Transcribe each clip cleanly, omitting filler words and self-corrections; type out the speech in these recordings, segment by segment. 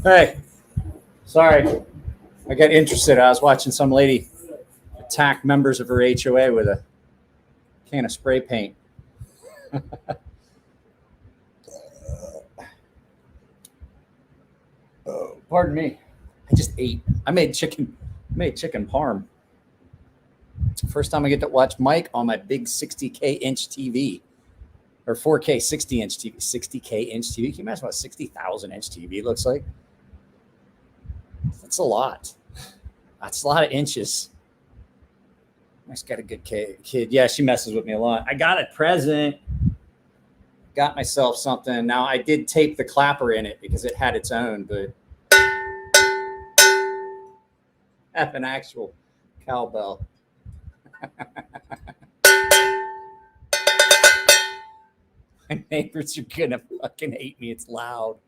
Hey, sorry. I got interested. I was watching some lady attack members of her HOA with a can of spray paint. Oh, pardon me. I just ate. I made chicken parm. First time I get to watch Mike on my big 60K inch TV. Or 4K 60-inch TV. 60K inch TV. Can you imagine what 60,000 inch TV looks like? That's a lot. That's a lot of inches. Mike's got a good kid. Yeah, she messes with me a lot. I got a present. Got myself something. Now, I did tape the clapper in it because it had its own, but have an actual cowbell. My neighbors are gonna fucking hate me. It's loud.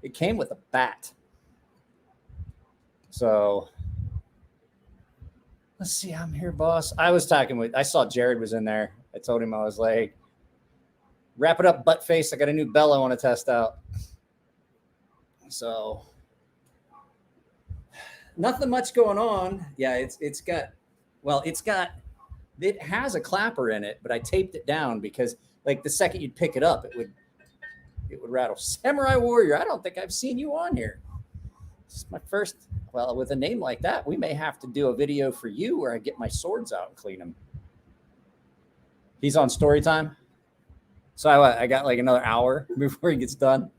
It came with a bat. So let's see. I'm here, boss. I saw Jared was in there. I told him, I was like, wrap it up, butt face. I got a new bell I want to test out. So nothing much going on. Yeah, it has a clapper in it, but I taped it down because like the second you'd pick it up, it would rattle. Samurai Warrior, I don't think I've seen you on here. This is my first. Well, with a name like that, we may have to do a video for you where I get my swords out and clean them. He's on story time. So I got like another hour before he gets done.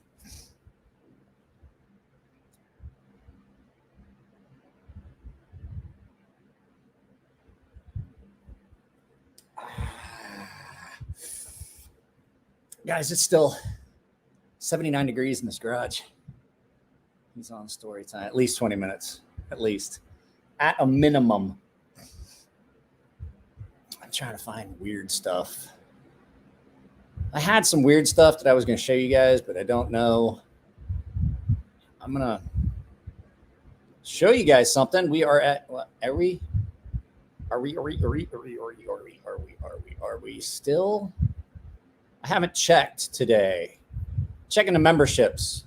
Guys, it's still 79 degrees in this garage. He's on story time. At least 20 minutes. At least. At a minimum. I'm trying to find weird stuff. I had some weird stuff that I was going to show you guys, but I don't know. I'm going to show you guys something. We are at, what, are we still? I haven't checked today. Checking the memberships.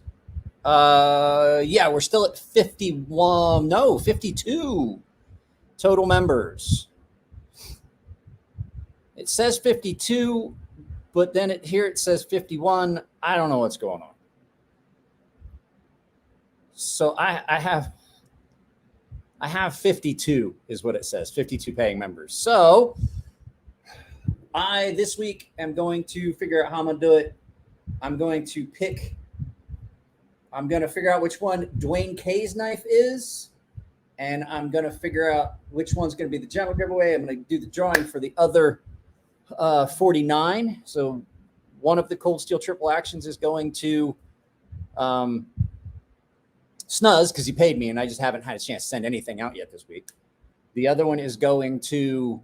Yeah, we're still at 52 total members. It says 52, but then here it says 51. I don't know what's going on. So I have 52 is what it says, 52 paying members. So this week am going to figure out how I'm going to do it. I'm going to figure out which one Dwayne K's knife is, and I'm going to figure out which one's going to be the general giveaway. I'm going to do the drawing for the other 49. So one of the Cold Steel Triple Actions is going to Snuzz because he paid me, and I just haven't had a chance to send anything out yet this week. The other one is going to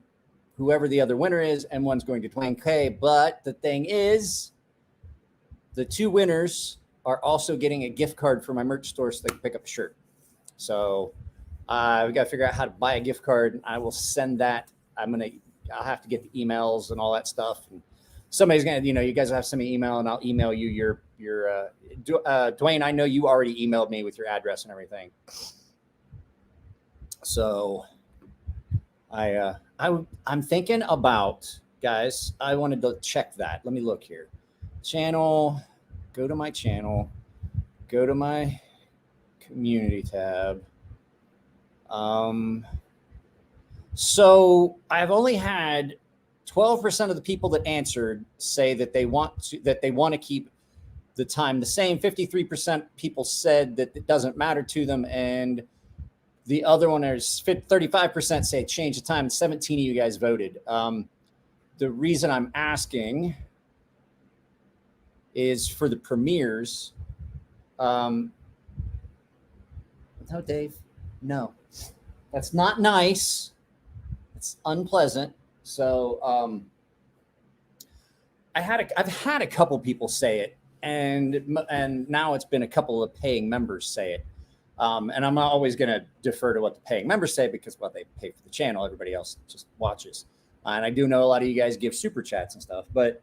whoever the other winner is, and one's going to Dwayne K. But the thing is, the two winners are also getting a gift card for my merch store so they can pick up a shirt. So we got to figure out how to buy a gift card. I will send that. I'll have to get the emails and all that stuff. And somebody's going to, you guys will have to send me an email, and I'll email you your Dwayne, I know you already emailed me with your address and everything. So I'm thinking about, guys, I wanted to check that. Let me look here. Channel, go to my channel, go to my community tab. So I've only had 12% of the people that answered say that they want to keep the time the same. 53% people said that it doesn't matter to them, and the other one is 35% say change the time. 17 of you guys voted. The reason I'm asking is for the premieres. No, Dave. No, that's not nice. It's unpleasant. So I've had a couple people say it, and now it's been a couple of paying members say it. And I'm not always going to defer to what the paying members say because, well, they pay for the channel. Everybody else just watches. And I do know a lot of you guys give super chats and stuff. But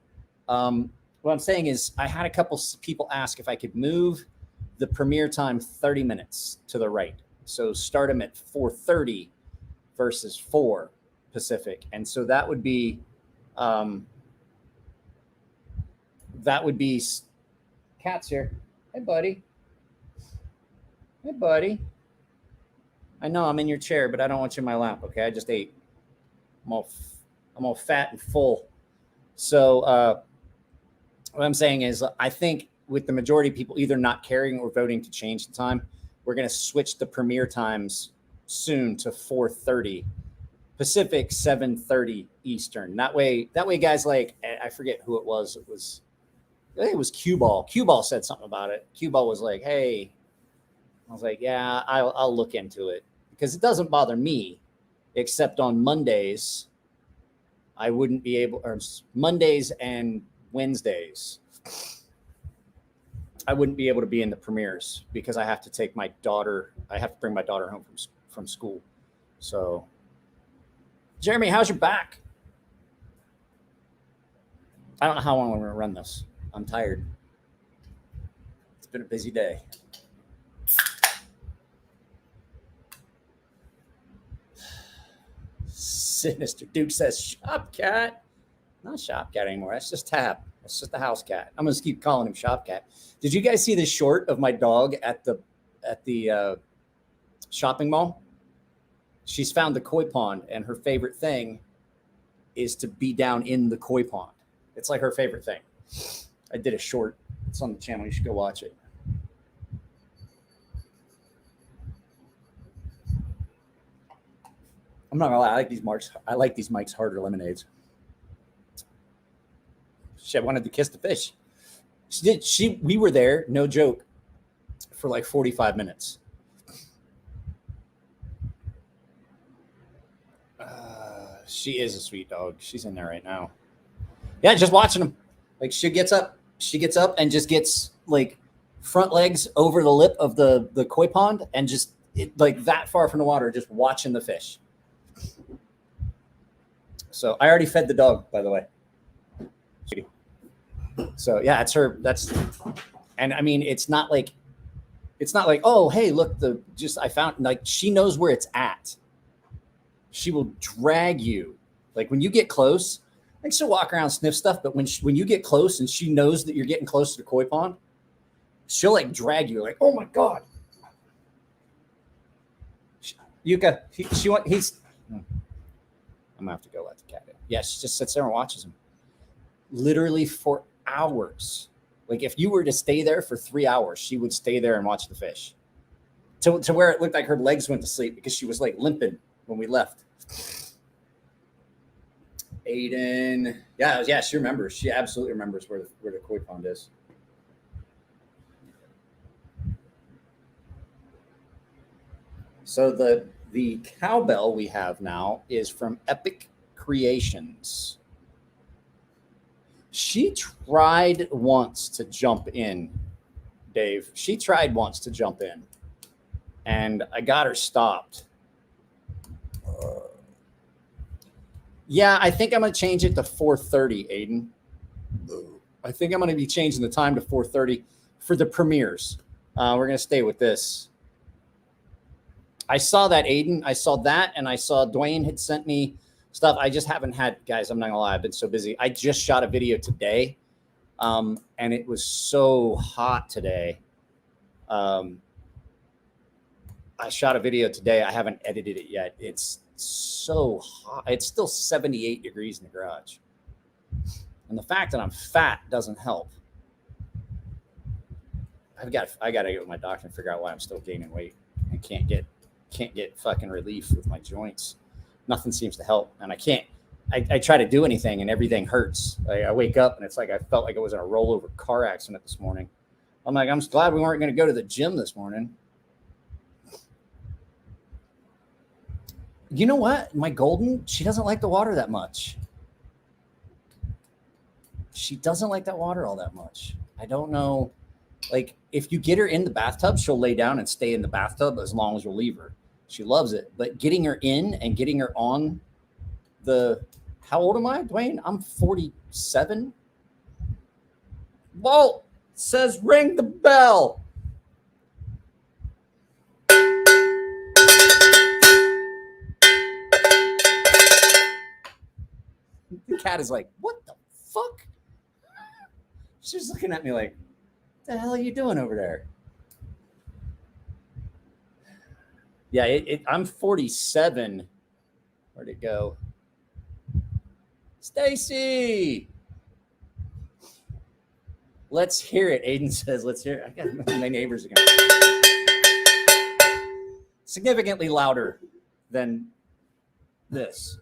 what I'm saying is I had a couple people ask if I could move the premiere time 30 minutes to the right. So start them at 4:30 versus 4 Pacific. And so that would be Cat's here. Hey, buddy. Hey, buddy. I know I'm in your chair, but I don't want you in my lap. Okay, I just ate. I'm all fat and full. So what I'm saying is, I think with the majority of people either not caring or voting to change the time, we're going to switch the premiere times soon to 4:30 Pacific, 7:30 Eastern. That way, guys, like, I forget who it was. I think it was Cue Ball. Cue Ball said something about it. Cue Ball was like, hey, I was like, yeah, I'll look into it, because it doesn't bother me, except on Mondays, I wouldn't be able, or Mondays and Wednesdays, I wouldn't be able to be in the premieres because I have to take my daughter. I have to bring my daughter home from school. So, Jeremy, how's your back? I don't know how long I'm going to run this. I'm tired. It's been a busy day. Sinister Duke says Shop Cat. Not Shop Cat anymore. That's just Tab. That's just the house cat. I'm going to keep calling him Shop Cat. Did you guys see the short of my dog at the shopping mall? She's found the koi pond, and her favorite thing is to be down in the koi pond. It's like her favorite thing. I did a short. It's on the channel. You should go watch it. I'm not gonna lie. I like these Mike's Harder lemonades. She wanted to kiss the fish. She did. We were there, no joke, for like 45 minutes. She is a sweet dog. She's in there right now. Yeah, just watching them. Like, she gets up and just gets like front legs over the lip of the koi pond and just like that far from the water, just watching the fish. So I already fed the dog, by the way. So yeah, it's her. And I mean, it's not like, oh, hey, look, I found, like, she knows where it's at. She will drag you. Like, when you get close, like, she'll walk around, sniff stuff, but when you get close and she knows that you're getting close to the koi pond, she'll like drag you, like, oh my God. Yuka, I'm gonna have to go let the cat in. Yeah, she just sits there and watches him. Literally for hours. Like, if you were to stay there for 3 hours, she would stay there and watch the fish. To where it looked like her legs went to sleep because she was like limping when we left. Aiden. Yeah, she remembers. She absolutely remembers where the koi pond is. So the cowbell we have now is from Epic Creations. She tried once to jump in, Dave. She tried once to jump in, and I got her stopped. Yeah, I think I'm going to change it to 4:30, Aiden. I think I'm going to be changing the time to 4:30 for the premieres. We're going to stay with this. I saw that, Aiden. I saw that, and I saw Dwayne had sent me stuff. I just haven't had, guys, I'm not going to lie, I've been so busy. I just shot a video today, and it was so hot today. I shot a video today. I haven't edited it yet. It's so hot. It's still 78 degrees in the garage. And the fact that I'm fat doesn't help. I got to go to my doctor and figure out why I'm still gaining weight and can't get fucking relief with my joints. Nothing seems to help. And I try to do anything and everything hurts. I wake up and it's like I felt like I was in a rollover car accident this morning. I'm like, I'm glad we weren't going to go to the gym this morning. You know what? My golden, she doesn't like the water that much. She doesn't like that water all that much. I don't know. Like, if you get her in the bathtub, she'll lay down and stay in the bathtub as long as you'll leave her. She loves it. But getting her in and getting her on how old am I, Dwayne? I'm 47. Walt says, ring the bell. cat is like, what the fuck? She's looking at me like, what the hell are you doing over there? Yeah, I'm 47. Where'd it go? Stacy! Let's hear it. Aiden says, let's hear it. I got my neighbors again. Significantly louder than this.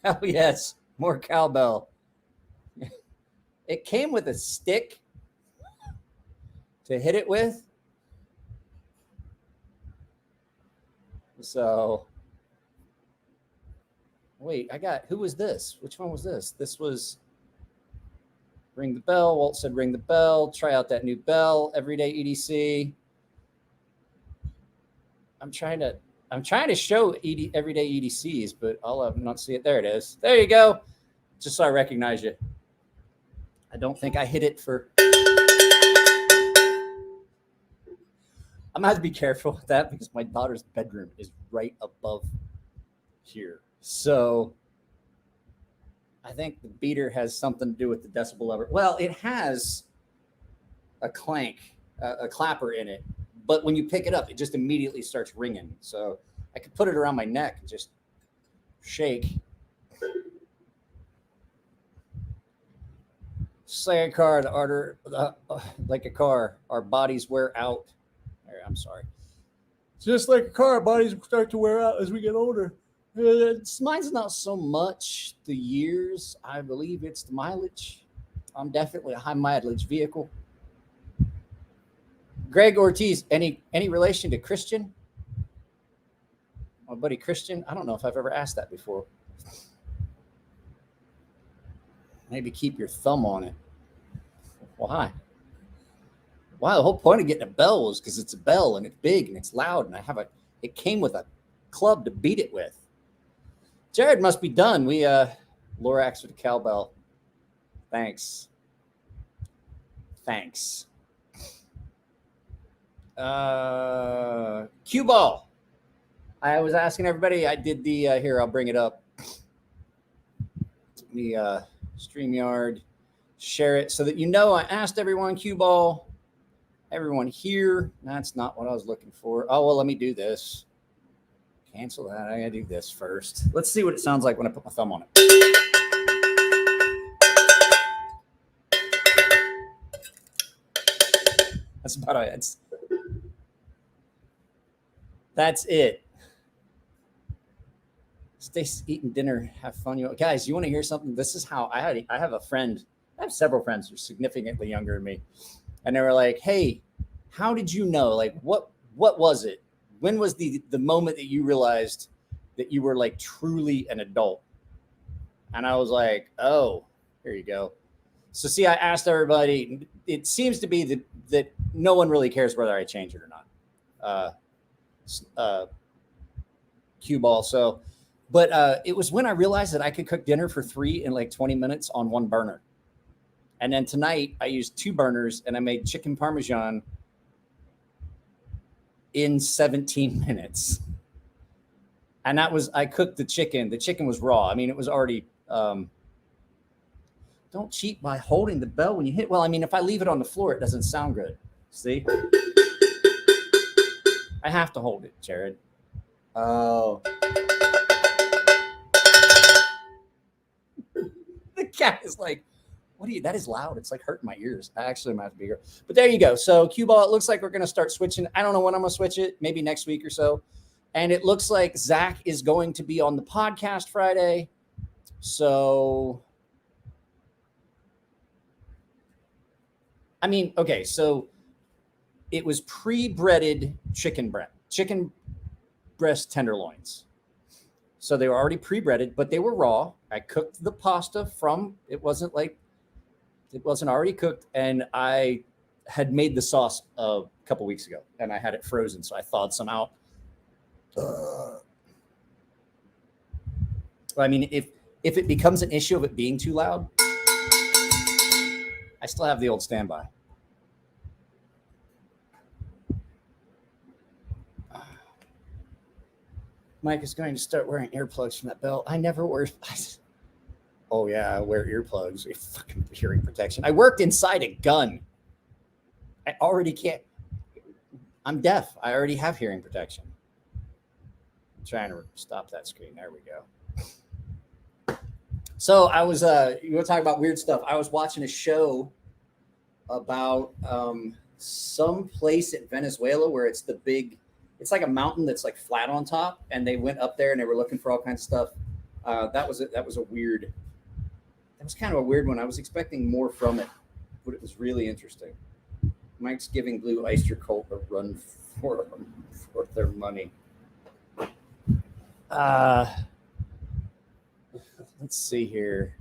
Oh, yes. More cowbell. It came with a stick to hit it with. So, wait, who was this? Which one was this? This was ring the bell. Walt said ring the bell. Try out that new bell. Everyday EDC. I'm trying to show everyday EDCs, but I'll not see it. There it is. There you go. Just so I recognize you. I don't think I hit it for. I'm gonna have to be careful with that because my daughter's bedroom is right above here. So I think the beater has something to do with the decibel level. Well, it has a clank, a clapper in it, but when you pick it up, it just immediately starts ringing. So I could put it around my neck and just shake. Say a car, like a car, our bodies wear out. I'm sorry. Just like a car, our bodies start to wear out as we get older. Mine's not so much the years. I believe it's the mileage. I'm definitely a high mileage vehicle. Greg Ortiz, any relation to Christian? My buddy Christian? I don't know if I've ever asked that before. Maybe keep your thumb on it. Why? Wow, the whole point of getting a bell was because it's a bell and it's big and it's loud and it came with a club to beat it with. Jared must be done. Lorax with the cowbell. Thanks. Cue ball. I was asking everybody. I did the here. I'll bring it up. The StreamYard. Share it so that you know I asked everyone cue ball. Everyone here. That's not what I was looking for. Oh, well, let me do this. Cancel that. I gotta do this first. Let's see what it sounds like when I put my thumb on it. That's about it. That's it. Stay eating dinner. Have fun. Guys, you want to hear something? This is how I have a friend. I have several friends who are significantly younger than me. And they were like, hey, how did you know? Like, what was it? When was the moment that you realized that you were like truly an adult? And I was like, oh, here you go. So see, I asked everybody. It seems to be that no one really cares whether I change it or not. Cue ball. So, but it was when I realized that I could cook dinner for 3 in like 20 minutes on one burner. And then tonight I used 2 burners and I made chicken Parmesan in 17 minutes. And I cooked the chicken. The chicken was raw. I mean, it was already, don't cheat by holding the bell when you hit. Well, I mean, if I leave it on the floor, it doesn't sound good. See? I have to hold it, Jared. Oh. The cat is like, that is loud. It's like hurting my ears. I actually might have to be here. But there you go. So cue ball, it looks like we're going to start switching. I don't know when I'm going to switch it. Maybe next week or so. And it looks like Zach is going to be on the podcast Friday. So, I mean, okay. So it was pre-breaded chicken breast tenderloins. So they were already pre-breaded, but they were raw. I cooked the pasta it wasn't already cooked. And I had made the sauce a couple weeks ago and I had it frozen. So I thawed some out. I mean, if it becomes an issue of it being too loud, I still have the old standby. Mike is going to start wearing earplugs from that belt. I never wear. Oh yeah, I wear earplugs. Fucking hearing protection. I worked inside a gun. I already can't. I'm deaf. I already have hearing protection. I'm trying to stop that screen. There we go. So I was. You want to talk about weird stuff? I was watching a show about some place in Venezuela where it's the big. It's like a mountain that's like flat on top, and they went up there and they were looking for all kinds of stuff. That was a weird. That was kind of a weird one. I was expecting more from it, but it was really interesting. Mike's giving Blue Oyster Cult a run for their money. Let's see here.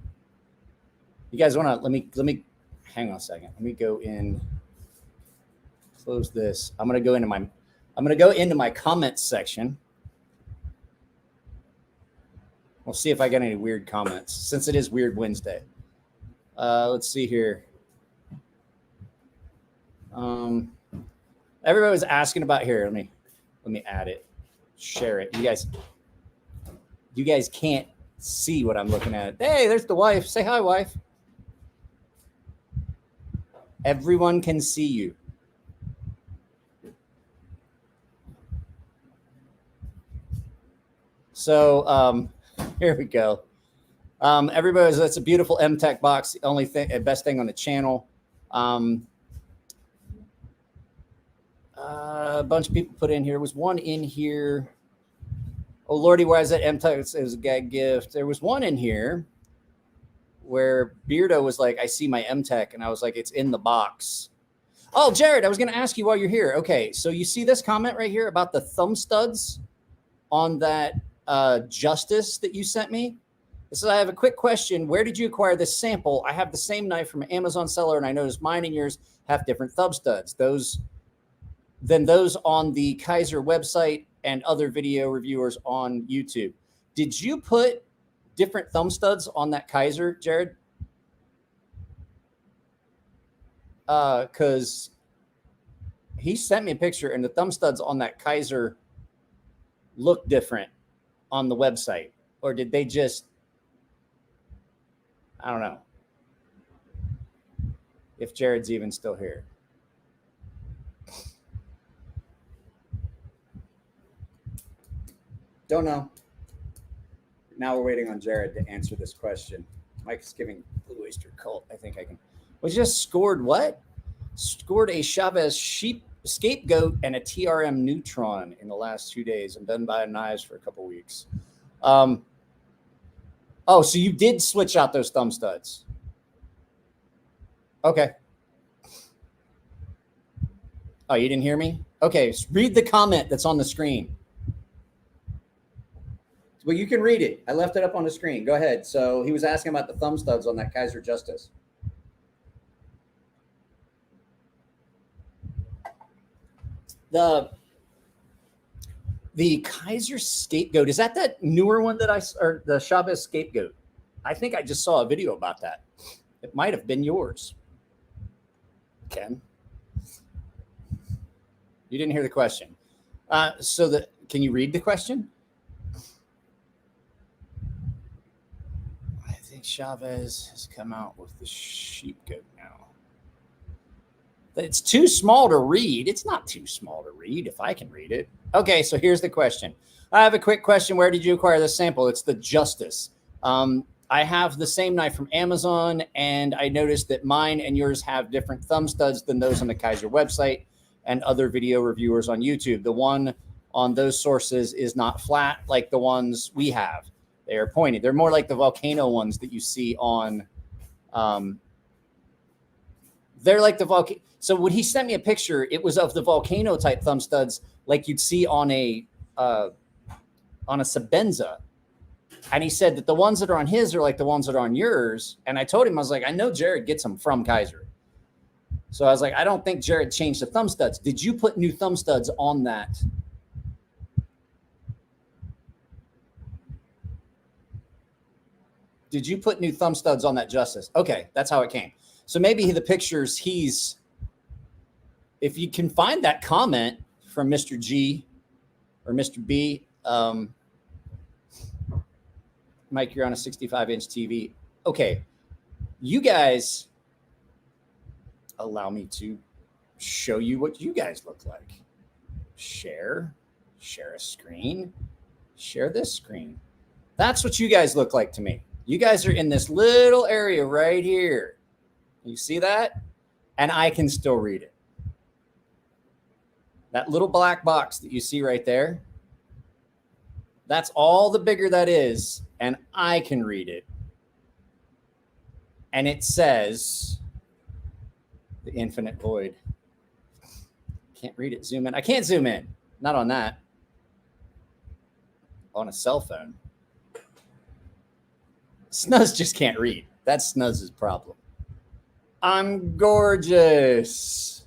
You guys want to let me hang on a second. Let me go in. Close this. I'm gonna go into my comments section. We'll see if I get any weird comments since it is Weird Wednesday. Let's see here. Everybody was asking about here. Let me add it, share it. You guys can't see what I'm looking at. Hey, there's the wife. Say hi, wife. Everyone can see you. So here we go. Everybody, that's a beautiful M-Tech box. The only thing, best thing on the channel. A bunch of people put in here. There was one in here. Oh Lordy, why is that M-Tech? It was a gag gift. There was one in here where Beardo was like, "I see my M-Tech," and I was like, "It's in the box." Oh, Jared, I was going to ask you while you're here. Okay, so you see this comment right here about the thumb studs on that Justice that you sent me? It says, I have a quick question. Where did you acquire this sample? I have the same knife from an Amazon seller, and I noticed mine and yours have different thumb studs. Those on the Kaiser website and other video reviewers on YouTube. Did you put different thumb studs on that Kaiser, Jared? Because he sent me a picture, and the thumb studs on that Kaiser look different on the website. Or did they just, I don't know if Jared's even still here. Don't know. Now we're waiting on Jared to answer this question. Mike's giving Blue Oyster Cult. I think I can. Was just scored what? Scored a Chavez scapegoat and a TRM neutron in the last 2 days. I'm done buying knives for a couple weeks. Oh, so you did switch out those thumb studs. Okay. Oh, you didn't hear me? Okay, read the comment that's on the screen. Well, you can read it. I left it up on the screen. Go ahead. So he was asking about the thumb studs on that Kaiser Justice. The Kaiser scapegoat, is that newer one or the Chavez scapegoat? I think I just saw a video about that. It might have been yours, Ken. You didn't hear the question. Can you read the question? I think Chavez has come out with the sheepgoat now. It's too small to read. It's not too small to read if I can read it. Okay, so here's the question. I have a quick question. Where did you acquire this sample? It's the Justice. I have the same knife from Amazon, and I noticed that mine and yours have different thumb studs than those on the Kaiser website and other video reviewers on YouTube. The one on those sources is not flat like the ones we have. They are pointed. They're more like the volcano ones that you see on. They're like the volcano. So when he sent me a picture, it was of the volcano type thumb studs like you'd see on a Sabenza. And he said that the ones that are on his are like the ones that are on yours. And I told him, I was like, I know Jared gets them from Kaiser. So I was like, I don't think Jared changed the thumb studs. Did you put new thumb studs on that? Did you put new thumb studs on that Justice? Okay, that's how it came. So maybe the pictures if you can find that comment from Mr. G or Mr. B, Mike, you're on a 65-inch TV. Okay. You guys allow me to show you what you guys look like. Share a screen, share this screen. That's what you guys look like to me. You guys are in this little area right here. You see that? And I can still read it. That little black box that you see right there, that's all the bigger that is, and I can read it. And it says the infinite void. Can't read it. Zoom in. I can't zoom in. Not on that. On a cell phone. Snuzz just can't read. That's Snuzz's problem. I'm gorgeous.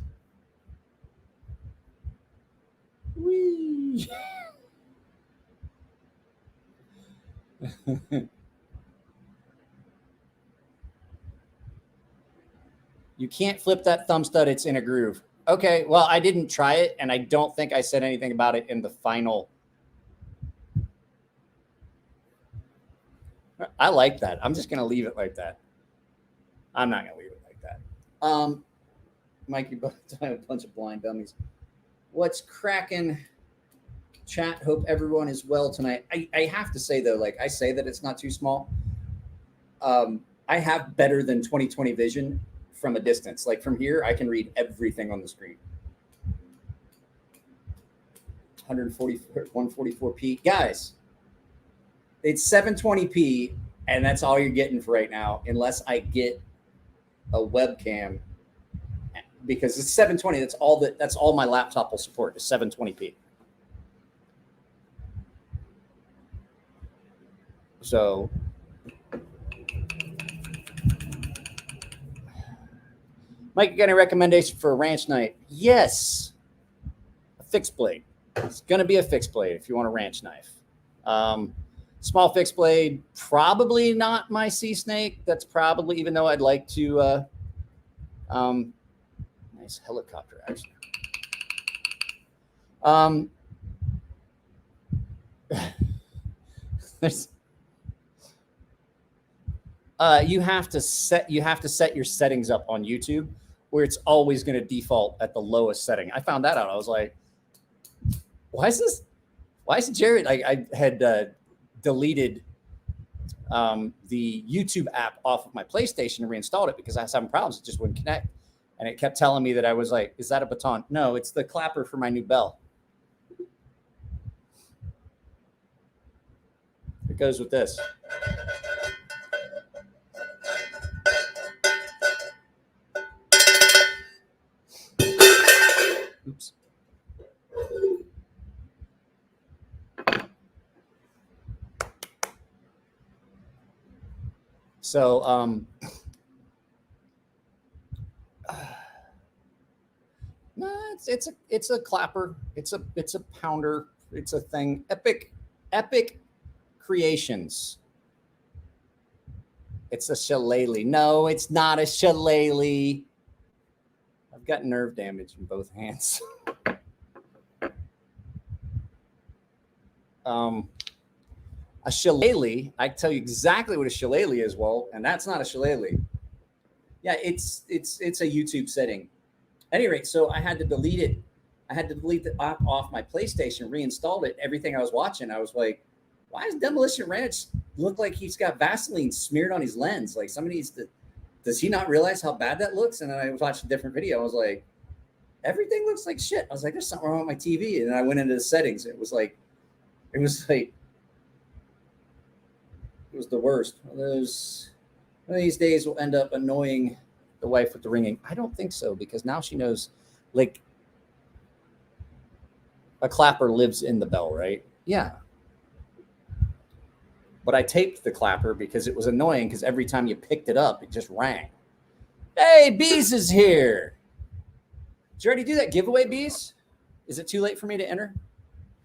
Whee. You can't flip that thumb stud. It's in a groove. Okay, well, I didn't try it, and I don't think I said anything about it in the final. I like that. I'm just going to leave it like that. I'm not going to leave it like that. Mikey, I have a bunch of blind dummies. What's cracking, chat? Hope everyone is well tonight. I have to say, though, like I say that it's not too small. I have better than 20/20 vision from a distance. Like from here, I can read everything on the screen. 144p. Guys, it's 720p, and that's all you're getting for right now, unless I get a webcam, because it's 720. That's all my laptop will support is 720p. So Mike, you got any recommendation for a ranch knife? Yes. A fixed blade. It's going to be a fixed blade if you want a ranch knife. Small fixed blade, probably not my sea snake. That's probably, even though I'd like to, nice helicopter action. There's, you have to set your settings up on YouTube where it's always going to default at the lowest setting. I found that out. I was like, why is Jared? I had deleted the YouTube app off of my PlayStation and reinstalled it because I was having problems. It just wouldn't connect. And it kept telling me that I was like, is that a baton? No, it's the clapper for my new bell. It goes with this. Oops. So, no, it's a clapper. It's a pounder. It's a thing. Epic Creations. It's a shillelagh. No, it's not a shillelagh. I've got nerve damage in both hands. A shillelagh, I can tell you exactly what a shillelagh is, Walt, and that's not a shillelagh. Yeah, it's a YouTube setting. At any rate, so I had to delete it. I had to delete the app off my PlayStation, reinstalled it. Everything I was watching, I was like, why does Demolition Ranch look like he's got Vaseline smeared on his lens? Like somebody needs to, does he not realize how bad that looks? And then I watched a different video. I was like, everything looks like shit. I was like, there's something wrong with my TV. And then I went into the settings. It was the worst. One of these days will end up annoying the wife with the ringing. I don't think so, because now she knows, like, a clapper lives in the bell, right? Yeah. But I taped the clapper because it was annoying, because every time you picked it up, it just rang. Hey, Bees is here. Did you already do that giveaway, Bees? Is it too late for me to enter?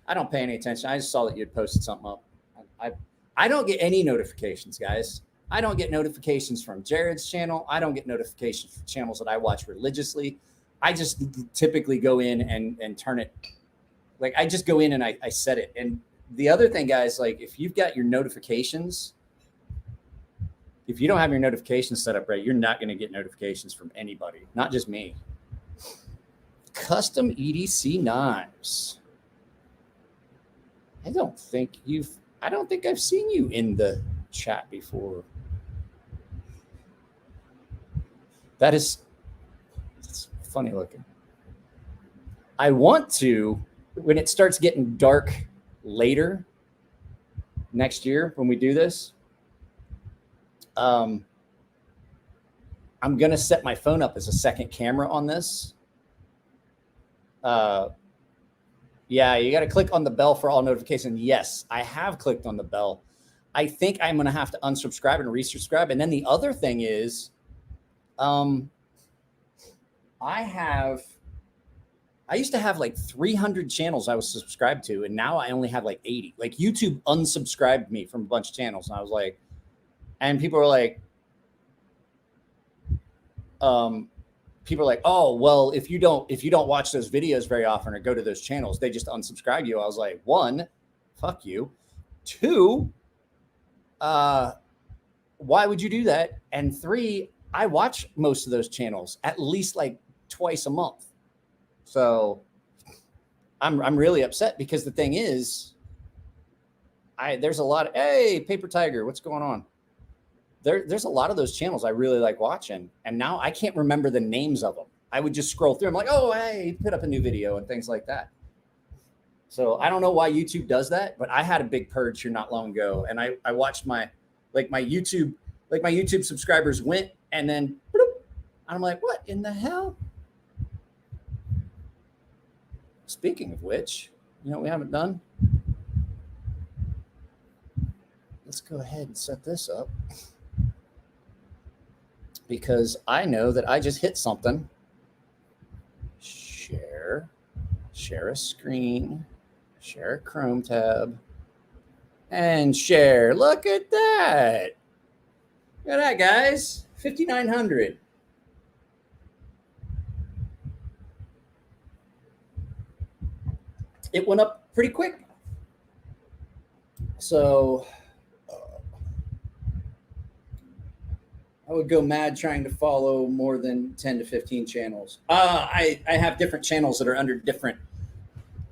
I don't pay any attention. I just saw that you had posted something up. I don't get any notifications, guys. I don't get notifications from Jared's channel. I don't get notifications from channels that I watch religiously. I just typically go in and turn it. Like, I just go in and I set it. And the other thing, guys, like, if you've got your notifications If you don't have your notifications set up right, you're not going to get notifications from anybody, not just me. Custom EDC knives. I don't think I've seen you in the chat before. It's funny looking. I want to, when it starts getting dark later next year, when we do this, I'm going to set my phone up as a second camera on this. Yeah, you got to click on the bell for all notifications. Yes, I have clicked on the bell. I think I'm going to have to unsubscribe and resubscribe. And then the other thing is, I used to have like 300 channels I was subscribed to, and now I only have like 80. Like YouTube unsubscribed me from a bunch of channels, and I was like, and people were like, oh, well, if you don't watch those videos very often or go to those channels, they just unsubscribe you. I was like, 1, fuck you. 2, why would you do that? And 3, I watch most of those channels at least like twice a month. So I'm really upset because the thing is, there's a lot of, hey, Paper Tiger, what's going on? There's a lot of those channels I really like watching, and now I can't remember the names of them. I would just scroll through. I'm like, oh, hey, put up a new video and things like that. So I don't know why YouTube does that, but I had a big purge here not long ago, and I watched my YouTube subscribers went, and then bloop, and I'm like, what in the hell? Speaking of which, you know what we haven't done? Let's go ahead and set this up, because I know that I just hit something. Share a screen, share a Chrome tab, and share. Look at that. Look at that, guys. 5,900. It went up pretty quick. So I would go mad trying to follow more than 10 to 15 channels. I have different channels that are under different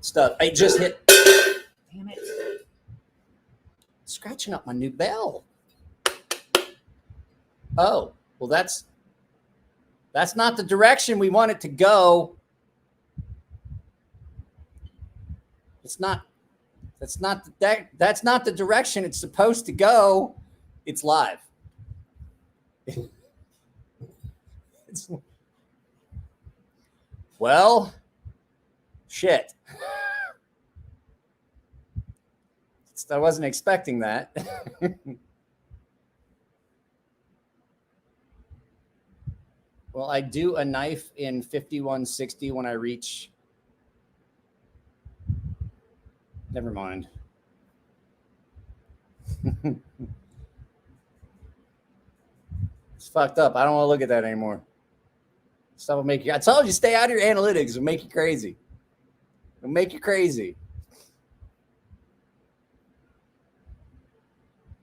stuff. I just hit, damn it, scratching up my new bell. Oh, well, that's not the direction we want it to go. That's not the direction it's supposed to go. It's live. Well, shit. I wasn't expecting that. Well, I do a knife in 5160 when I reach. Never mind. It's fucked up. I don't want to look at that anymore. Stuff will make you. I told you, stay out of your analytics. It'll make you crazy. It'll make you crazy.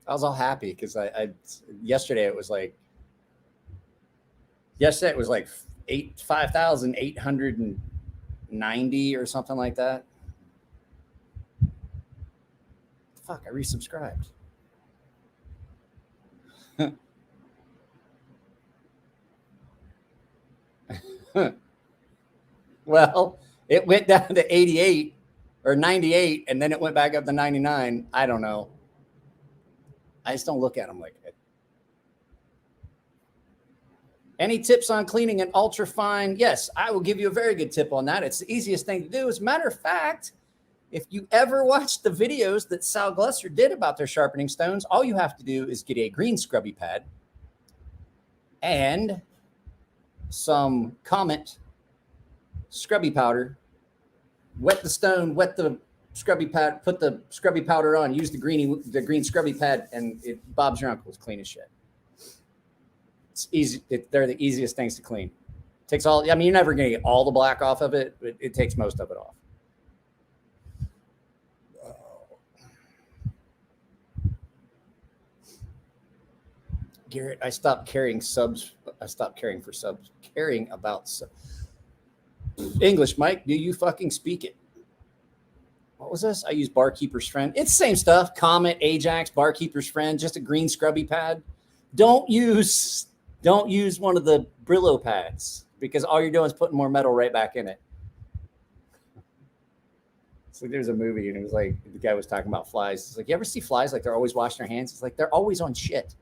I was all happy because yesterday it was like 5,890 or something like that. Fuck, I resubscribed. Well, it went down to 88 or 98, and then it went back up to 99. I don't know. I just don't look at them like that. Any tips on cleaning an ultra fine? Yes, I will give you a very good tip on that. It's the easiest thing to do. As a matter of fact, if you ever watched the videos that Sal Glusser did about their sharpening stones, all you have to do is get a green scrubby pad and some Comet scrubby powder, wet the stone, wet the scrubby pad, put the scrubby powder on, use the green scrubby pad, and Bob's your uncle. It's clean as shit. It's easy. They're the easiest things to clean. It takes all. I mean, you're never going to get all the black off of it, but it takes most of it off. Garrett, I stopped carrying subs. I stopped caring for subs. Caring about English, Mike. Do you fucking speak it? What was this? I use Barkeeper's Friend. It's the same stuff. Comet, Ajax, Barkeeper's Friend, just a green scrubby pad. Don't use one of the Brillo pads because all you're doing is putting more metal right back in it. So there's a movie and it was like the guy was talking about flies. It's like, you ever see flies like they're always washing their hands? It's like they're always on shit.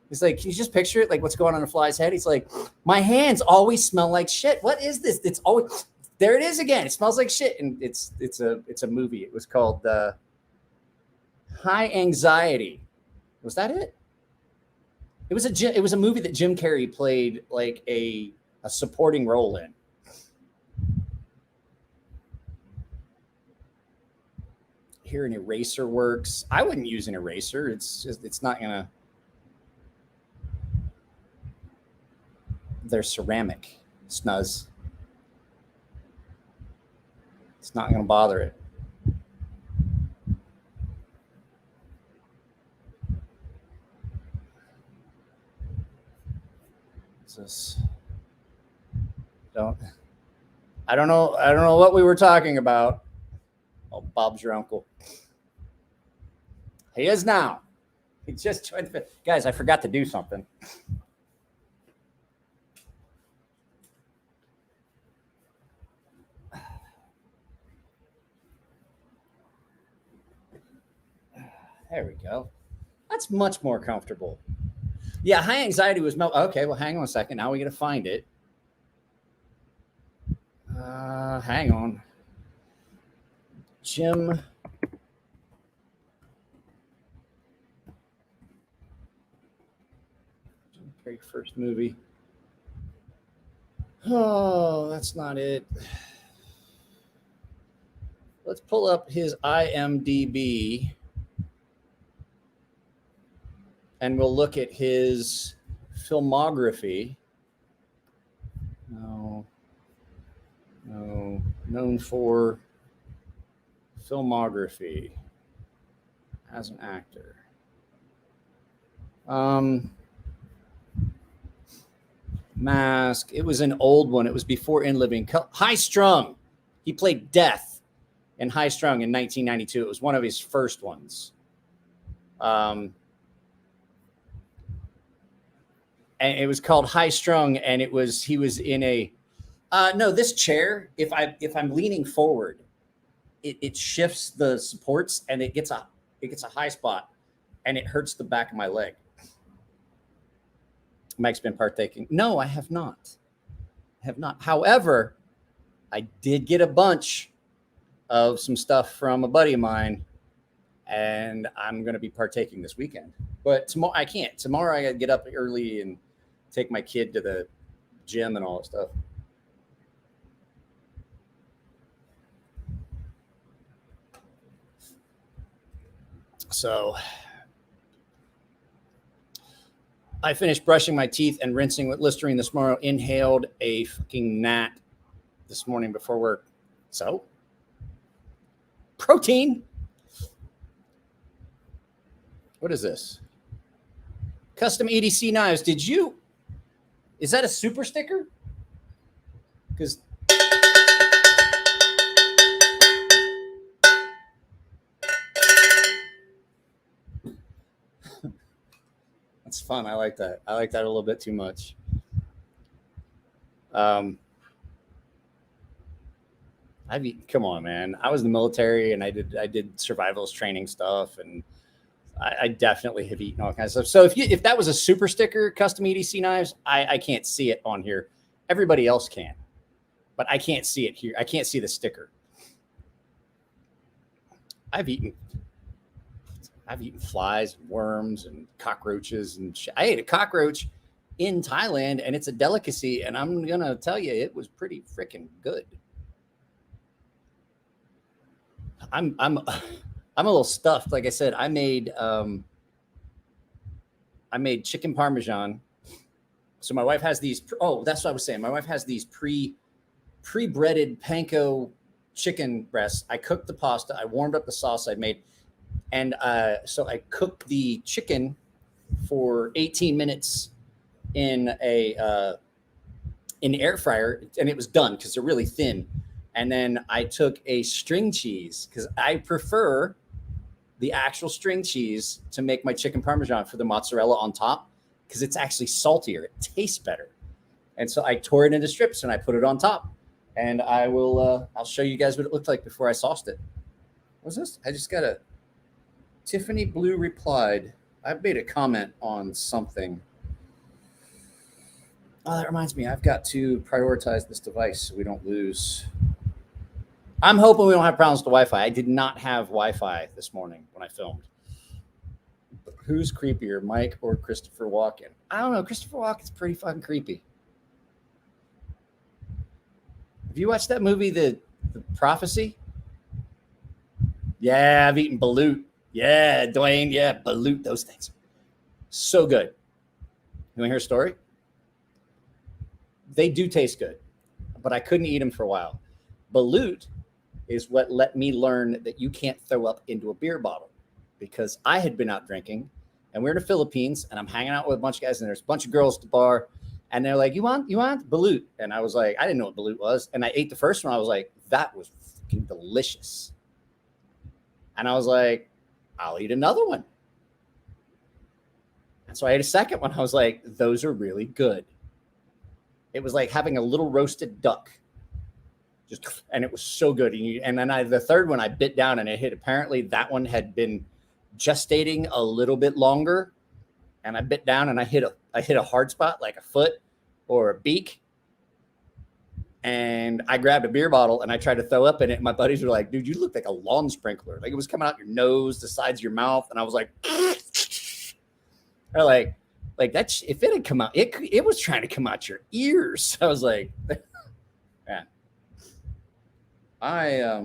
He's like, can you just picture it? Like what's going on a fly's head? He's like, my hands always smell like shit. What is this? It's always there. It is again. It smells like shit. And it's a movie. It was called High Anxiety. Was that it? It was a movie that Jim Carrey played like a supporting role in. Here an eraser works. I wouldn't use an eraser. It's not gonna. They're ceramic, snuzz. It's not going to bother it. I don't know what we were talking about. Oh, Bob's your uncle. He is now. He just joined the guys. I forgot to do something. There we go. That's much more comfortable. Yeah, High Anxiety was okay. Well, hang on a second. Now we got to find it. Hang on. Jim Carrey first movie. Oh, that's not it. Let's pull up his IMDb. And we'll look at his filmography. No. Known for filmography as an actor. Mask. It was an old one. It was before In Living. High Strung. He played Death in High Strung in 1992. It was one of his first ones. And it was called High Strung, and he was in a this chair. If I'm leaning forward, it shifts the supports and it gets a high spot, and it hurts the back of my leg. Mike's been partaking. No, I have not. However, I did get a bunch of some stuff from a buddy of mine, and I'm going to be partaking this weekend. But tomorrow I can't. Tomorrow I got to get up early and take my kid to the gym and all that stuff. So I finished brushing my teeth and rinsing with Listerine this morning. Inhaled a fucking gnat this morning before work. So protein. What is this? Custom EDC knives. Is that a super sticker? Because that's fun. I like that. I like that a little bit too much. Come on, man. I was in the military and I did survivalist training stuff, and I definitely have eaten all kinds of stuff. So if that was a super sticker, custom EDC knives, I can't see it on here. Everybody else can, but I can't see it here. I can't see the sticker. I've eaten flies, and worms, and cockroaches, and shit. I ate a cockroach in Thailand, and it's a delicacy. And I'm gonna tell you, it was pretty freaking good. I'm a little stuffed. Like I said, I made chicken Parmesan. So my wife has these. Oh, that's what I was saying. My wife has these pre-breaded panko chicken breasts. I cooked the pasta. I warmed up the sauce I made. And so I cooked the chicken for 18 minutes in an air fryer, and it was done because they're really thin. And then I took a string cheese because I prefer the actual string cheese to make my chicken parmesan for the mozzarella on top because it's actually saltier. It tastes better. And so I tore it into strips and I put it on top. And I'll show you guys what it looked like before I sauced it. What's this? I just got a Tiffany Blue replied. I made a comment on something. Oh, that reminds me. I've got to prioritize this device so we don't lose. I'm hoping we don't have problems with the Wi-Fi. I did not have Wi-Fi this morning when I filmed. Who's creepier, Mike or Christopher Walken? I don't know. Christopher Walken's pretty fucking creepy. Have you watched that movie, The Prophecy? Yeah, I've eaten balut. Yeah, Dwayne. Yeah, balut. Those things. So good. You want to hear a story? They do taste good, but I couldn't eat them for a while. Balut is what let me learn that you can't throw up into a beer bottle, because I had been out drinking and we're in the Philippines and I'm hanging out with a bunch of guys and there's a bunch of girls at the bar and they're like, you want balut? And I was like, I didn't know what balut was. And I ate the first one. I was like, that was fucking delicious. And I was like, I'll eat another one. And so I ate a second one. I was like, those are really good. It was like having a little roasted duck. And it was so good. And then the third one I bit down and it hit. Apparently that one had been gestating a little bit longer. And I bit down and I hit a hard spot, like a foot or a beak. And I grabbed a beer bottle and I tried to throw up in it. My buddies were like, dude, you look like a lawn sprinkler. Like it was coming out your nose, the sides of your mouth. And I was like, they're like that. If it had come out, it was trying to come out your ears. I was like, yeah. I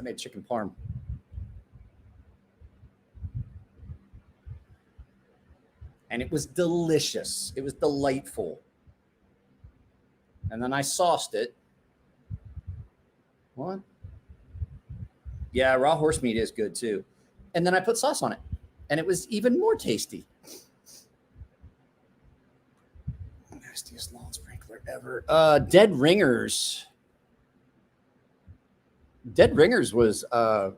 made chicken parm. And it was delicious. It was delightful. And then I sauced it. What? Yeah, raw horse meat is good too. And then I put sauce on it. And it was even more tasty. Nastiest lawn sprinkler ever. Dead Ringers. Dead Ringers was that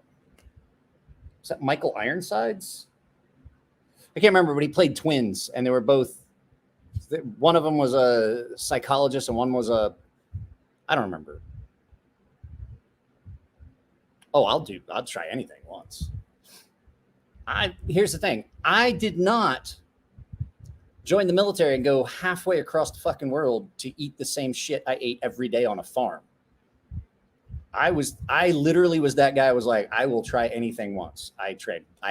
Michael Ironsides? I can't remember, but he played twins, and they were both. One of them was a psychologist, and one was I don't remember. Oh, I'll try anything once. Here's the thing. I did not join the military and go halfway across the fucking world to eat the same shit I ate every day on a farm. I literally was that guy. I was like, I will try anything once. I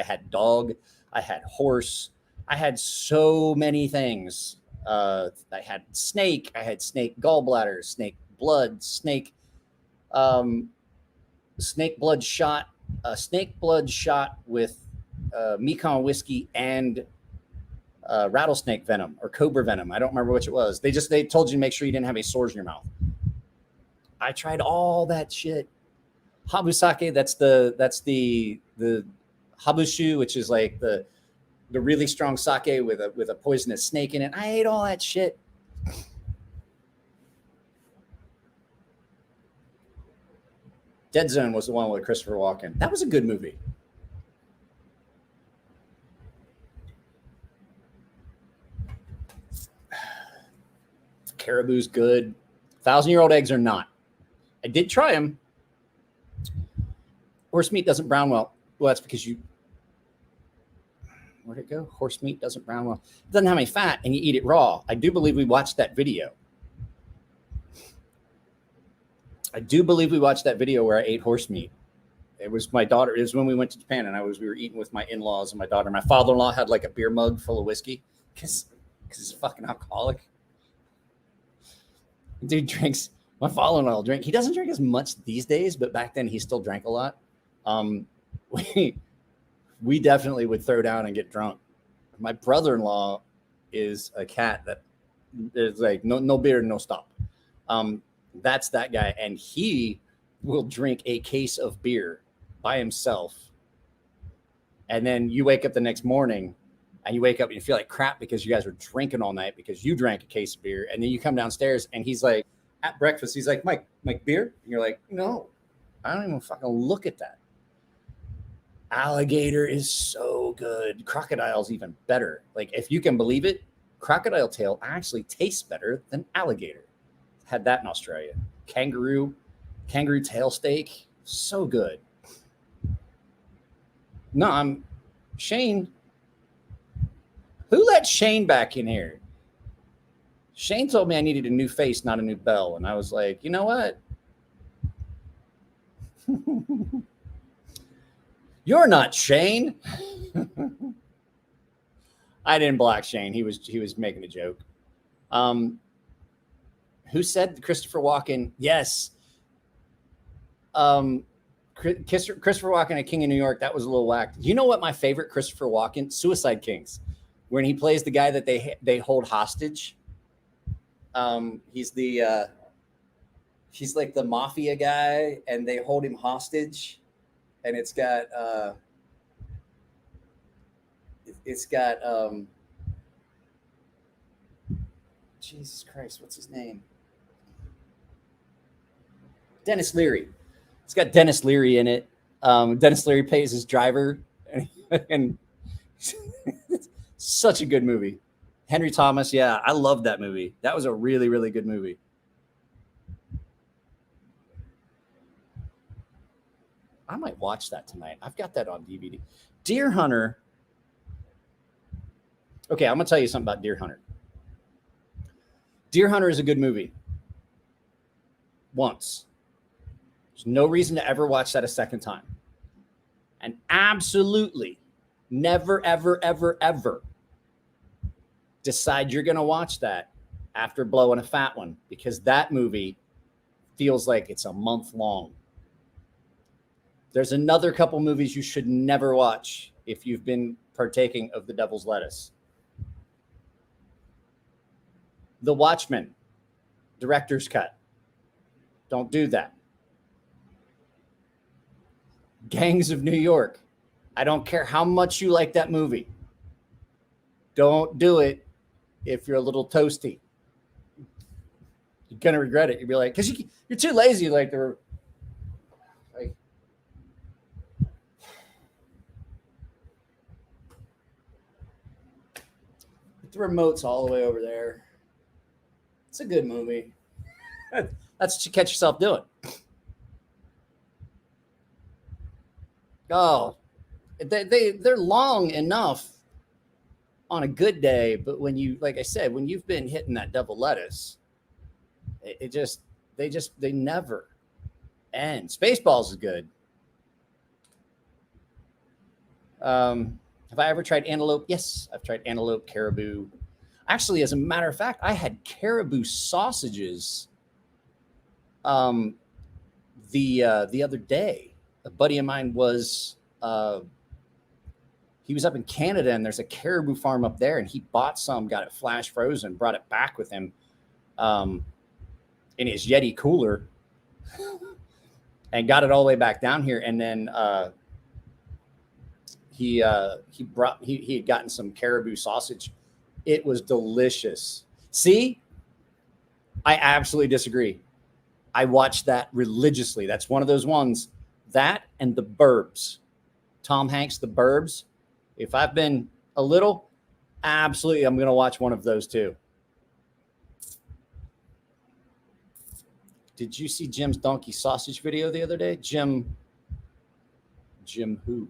had dog, I had horse, I had so many things. I had snake gallbladder, snake blood, snake blood shot with Mekong whiskey and rattlesnake venom or cobra venom. I don't remember which it was. They told you to make sure you didn't have any sores in your mouth. I tried all that shit. Habusake, that's the habushu, which is like the really strong sake with a poisonous snake in it. I ate all that shit. Dead Zone was the one with Christopher Walken. That was a good movie. Caribou's good. 1,000-year-old eggs are not. I did try them. Horse meat doesn't brown well. Well, that's because where'd it go? Horse meat doesn't brown well. It doesn't have any fat, and you eat it raw. I do believe we watched that video. Where I ate horse meat. It was my daughter. It was when we went to Japan, and we were eating with my in-laws and my daughter. My father-in-law had like a beer mug full of whiskey because he's a fucking alcoholic. Dude drinks. My father-in-law will drink. He doesn't drink as much these days, but back then he still drank a lot. We definitely would throw down and get drunk. My brother-in-law is a cat that is like no beer, no stop. That's that guy, and he will drink a case of beer by himself. And then you wake up the next morning and you wake up and you feel like crap because you guys were drinking all night because you drank a case of beer. And then you come downstairs and he's like, at breakfast, he's like, Mike, beer? And you're like, no, I don't even fucking look at that. Alligator is so good. Crocodile's even better. Like, if you can believe it, crocodile tail actually tastes better than alligator. Had that in Australia. Kangaroo tail steak, so good. No, I'm Shane. Who let Shane back in here? Shane told me I needed a new face, not a new bell. And I was like, you know what? You're not Shane. I didn't block Shane. He was making a joke. Who said Christopher Walken? Yes. Christopher Walken at King of New York. That was a little whacked. You know what my favorite Christopher Walken? Suicide Kings, when he plays the guy that they hold hostage. He's like the mafia guy, and they hold him hostage, and it's got Jesus Christ, what's his name? Dennis Leary. It's got Dennis Leary in it. Dennis Leary plays his driver, and such a good movie. Henry Thomas, yeah, I love that movie. That was a really, really good movie. I might watch that tonight. I've got that on DVD. Deer Hunter. Okay, I'm going to tell you something about Deer Hunter. Deer Hunter is a good movie. Once. There's no reason to ever watch that a second time. And absolutely never, ever, ever, ever decide you're going to watch that after blowing a fat one, because that movie feels like it's a month long. There's another couple movies you should never watch if you've been partaking of the devil's lettuce. The Watchmen, director's cut. Don't do that. Gangs of New York. I don't care how much you like that movie. Don't do it if you're a little toasty. You're going to regret it. You'll be like, because you're too lazy. Like, the remote's all the way over there. It's a good movie. That's what you catch yourself doing. Oh, they're long enough on a good day, but when you, like I said, when you've been hitting that double lettuce, they never end. Spaceballs is good. Have I ever tried antelope? Yes, I've tried antelope, caribou. Actually, as a matter of fact, I had caribou sausages the other day. A buddy of mine was he was up in Canada, and there's a caribou farm up there, and he bought some, got it flash frozen, brought it back with him in his Yeti cooler, and got it all the way back down here. And then he had gotten some caribou sausage. It was delicious. See, I absolutely disagree. I watched that religiously. That's one of those ones. That and The Burbs. Tom Hanks, The Burbs. If I've been a little, absolutely, I'm going to watch one of those too. Did you see Jim's donkey sausage video the other day? Jim who?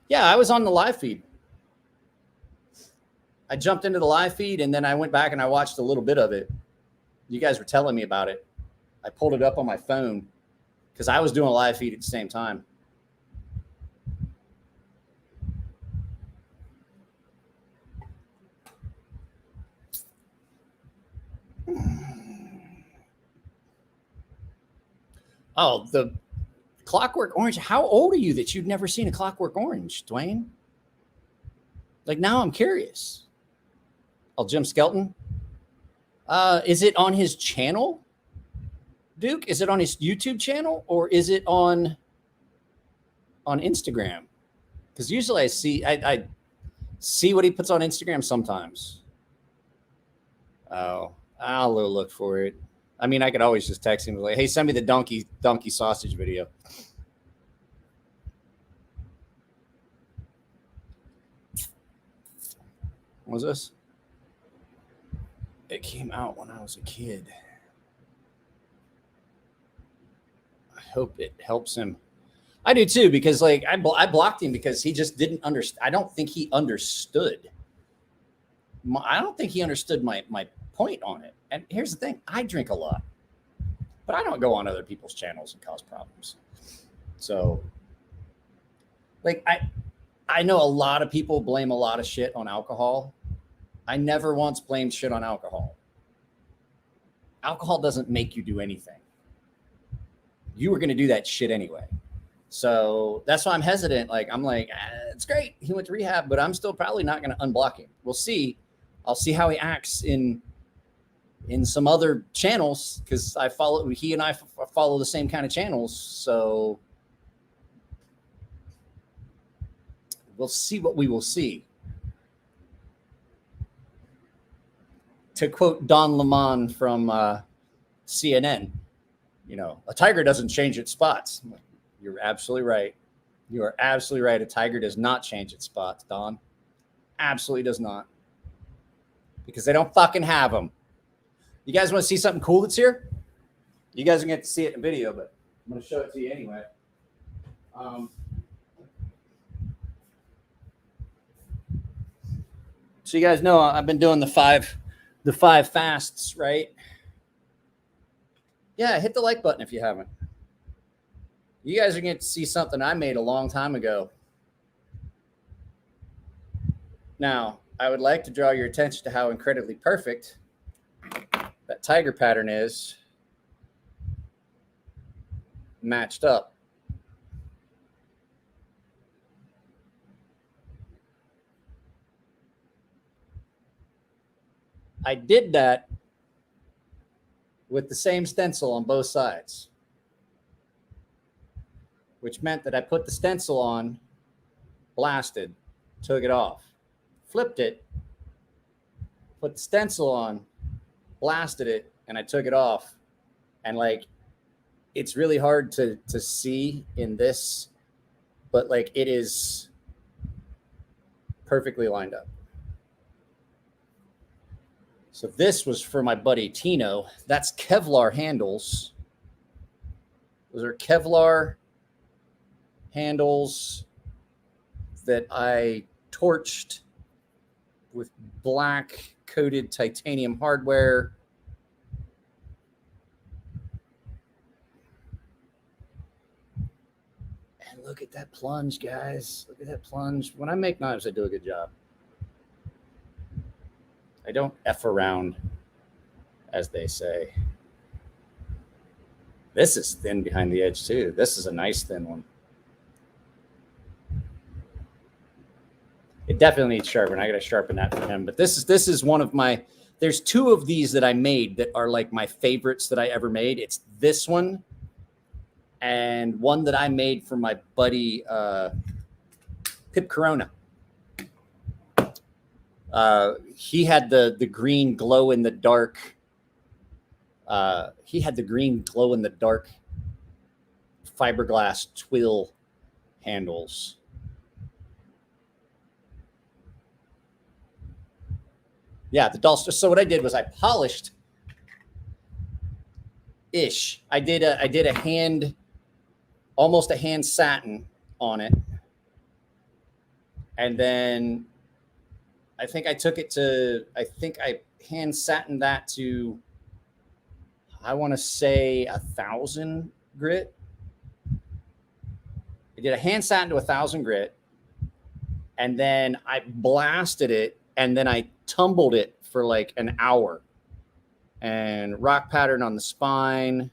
Yeah, I was on the live feed. I jumped into the live feed, and then I went back and I watched a little bit of it. You guys were telling me about it. I pulled it up on my phone because I was doing a live feed at the same time. Oh, the Clockwork Orange. How old are you that you've never seen a Clockwork Orange, Dwayne? Like, now I'm curious. Oh, Jim Skelton. Is it on his channel? Duke, is it on his YouTube channel or is it on Instagram? Because usually I see what he puts on Instagram sometimes. Oh, I'll look for it. I mean, I could always just text him like, "Hey, send me the donkey sausage video." What was this? It came out when I was a kid. I hope it helps him. I do too, because like I blocked him because he just didn't understand. I don't think he understood. I don't think he understood my point on it. And here's the thing: I drink a lot, but I don't go on other people's channels and cause problems. So, like I know a lot of people blame a lot of shit on alcohol. I never once blamed shit on alcohol. Alcohol doesn't make you do anything. You were going to do that shit anyway. So that's why I'm hesitant. Like, I'm like, it's great. He went to rehab, but I'm still probably not going to unblock him. We'll see. I'll see how he acts in some other channels, because he and I follow the same kind of channels. So we'll see what we will see. To quote Don Lemon from CNN, a tiger doesn't change its spots. You're absolutely right. You are absolutely right. A tiger does not change its spots, Don. Absolutely does not. Because they don't fucking have them. You guys want to see something cool that's here? You guys are going to get to see it in video, but I'm going to show it to you anyway. So you guys know I've been doing the five fasts, right? Yeah, hit the like button if you haven't. You guys are going to see something I made a long time ago. Now, I would like to draw your attention to how incredibly perfect that tiger pattern is matched up. I did that with the same stencil on both sides, which meant that I put the stencil on, blasted, took it off, flipped it, put the stencil on, blasted it, and I took it off. And like, it's really hard to see in this, but like, it is perfectly lined up. So this was for my buddy Tino. That's Kevlar handles. Those are Kevlar handles that I torched with black coated titanium hardware. And look at that plunge, guys. Look at that plunge. When I make knives, I do a good job. I don't F around, as they say. This is thin behind the edge too. This is a nice thin one. It definitely needs sharpened. I got to sharpen that for him. But this is one of my, there's two of these that I made that are like my favorites that I ever made. It's this one and one that I made for my buddy Pip Corona. He had the green glow in the dark. He had the green glow in the dark fiberglass twill handles. Yeah, the dull. So what I did was I polished ish. I did a hand, almost a hand satin on it, and then I think I took it to, I think I hand satined that to, I want to say 1,000 grit. I did a hand satin to 1,000 grit, and then I blasted it, and then I tumbled it for like an hour, and rock pattern on the spine,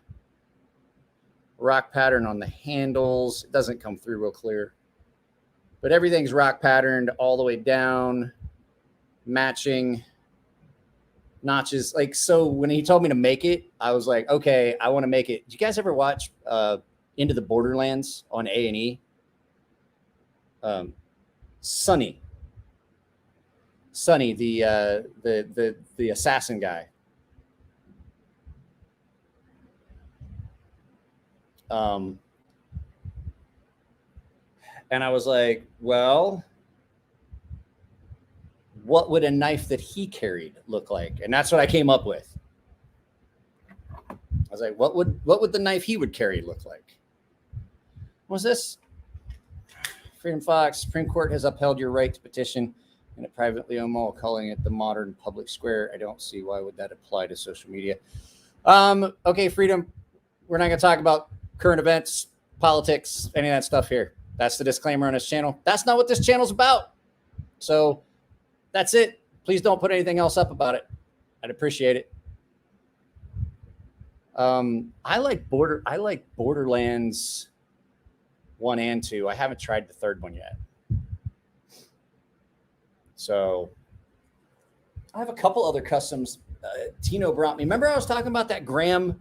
rock pattern on the handles. It doesn't come through real clear, but everything's rock patterned all the way down, matching notches. Like, so when he told me to make it, I was like, okay, I want to make it. Did you guys ever watch Into the Borderlands on A&E? Sonny, the assassin guy. And I was like, well, what would a knife that he carried look like? And that's what I came up with. I was like, what would the knife he would carry look like? What was this? Freedom Fox, Supreme Court has upheld your right to petition in a privately owned mall, calling it the modern public square. I don't see why would that apply to social media. Okay, Freedom, we're not going to talk about current events, politics, any of that stuff here. That's the disclaimer on this channel. That's not what this channel's about. So that's it. Please don't put anything else up about it. I'd appreciate it. I like Borderlands 1 and 2. I haven't tried the third one yet. So I have a couple other customs. Tino brought me. Remember I was talking about that Graham?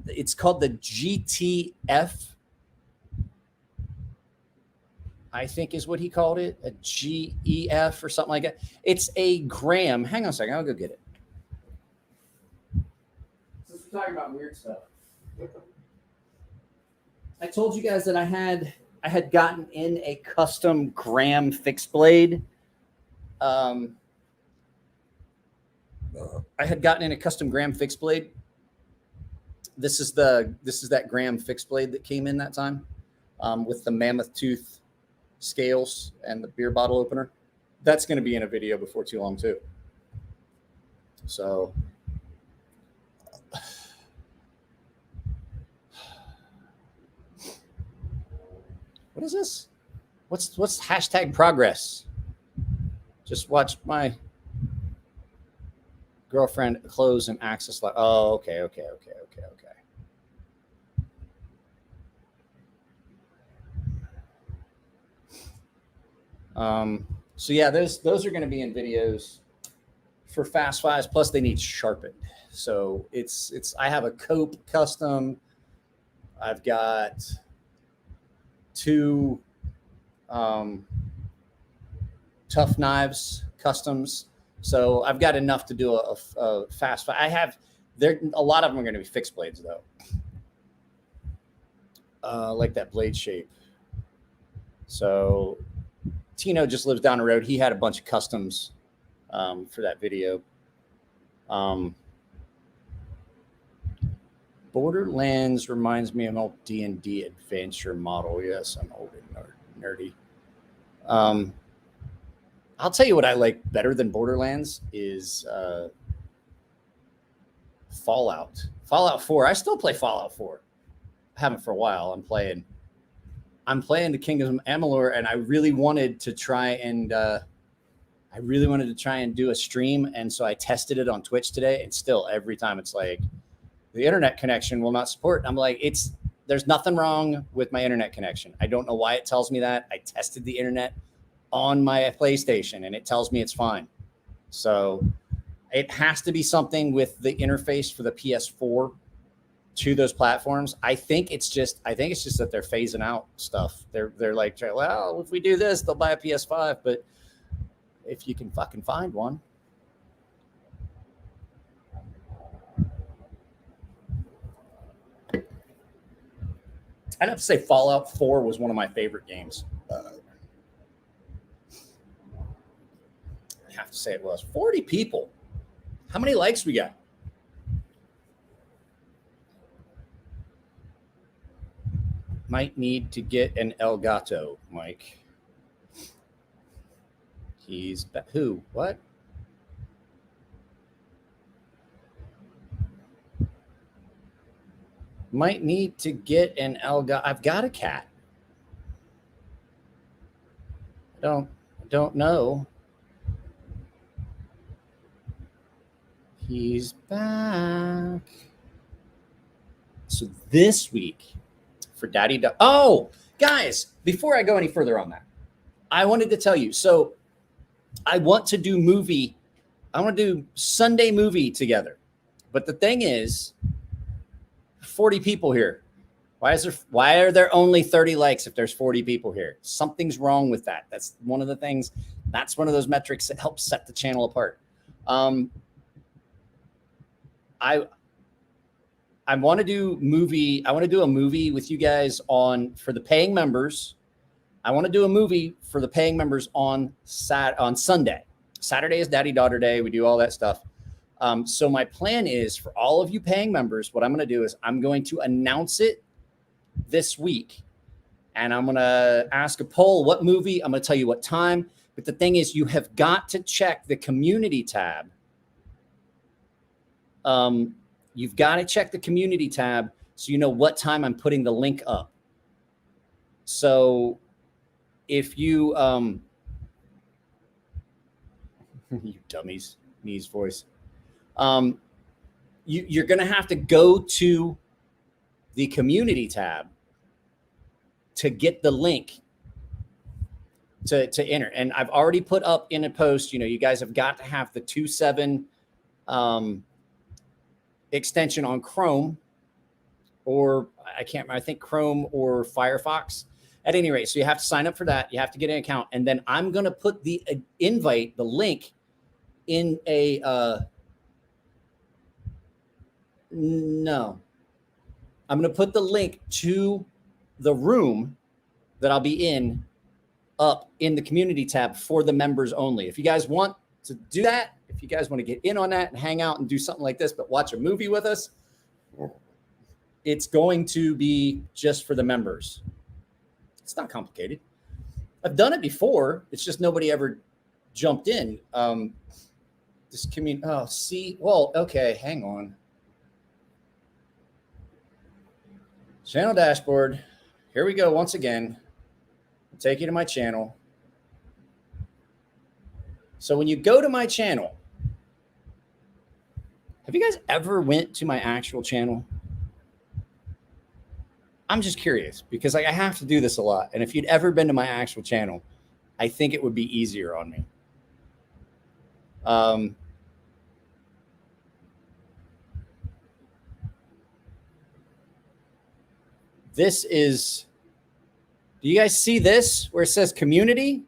It's called the GTF. I think is what he called it, a GEF or something like that. It's a Graham. Hang on a second. I'll go get it. Since we're talking about weird stuff. I told you guys that I had gotten in a custom Graham fixed blade. I had gotten in a custom Graham fixed blade. This is that Graham fixed blade that came in that time with the mammoth tooth scales and the beer bottle opener. That's going to be in a video before too long too. So what is this? What's hashtag progress? Just watch my girlfriend close and access. Oh, okay. So yeah, those are going to be in videos for Fast Fives. Plus, they need sharpened. So I have a Cope custom. I've got 2 Tough Knives customs. So I've got enough to do a Fast Five. A lot of them are going to be fixed blades though. Like that blade shape. So Tino just lives down the road. He had a bunch of customs for that video. Borderlands reminds me of an old D&D adventure model. Yes, I'm old and nerdy. I'll tell you what I like better than Borderlands is Fallout. Fallout 4. I still play Fallout 4. I haven't for a while. I'm playing the Kingdom of Emler, and I really wanted to try and do a stream, and so I tested it on Twitch today, and still every time it's like the internet connection will not support. I'm like, there's nothing wrong with my internet connection. I don't know why it tells me that. I tested the internet on my PlayStation, and it tells me it's fine. So it has to be something with the interface for the PS4 to those platforms. I think it's just that they're phasing out stuff. They're like, well, if we do this, they'll buy a PS5. But if you can fucking find one. I'd have to say Fallout 4 was one of my favorite games. I have to say it was. 40 people. How many likes we got? Might need to get an El Gato, Mike. Who? What? Might need to get an El Gato. I've got a cat. Don't know. He's back. So this week for Daddy. Oh, guys, before I go any further on that, I wanted to tell you. So I want to do movie I want to do Sunday movie together. But the thing is, 40 people here. Why are there only 30 likes if there's 40 people here? Something's wrong with that. That's one of the things. That's one of those metrics that helps set the channel apart. I want to do movie. I want to do a movie with you guys for the paying members. I want to do a movie for the paying members on Sunday. Saturday is Daddy-Daughter Day. We do all that stuff. So my plan is for all of you paying members, what I'm going to do is I'm going to announce it this week. And I'm going to ask a poll, what movie? I'm going to tell you what time. But the thing is, you have got to check the community tab. You've got to check the community tab so you know what time I'm putting the link up. So if you, you dummies, Nee's voice. You're going to have to go to the community tab to get the link to enter. And I've already put up in a post, you guys have got to have the 2.7 extension on Chrome, or I think Chrome or Firefox. At any rate, so you have to sign up for that. You have to get an account. And then I'm going to put the invite, the link in I'm going to put the link to the room that I'll be in up in the community tab for the members only. If you guys want to do that, if you guys want to get in on that and hang out and do something like this, but watch a movie with us, it's going to be just for the members. It's not complicated. I've done it before. It's just nobody ever jumped in. Okay, hang on. Channel dashboard. Here we go once again. I'll take you to my channel. So when you go to my channel, have you guys ever went to my actual channel? I'm just curious because I have to do this a lot. And if you'd ever been to my actual channel, I think it would be easier on me. This is, do you guys see this where it says community?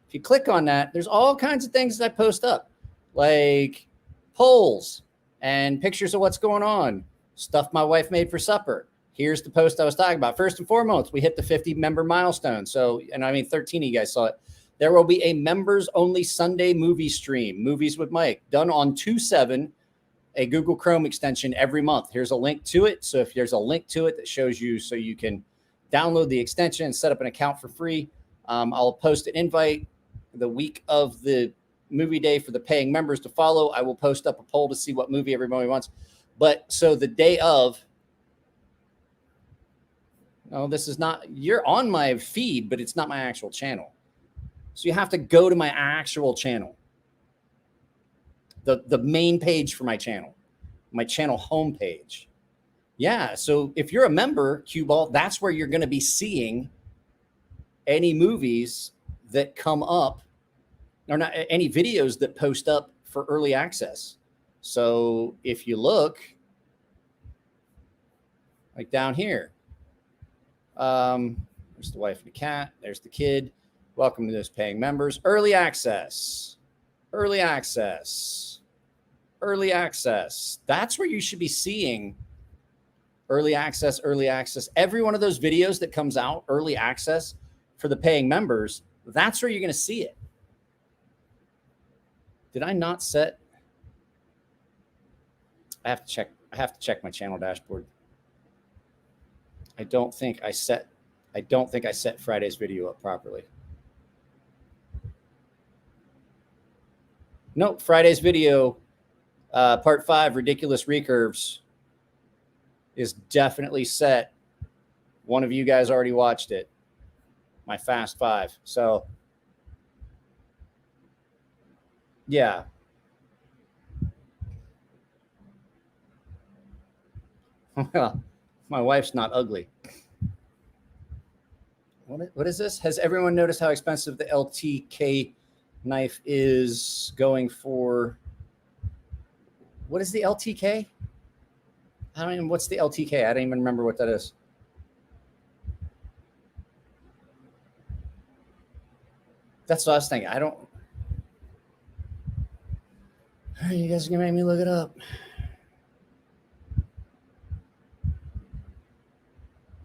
If you click on that, there's all kinds of things that I post up, like polls and pictures of what's going on, stuff my wife made for supper. Here's the post I was talking about. First and foremost, we hit the 50 member milestone. So, and I mean, 13 of you guys saw it. There will be a members only Sunday movie stream, Movies with Mike, done on 2.7, a Google Chrome extension every month. Here's a link to it. So if there's a link to it that shows you so you can download the extension and set up an account for free, I'll post an invite the week of the movie day for the paying members to follow. I will post up a poll to see what movie everybody wants. But so the day of, no, this is not, you're on my feed, but it's not my actual channel. So you have to go to my actual channel. The main page for my channel homepage. Yeah, so if you're a member, Cue Ball, that's where you're going to be seeing any movies that come up, or not any videos that post up for early access. So if you look, like down here, there's the wife and the cat, there's the kid. Welcome to those paying members. Early access, early access. Early access. That's where you should be seeing early access, early access. Every one of those videos that comes out, early access for the paying members, that's where you're going to see it. Did I not set? I have to check my channel dashboard. I don't think I set Friday's video up properly. Nope, Friday's video, part 5, ridiculous recurves, is definitely set. One of you guys already watched it, my Fast 5. So, yeah. Well, my wife's not ugly. What is this? Has everyone noticed how expensive the LTK knife is going for What is the LTK? I don't even, what's the LTK? I don't even remember what that is. That's what I was thinking. I don't. You guys are gonna make me look it up.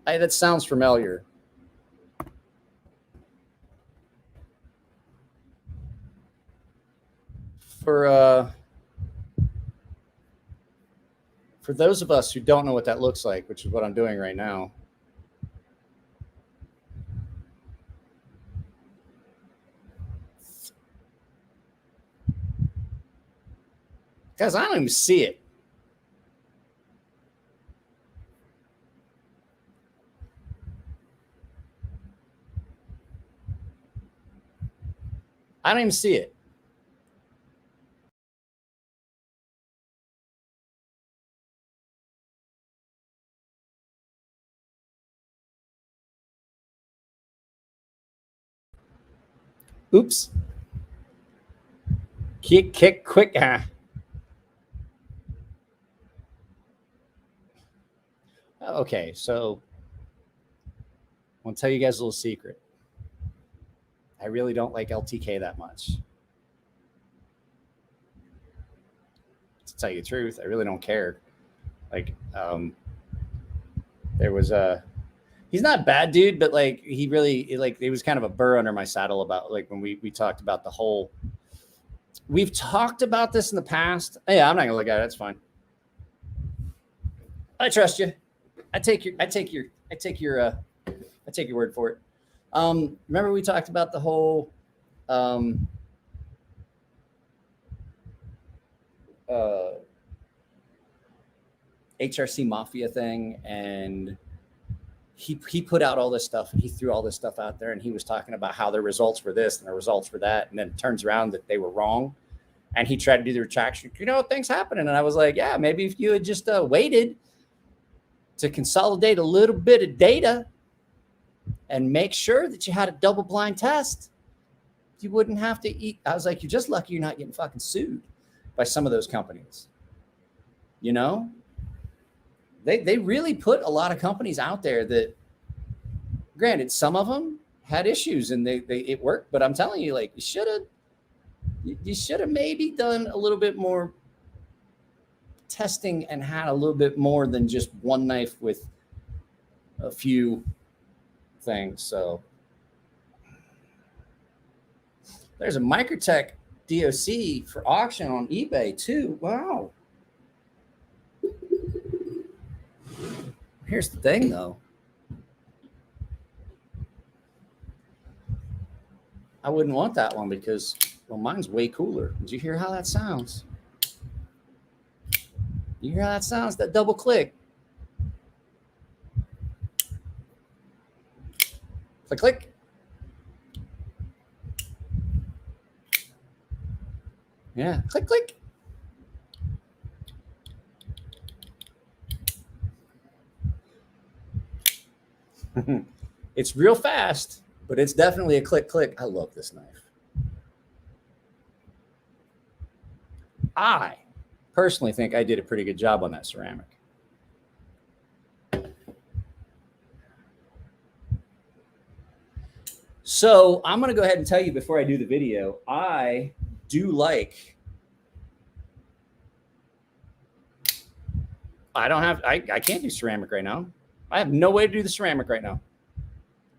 That sounds familiar. For those of us who don't know what that looks like, which is what I'm doing right now. Guys, I don't even see it. I don't even see it. Oops. Kick, quick. Okay, so I'll tell you guys a little secret. I really don't like LTK that much. To tell you the truth, I really don't care. Like, there was he's not a bad dude, but like he really like it was kind of a burr under my saddle about like when we talked about the whole. We've talked about this in the past. Yeah, I'm not gonna look at it. That's fine. I trust you. I take your word for it. Remember we talked about the whole HRC Mafia thing, and he put out all this stuff and he threw all this stuff out there, and he was talking about how the results were this and the results were that, and then it turns around that they were wrong, and he tried to do the retraction. Things happening, and I was like, yeah, maybe if you had just waited to consolidate a little bit of data and make sure that you had a double blind test, you wouldn't have to eat. I was like, you're just lucky you're not getting fucking sued by some of those companies. They really put a lot of companies out there that, granted, some of them had issues and it worked, but I'm telling you, like, you should have maybe done a little bit more testing and had a little bit more than just one knife with a few things. So there's a Microtech DOC for auction on eBay too. Wow. Here's the thing though. I wouldn't want that one because, well, mine's way cooler. Did you hear how that sounds? You hear how that sounds? That double click. Click, click. Yeah, click, click. It's real fast, but it's definitely a click, click. I love this knife. I personally think I did a pretty good job on that ceramic. So I'm going to go ahead and tell you before I do the video, I do like, I can't do ceramic right now. I have no way to do the ceramic right now.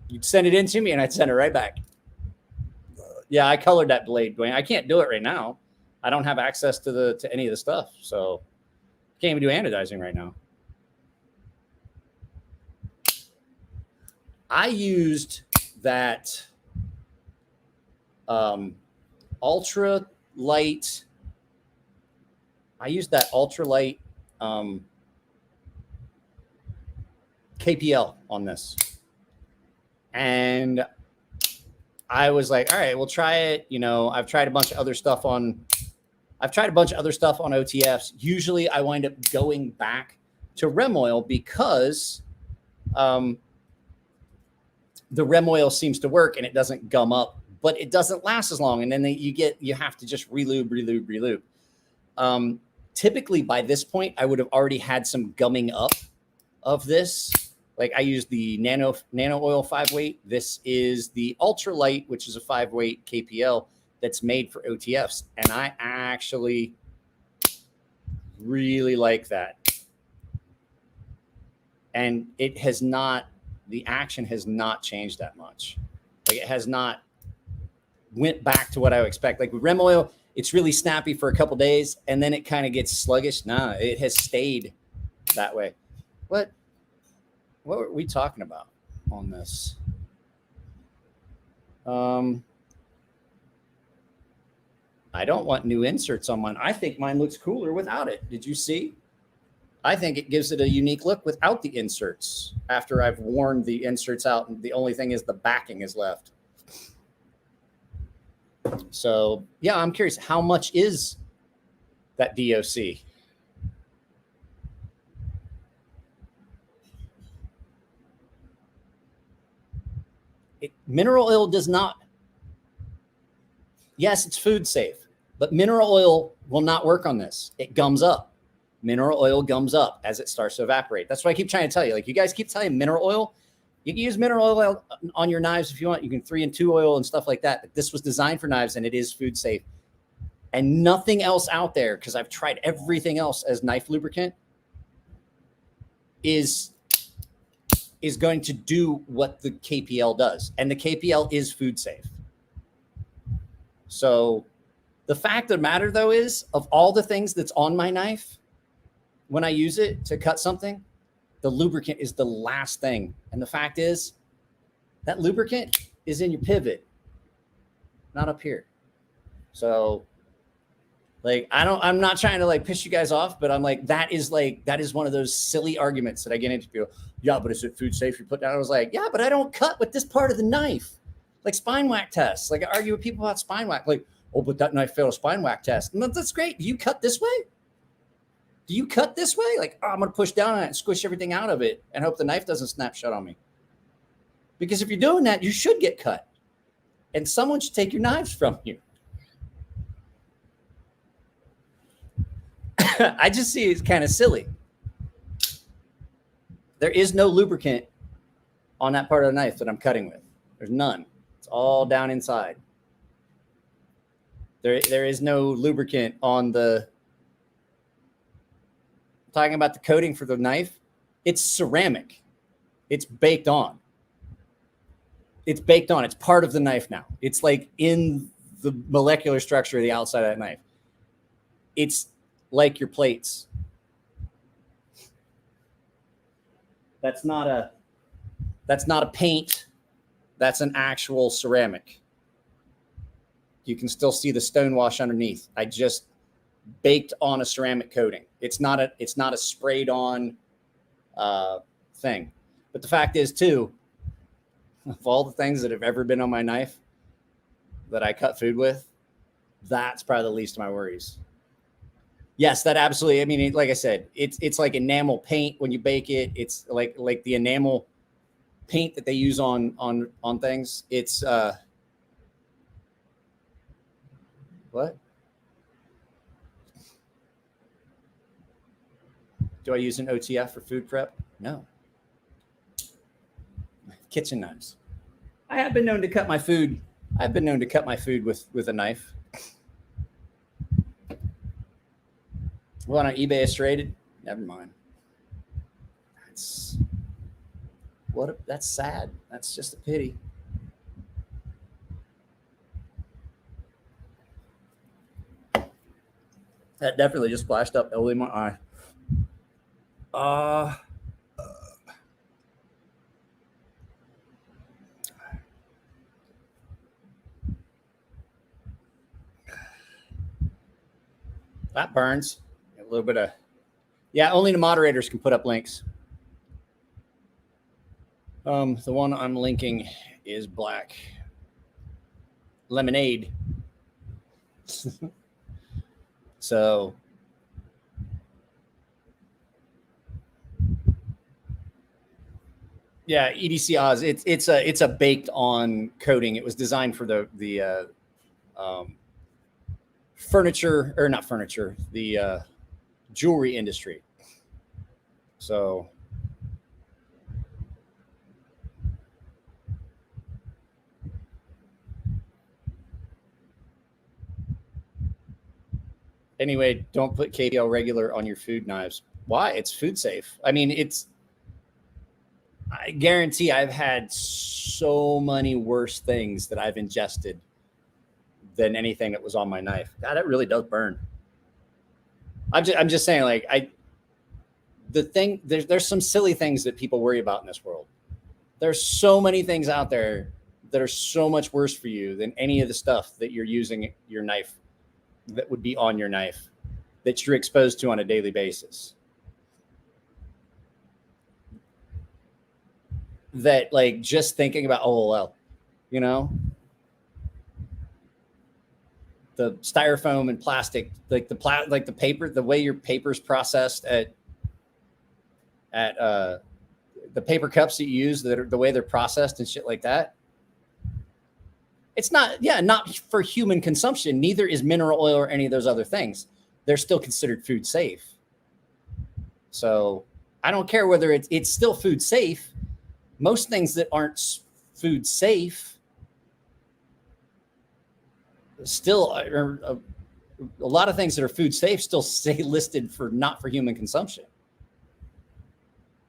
You'd send it in to me and I'd send it right back. Yeah, I colored that blade, Dwayne. I can't do it right now. I don't have access to any of the stuff, so I can't even do anodizing right now. I used that ultra light. I used that ultra light KPL on this, and I was like, all right, we'll try it. I've tried a bunch of other stuff on OTFs. Usually I wind up going back to Rem oil because the Rem oil seems to work and it doesn't gum up, but it doesn't last as long. And then you have to just relube. typically by this point, I would have already had some gumming up of this. Like I use the nano oil 5-weight. This is the ultralight, which is a 5-weight KPL that's made for OTFs. And I actually really like that. And it has not, the action has not changed that much. Like it has not went back to what I would expect. Like with Rem oil, it's really snappy for a couple days and then it kind of gets sluggish. Nah, it has stayed that way. What were we talking about on this? I don't want new inserts on mine. I think mine looks cooler without it. Did you see? I think it gives it a unique look without the inserts after I've worn the inserts out. And the only thing is the backing is left. So yeah, I'm curious, how much is that DOC? Mineral oil does not. Yes, it's food safe, but mineral oil will not work on this. It gums up. Mineral oil gums up as it starts to evaporate. That's what I keep trying to tell you. Like you guys keep telling mineral oil. You can use mineral oil on your knives if you want. You can 3-in-2 oil and stuff like that. But this was designed for knives and it is food safe. And nothing else out there, because I've tried everything else as knife lubricant, is going to do what the KPL does. And the KPL is food safe. So the fact of the matter, though, is of all the things that's on my knife, when I use it to cut something, the lubricant is the last thing. And the fact is that lubricant is in your pivot, not up here. So like, I'm not trying to like piss you guys off, but I'm like, that is one of those silly arguments that I get into. People, yeah, but is it food safe you put down? I was like, yeah, but I don't cut with this part of the knife. Like spine whack tests. Like I argue with people about spine whack. Like, oh, but that knife failed a spine whack test. And that's great. Do you cut this way? Do you cut this way? Like, oh, I'm going to push down on it and squish everything out of it and hope the knife doesn't snap shut on me. Because if you're doing that, you should get cut. And someone should take your knives from you. I just see it's kind of silly. There is no lubricant on that part of the knife that I'm cutting with. There's none. It's all down inside. There is no lubricant on the... Talking about the coating for the knife, it's ceramic. It's baked on. It's baked on. It's part of the knife now. It's like in the molecular structure of the outside of that knife. It's like your plates. That's not a paint. That's an actual ceramic. You can still see the stonewash underneath. I just baked on a ceramic coating. It's not a sprayed on thing. But the fact is too, of all the things that have ever been on my knife that I cut food with, that's probably the least of my worries. Yes, that absolutely. I mean, like I said, it's like enamel paint when you bake it. It's like the enamel paint that they use on things. It's what? Do I use an OTF for food prep? No. Kitchen knives. I have been known to cut my food. I've been known to cut my food with a knife. Well, on eBay is traded. Never mind. That's sad. That's just a pity. That definitely just flashed up early in my eye. That burns. A little bit of, yeah, only the moderators can put up links. The one I'm linking is black lemonade. So yeah, EDC Oz. It's a baked on coating. It was designed for the furniture, or not furniture, the jewelry industry. So anyway, don't put KBL regular on your food knives. Why? It's food safe. I mean, I guarantee I've had so many worse things that I've ingested than anything that was on my knife. God, it really does burn. I'm just saying, like, there's some silly things that people worry about in this world. There's so many things out there that are so much worse for you than any of the stuff that you're using your knife, that would be on your knife, that you're exposed to on a daily basis. That, like, just thinking about, oh, well, you know, the styrofoam and plastic, like the paper, the way your paper's processed at the paper cups that you use, that are the way they're processed and shit like that. It's not for human consumption. Neither is mineral oil or any of those other things. They're still considered food safe. So I don't care whether it's still food safe. Most things that aren't food safe still are, a lot of things that are food safe still stay listed for not for human consumption.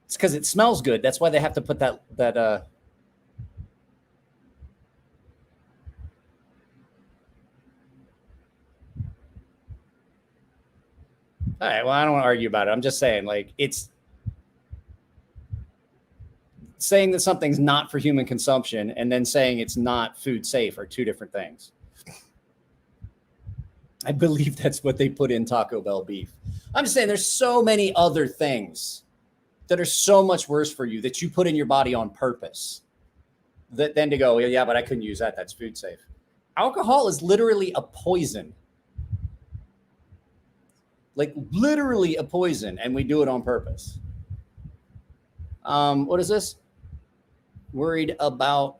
It's because it smells good. That's why they have to put that all right, well, I don't want to argue about it. I'm just saying, like, it's saying that something's not for human consumption and then saying it's not food safe are two different things. I believe that's what they put in Taco Bell beef. I'm just saying there's so many other things that are so much worse for you that you put in your body on purpose, that then to go, yeah, but I couldn't use that. That's food safe. Alcohol is literally a poison. Like, literally a poison, and we do it on purpose. What is this? Worried about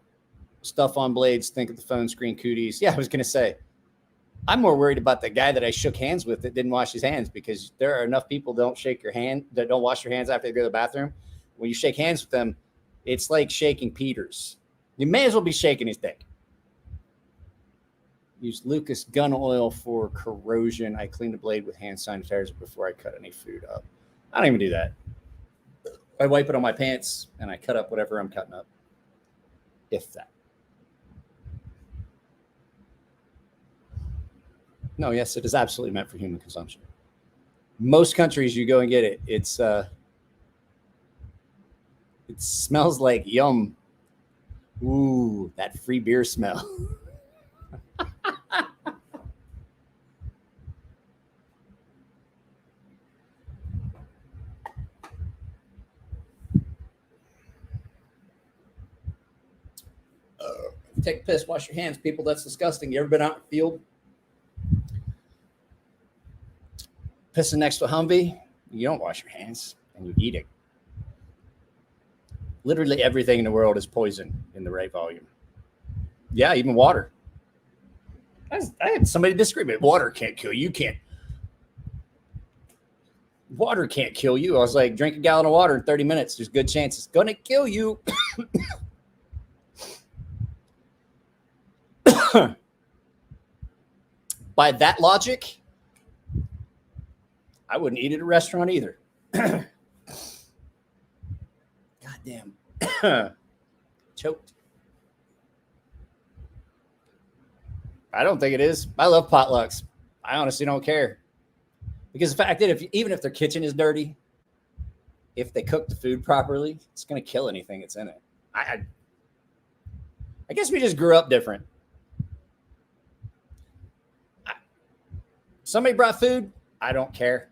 stuff on blades, think of the phone screen cooties. Yeah, I was going to say, I'm more worried about the guy that I shook hands with that didn't wash his hands, because there are enough people that don't wash your hands after they go to the bathroom. When you shake hands with them, it's like shaking Peter's. You may as well be shaking his dick. Use Lucas gun oil for corrosion. I clean the blade with hand sanitizer before I cut any food up. I don't even do that. I wipe it on my pants and I cut up whatever I'm cutting up, if that. No, yes, it is absolutely meant for human consumption. Most countries, you go and get it. It smells like yum. Ooh, that free beer smell. Take a piss, wash your hands, people. That's disgusting. You ever been out in the field pissing next to a Humvee? You don't wash your hands and you eat it. Literally everything in the world is poison in the right volume. Yeah, even water. I had somebody disagree with me. Water can't kill you. Water can't kill you. I was like, drink a gallon of water in 30 minutes. There's a good chance it's going to kill you. By that logic, I wouldn't eat at a restaurant either. God damn. Choked. I don't think it is. I love potlucks. I honestly don't care. Because the fact that even if their kitchen is dirty, if they cook the food properly, it's going to kill anything that's in it. I guess we just grew up different. Somebody brought food, I don't care.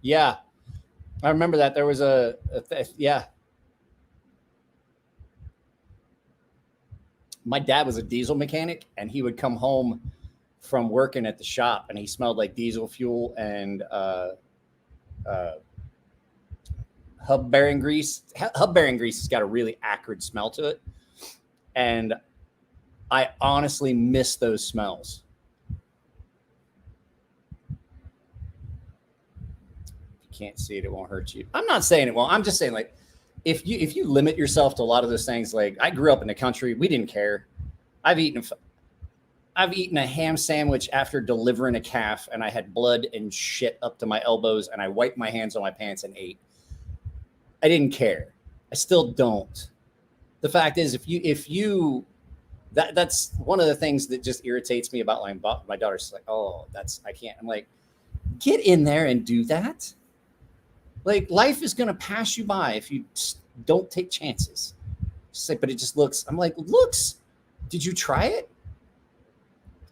Yeah, I remember that. There was yeah. My dad was a diesel mechanic, and he would come home from working at the shop, and he smelled like diesel fuel and hub bearing grease. Hub bearing grease has got a really acrid smell to it. And I honestly miss those smells. If you can't see it, it won't hurt you. I'm not saying it won't. I'm just saying, like, if you limit yourself to a lot of those things, like I grew up in the country, we didn't care. I've eaten a ham sandwich after delivering a calf, and I had blood and shit up to my elbows, and I wiped my hands on my pants and ate. I didn't care. I still don't. The fact is, that's one of the things that just irritates me about my daughter's like, oh, I can't. I'm like, get in there and do that. Like, life is going to pass you by if you don't take chances. She's like, but it just looks, I'm like, looks, did you try it?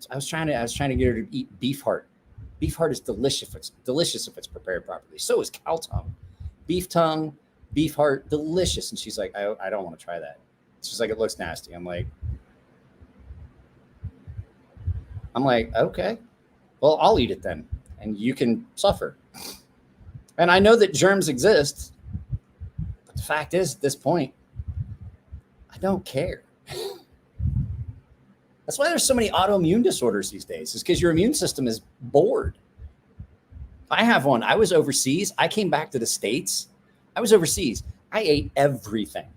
I was trying to get her to eat beef heart. Beef heart is delicious. It's delicious if it's prepared properly. So is cow tongue. Beef tongue, beef heart, delicious. And she's like, I don't want to try that. She's like, it looks nasty. I'm like, okay, well, I'll eat it then, and you can suffer. And I know that germs exist, but the fact is, at this point, I don't care. That's why there's so many autoimmune disorders these days, is because your immune system is bored. I have one. I was overseas. I came back to the States. I was overseas. I ate everything.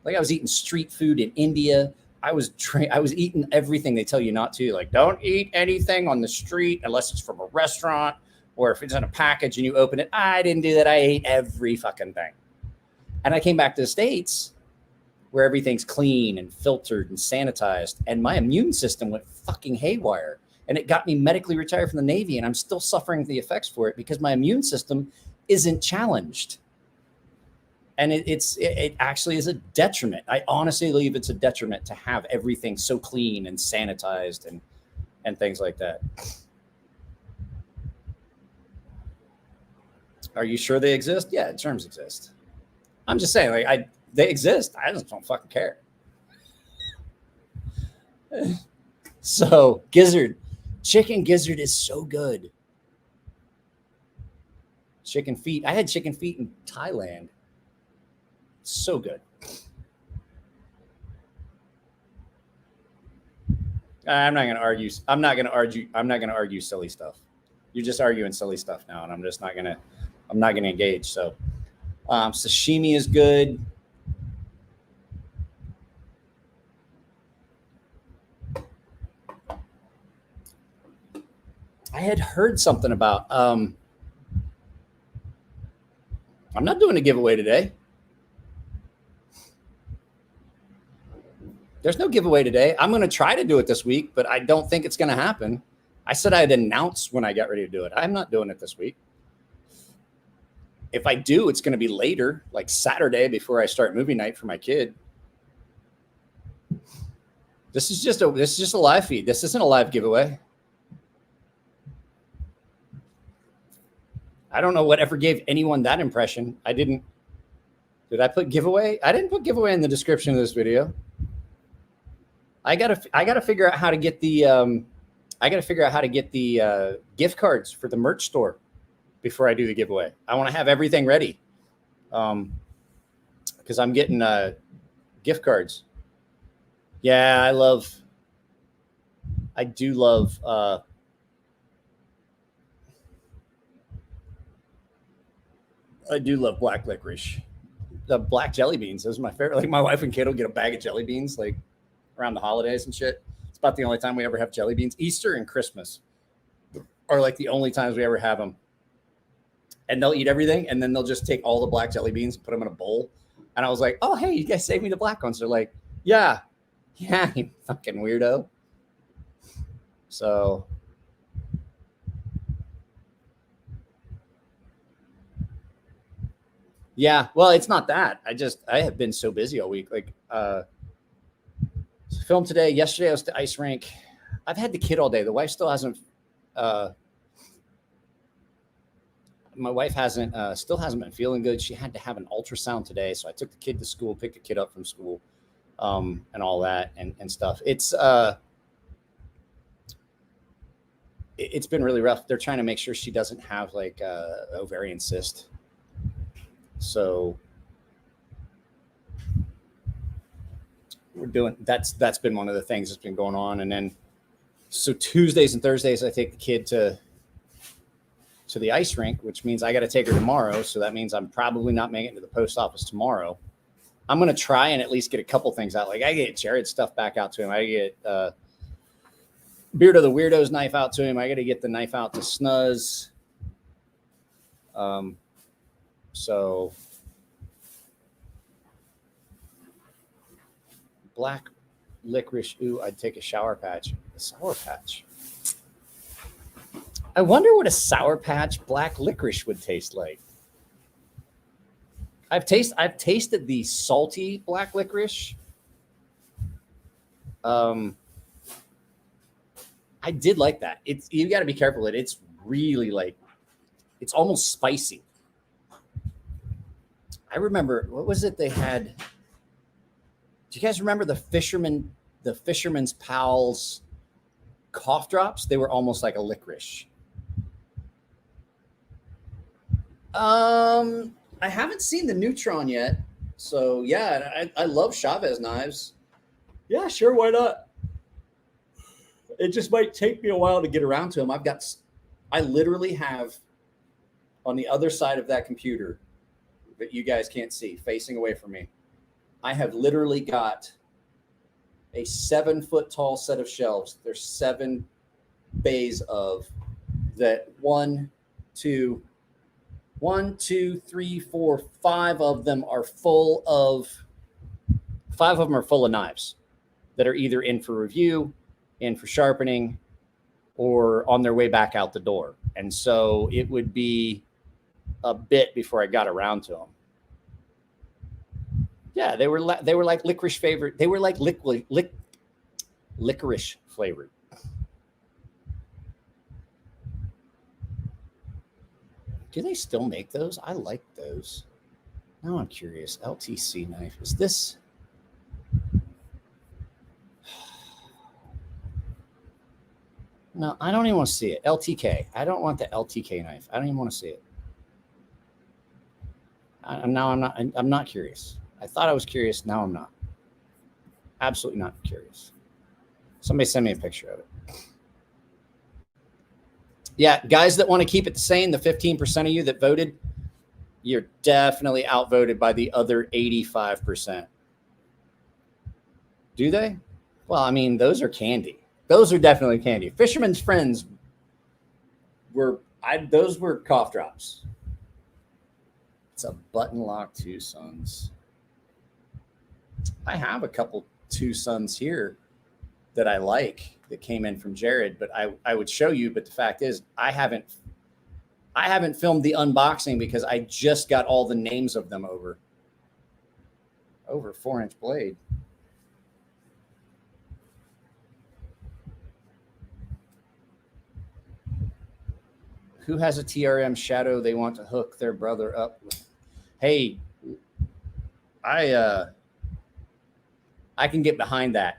Like, I was eating street food in India. I was eating everything they tell you not to. Like, don't eat anything on the street unless it's from a restaurant, or if it's in a package and you open it. I didn't do that. I ate every fucking thing. And I came back to the States where everything's clean and filtered and sanitized, and my immune system went fucking haywire. And it got me medically retired from the Navy, and I'm still suffering the effects for it because my immune system isn't challenged. And it actually is a detriment. I honestly believe it's a detriment to have everything so clean and sanitized and things like that. Are you sure they exist? Yeah, germs exist. I'm just saying, like, they exist. I just don't fucking care. So, gizzard. Chicken gizzard is so good. Chicken feet. I had chicken feet in Thailand. So good. I'm not going to argue silly stuff. You're just arguing silly stuff now, and I'm not going to engage. So, sashimi is good. I had heard something about, I'm not doing a giveaway today. There's no giveaway today. I'm going to try to do it this week, but I don't think it's going to happen. I said I'd announce when I get ready to do it. I'm not doing it this week. If I do, it's going to be later, like Saturday before I start movie night for my kid. This is just a live feed. This isn't a live giveaway. I don't know whatever gave anyone that impression. Did I put giveaway? I didn't put giveaway in the description of this video. I gotta figure out how to get the gift cards for the merch store before I do the giveaway. I want to have everything ready, because I'm getting gift cards. Yeah, I do love black licorice. The black jelly beans, those are my favorite. Like, my wife and kid will get a bag of jelly beans, like, around the holidays and shit. It's about the only time we ever have jelly beans. Easter and Christmas are like the only times we ever have them. And they'll eat everything, and then they'll just take all the black jelly beans and put them in a bowl. And I was like, oh, hey, you guys saved me the black ones. They're like, yeah, you fucking weirdo. So yeah, well, it's not that. I have been so busy all week. Like, film today. Yesterday I was at the ice rink. I've had the kid all day. The wife still hasn't. My wife still hasn't been feeling good. She had to have an ultrasound today, so I took the kid to school, picked the kid up from school, and all that and stuff. It's been really rough. They're trying to make sure she doesn't have like ovarian cyst. So we're doing, that's been one of the things that's been going on. And then, so Tuesdays and Thursdays, I take the kid to the ice rink, which means I got to take her tomorrow. So that means I'm probably not making it to the post office tomorrow. I'm going to try and at least get a couple things out. Like I get Jared's stuff back out to him. I get Beardo the Weirdo's knife out to him. I got to get the knife out to Snuzz. So black licorice. Ooh, I'd take a shower patch. A sour patch. I wonder what a Sour Patch black licorice would taste like. I've tasted the salty black licorice. I did like that. You got to be careful. It's really like, it's almost spicy. I remember, what was it they had? Do you guys remember the Fisherman's Pals cough drops? They were almost like a licorice. I haven't seen the Neutron yet. So yeah, I love Chavez knives. Yeah, sure. Why not? It just might take me a while to get around to them. I literally have on the other side of that computer that you guys can't see facing away from me. I have literally got a 7-foot tall set of shelves. There's 7 bays of that. 1, 2, 3, 4, 5 of them are full of 5 of them are full of knives that are either in for review, in for sharpening, or on their way back out the door. And so it would be a bit before I got around to them. Yeah, they were like licorice flavored. They were like licorice flavored. Do they still make those? I like those. Now I'm curious. LTC knife. Is this? No, I don't even want to see it. LTK. I don't want the LTK knife. I don't even want to see it. I'm not curious. I thought I was curious. Now I'm not. Absolutely not curious. Somebody send me a picture of it. Yeah, guys that want to keep it the same, the 15% of you that voted, you're definitely outvoted by the other 85%. Do they? Well, I mean, those are candy. Those are definitely candy. Fisherman's Friends those were cough drops. It's a button lock Two Sons. I have a couple Two Sons here that I like that came in from Jared, but I would show you. But the fact is, I haven't filmed the unboxing because I just got all the names of them over 4-inch blade. Who has a TRM shadow they want to hook their brother up with? Hey, I can get behind that.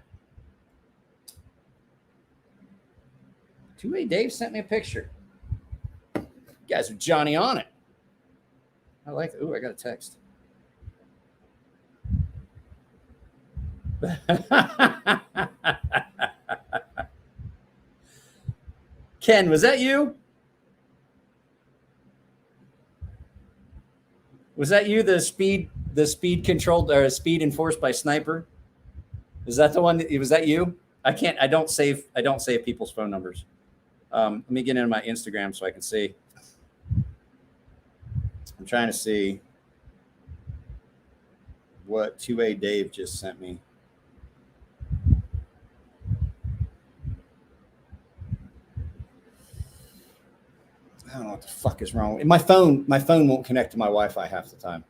2A Dave sent me a picture. You guys are Johnny on it. I like it. Ooh, I got a text. Ken, was that you? Was that you, the speed controlled or speed enforced by sniper? Is that the one was that you? I don't save people's phone numbers. Let me get into my Instagram so I can see. I'm trying to see what 2A Dave just sent me. I don't know what the fuck is wrong. My phone won't connect to my Wi-Fi half the time.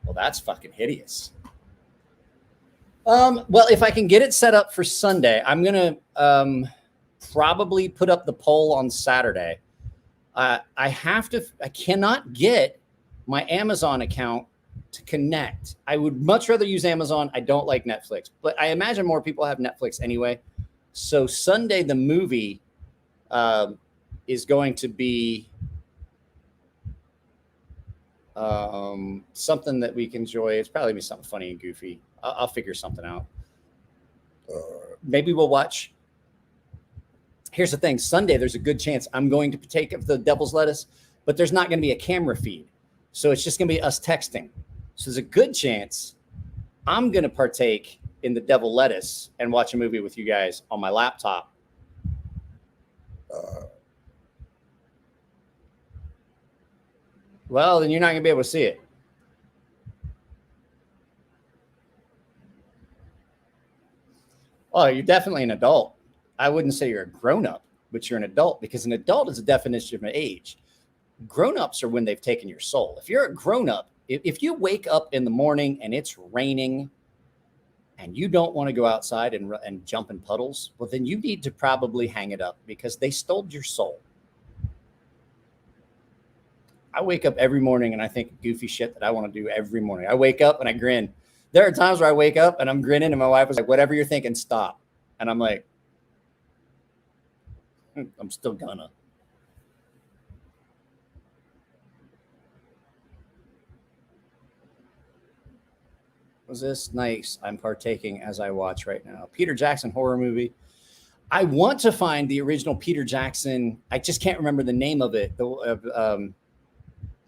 Well, that's fucking hideous. Well, if I can get it set up for Sunday, I'm gonna probably put up the poll on Saturday. I cannot get my Amazon account to connect. I would much rather use Amazon. I don't like Netflix, but I imagine more people have Netflix anyway. So Sunday, the movie is going to be something that we can enjoy. It's probably gonna be something funny and goofy. I'll figure something out. Maybe we'll watch. Here's the thing. Sunday, there's a good chance I'm going to partake of the devil's lettuce, but there's not going to be a camera feed. So it's just going to be us texting. So there's a good chance I'm going to partake in the devil lettuce and watch a movie with you guys on my laptop. Well, then you're not going to be able to see it. Oh, you're definitely an adult. I wouldn't say you're a grown-up, but you're an adult, because an adult is a definition of an age. Grown-ups are when they've taken your soul. If you're a grown-up, if you wake up in the morning and it's raining and you don't want to go outside and jump in puddles, well, then you need to probably hang it up, because they stole your soul. I wake up every morning and I think goofy shit that I want to do every morning. I wake up and I grin. There are times where I wake up and I'm grinning and my wife was like, whatever you're thinking, stop. And I'm like, I'm still gonna. Was this nice? I'm partaking as I watch right now. Peter Jackson horror movie. I want to find the original Peter Jackson. I just can't remember the name of it.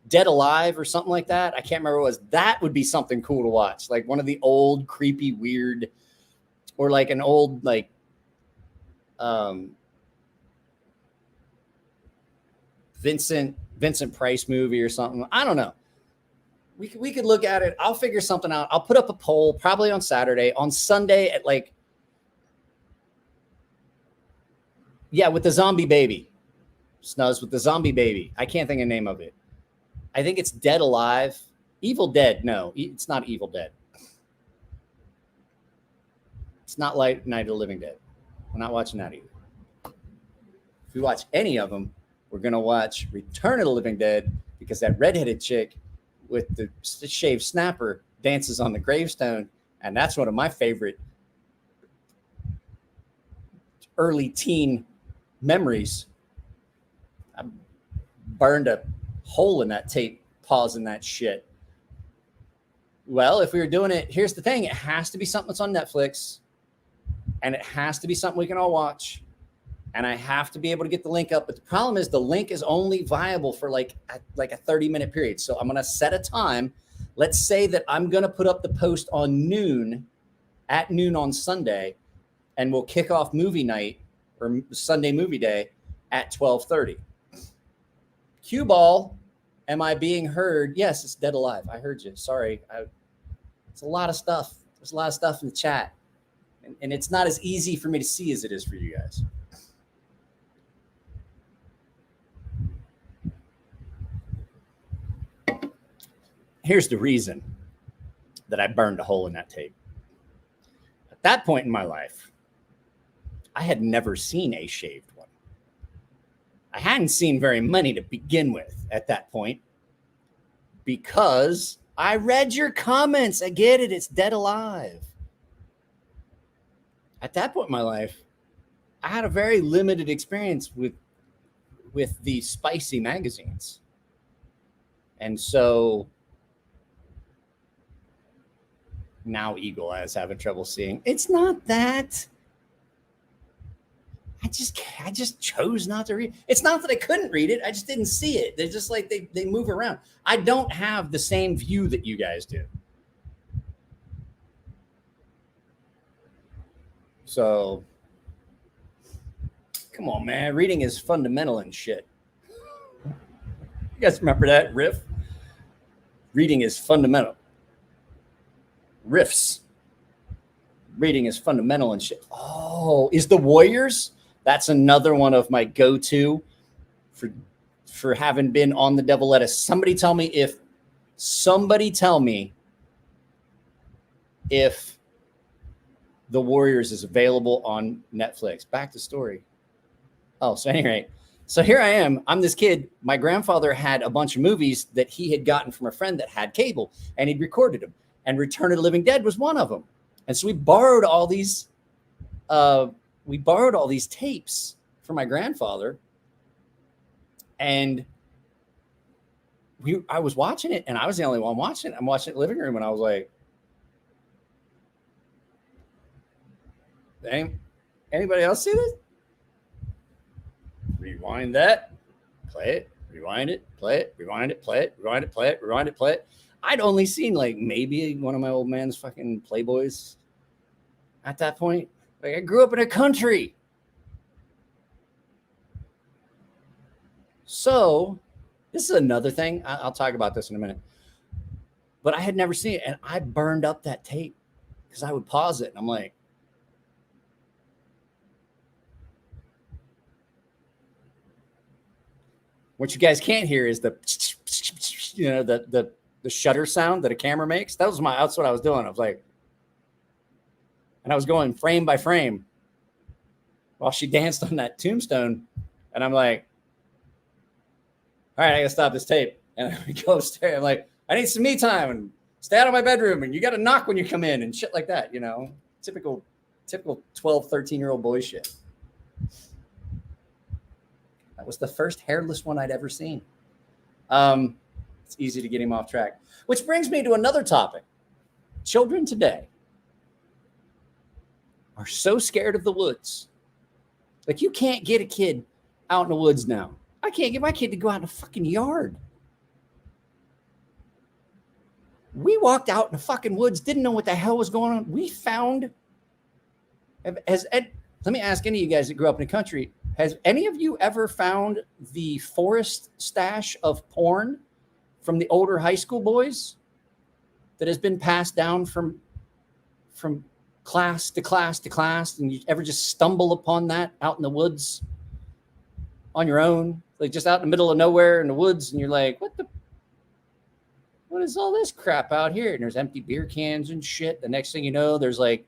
Dead Alive or something like that. I can't remember what it was. That would be something cool to watch. Like one of the old creepy, weird, or like an old, like, Vincent Price movie or something. I don't know. We could look at it. I'll figure something out. I'll put up a poll probably on Saturday. On Sunday at like, yeah, with the zombie baby. Snuzz with the zombie baby. I can't think of the name of it. I think it's Dead Alive. Evil Dead. No, it's not Evil Dead. It's not like Night of the Living Dead. We're not watching that either. If we watch any of them, we're going to watch Return of the Living Dead, because that redheaded chick with the shaved snapper dances on the gravestone. And that's one of my favorite early teen memories. I burned a hole in that tape, pausing that shit. Well, if we were doing it, here's the thing. It has to be something that's on Netflix, and it has to be something we can all watch. And I have to be able to get the link up. But the problem is the link is only viable for like a 30-minute period. So I'm going to set a time. Let's say that I'm going to put up the post on at noon on Sunday, and we'll kick off movie night or Sunday movie day at 12:30. Cue ball, am I being heard? Yes, it's Dead Alive. I heard you. Sorry. It's a lot of stuff. There's a lot of stuff in the chat. And it's not as easy for me to see as it is for you guys. Here's the reason that I burned a hole in that tape. At that point in my life, I had never seen a shaved one. I hadn't seen very many to begin with at that point, because I read your comments. I get it. It's Dead Alive. At that point in my life, I had a very limited experience with the spicy magazines. And so now Eagle Eye is having trouble seeing. It's not that. I just chose not to read. It's not that I couldn't read it. I just didn't see it. They're just like, they move around. I don't have the same view that you guys do. So, come on, man. Reading is fundamental and shit. You guys remember that riff? Reading is fundamental. Riffs. Reading is fundamental and shit. Oh, is the Warriors? That's another one of my go-to for having been on the devil lettuce. Somebody tell me if The Warriors is available on Netflix. Back to story. Oh, so anyway, So here I am. I'm this kid. My grandfather had a bunch of movies that he had gotten from a friend that had cable, and he'd recorded them. And Return of the Living Dead was one of them. And so we borrowed all these tapes from my grandfather. And I was watching it, and I was the only one watching it. I'm watching it in the living room, and I was like, anybody else see this? Rewind that, play it, rewind it, play it, rewind it, play it, rewind it, play it, rewind it, play it. I'd only seen like maybe one of my old man's fucking Playboys at that point. Like, I grew up in a country. So this is another thing. I'll talk about this in a minute. But I had never seen it, and I burned up that tape because I would pause it, and I'm like, what you guys can't hear is the shutter sound that a camera makes. That's what I was doing. I was like, and I was going frame by frame while she danced on that tombstone. And I'm like, all right, I gotta stop this tape. And I go upstairs. I'm like, I need some me time and stay out of my bedroom. And you got to knock when you come in and shit like that. Typical 12, 13-year-old boy shit. That was the first hairless one I'd ever seen. It's easy to get him off track. Which brings me to another topic. Children today are so scared of the woods. Like, you can't get a kid out in the woods now. I can't get my kid to go out in the fucking yard. We walked out in the fucking woods, didn't know what the hell was going on. We found, let me ask any of you guys that grew up in the country, has any of you ever found the forest stash of porn from the older high school boys that has been passed down from class to class to class, and you ever just stumble upon that out in the woods on your own, like just out in the middle of nowhere in the woods, and you're like, what is all this crap out here? And there's empty beer cans and shit. The next thing you know, there's like,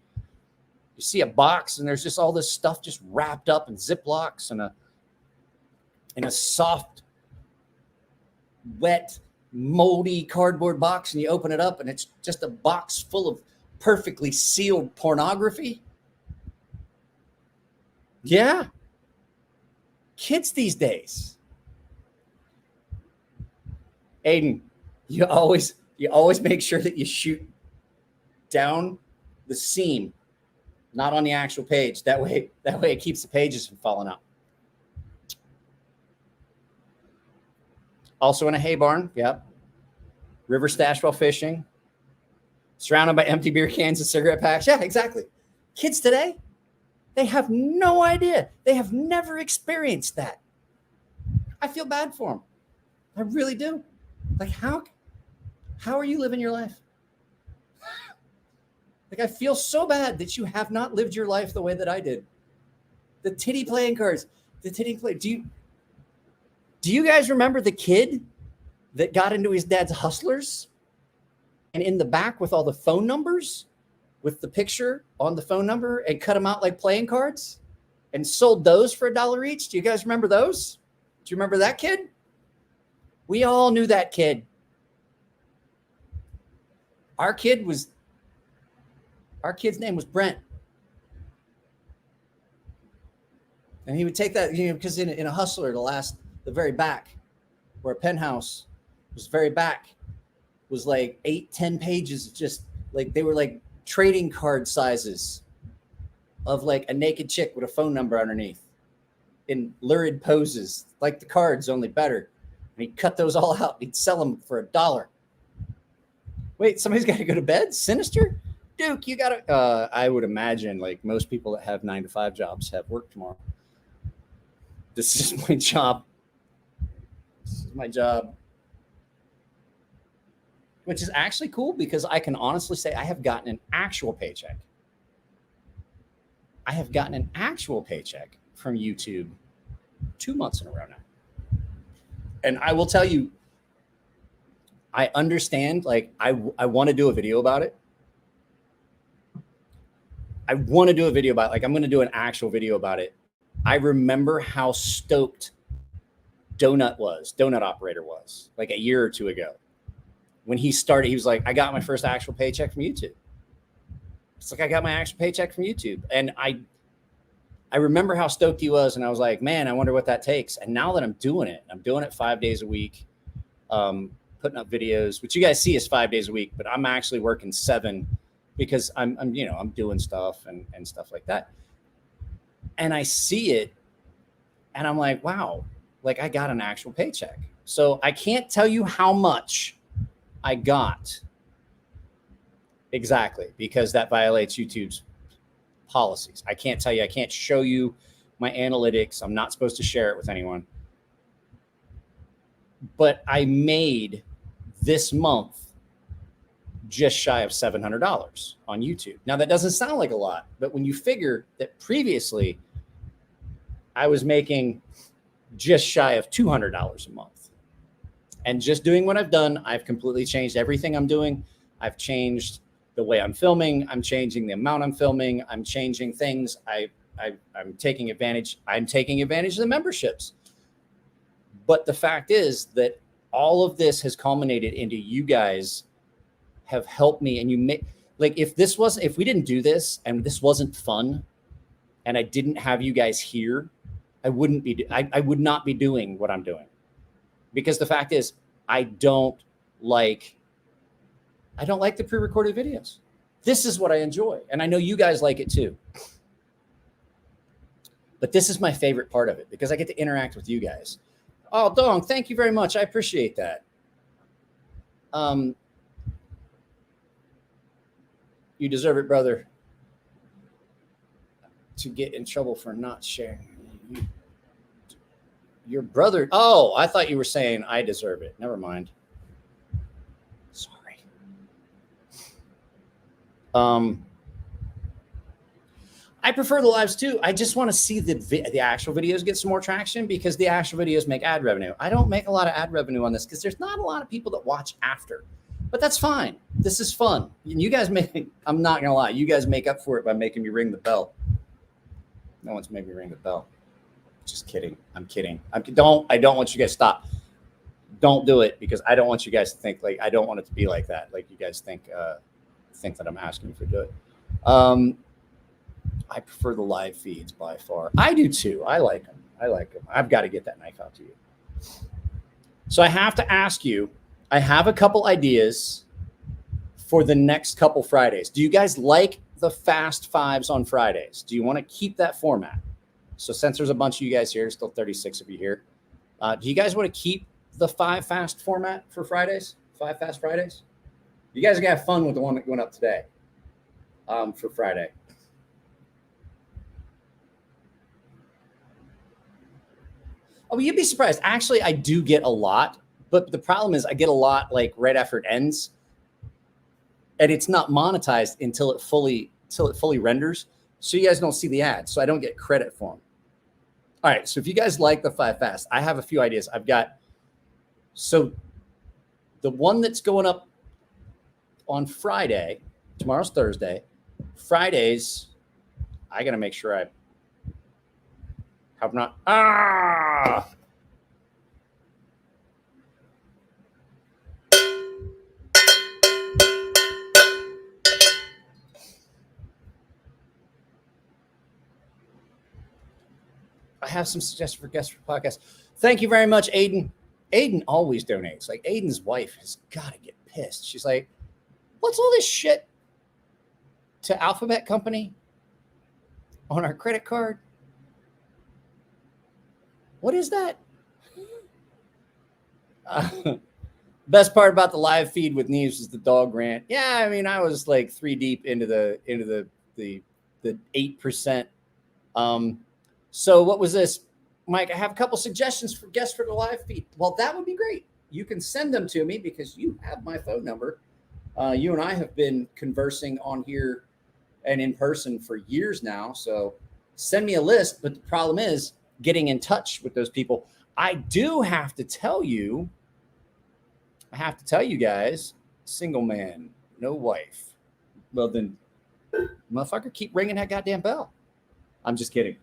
you see a box and there's just all this stuff just wrapped up in Ziplocs and in a soft, wet, moldy cardboard box, and you open it up and it's just a box full of perfectly sealed pornography. Yeah. Kids these days. Aiden, you always make sure that you shoot down the seam, not on the actual page. That way it keeps the pages from falling out. Also in a hay barn. Yep. River stash while fishing. Surrounded by empty beer cans and cigarette packs. Yeah, exactly. Kids today, they have no idea. They have never experienced that. I feel bad for them. I really do. Like, how are you living your life? Like, I feel so bad that you have not lived your life the way that I did. The titty playing cards, the titty play. Do you guys remember the kid that got into his dad's Hustlers, and in the back with all the phone numbers, with the picture on the phone number, and cut them out like playing cards and sold those for $1 each? Do you guys remember those? Do you remember that kid? We all knew that kid. Our kid's name was Brent. And he would take that, because in a Hustler, the very back, where a penthouse was very back, was like 8-10 pages, just like they were like trading card sizes of like a naked chick with a phone number underneath in lurid poses, like the cards, only better. And he'd cut those all out. He'd sell them for $1. Wait, somebody's got to go to bed? Sinister? Duke, you got to... I would imagine, like most people that have 9-to-5 jobs have work tomorrow. This is my job. This is my job. Which is actually cool, because I can honestly say I have gotten an actual paycheck. I have gotten an actual paycheck from YouTube 2 months in a row now. And I will tell you, I understand, like, I want to do a video about it. I want to do a video about it. Like, I'm going to do an actual video about it. I remember how stoked Donut Operator was, like a year or two ago. When he started, he was like, I got my first actual paycheck from YouTube. It's like, I got my actual paycheck from YouTube. And I remember how stoked he was. And I was like, man, I wonder what that takes. And now that I'm doing it 5 days a week, putting up videos, which you guys see is 5 days a week, but I'm actually working 7 because I'm doing stuff and stuff like that. And I see it and I'm like, wow, like I got an actual paycheck. So I can't tell you how much I got exactly because that violates YouTube's policies. I can't tell you, I can't show you my analytics. I'm not supposed to share it with anyone. But I made this month just shy of $700 on YouTube. Now that doesn't sound like a lot, but when you figure that previously I was making just shy of $200 a month, and just doing what I've done, I've completely changed everything I'm doing. I've changed the way I'm filming. I'm changing the amount I'm filming. I'm changing things. I'm taking advantage. I'm taking advantage of the memberships. But the fact is that all of this has culminated into you guys have helped me. And you make, like, if we didn't do this and this wasn't fun and I didn't have you guys here, I would not be doing what I'm doing. Because the fact is, I don't like the pre-recorded videos. This is what I enjoy. And I know you guys like it too. But this is my favorite part of it because I get to interact with you guys. Oh, Dong, thank you very much. I appreciate that. You deserve it, brother, to get in trouble for not sharing. Your brother. Oh, I thought you were saying I deserve it. Never mind. Sorry. I prefer the lives too. I just want to see the actual videos get some more traction because the actual videos make ad revenue. I don't make a lot of ad revenue on this because there's not a lot of people that watch after, but that's fine. This is fun. And you guys I'm not going to lie. You guys make up for it by making me ring the bell. No one's made me ring the bell. Just kidding. I'm kidding. I don't want you guys to stop. Don't do it because I don't want you guys to think like, I don't want it to be like that. Like you guys think that I'm asking you to do it. I prefer the live feeds by far. I do too. I like them. I've got to get that knife out to you. So I have to ask you, I have a couple ideas for the next couple Fridays. Do you guys like the fast fives on Fridays? Do you want to keep that format? So since there's a bunch of you guys here, still 36 of you here, do you guys want to keep the 5 fast format for Fridays? 5 fast Fridays? You guys are going to have fun with the one that went up today for Friday. Oh, you'd be surprised. Actually, I do get a lot, but the problem is I get a lot like right after it ends, and it's not monetized until it fully renders. So you guys don't see the ads, so I don't get credit for them. All right, so if you guys like the 5 fast, I have a few ideas. So the one that's going up on Friday, tomorrow's Thursday. Fridays, I got to make sure I have not. I have some suggestions for guests for podcasts. Thank you very much, Aiden. Aiden always donates. Like Aiden's wife has got to get pissed. She's like, what's all this shit to Alphabet Company on our credit card? What is that? Best part about the live feed with Neves is the dog rant. Yeah, I mean, I was like 3 deep into the 8%. So what was this? Mike, I have a couple suggestions for guests for the live feed. Well, that would be great. You can send them to me because you have my phone number. You and I have been conversing on here and in person for years now. So send me a list. But the problem is getting in touch with those people. I do have to tell you, guys, single man, no wife. Well, then, motherfucker, keep ringing that goddamn bell. I'm just kidding.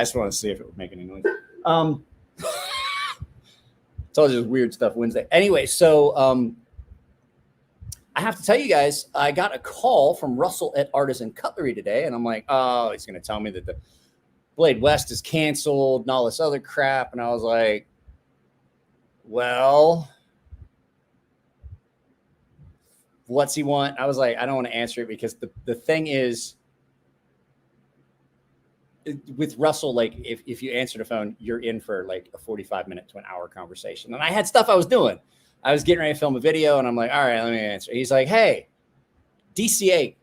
I just want to see if it would make any noise. It's all just weird stuff Wednesday. Anyway, so I have to tell you guys, I got a call from Russell at Artisan Cutlery today, and I'm like, oh, he's going to tell me that the Blade West is canceled and all this other crap. And I was like, well, what's he want? I was like, I don't want to answer it because the thing is, with Russell, like if you answer the phone, you're in for like a 45-minute to an hour conversation. And I had stuff I was doing. I was getting ready to film a video, and I'm like, all right, let me answer. He's like, hey, DCA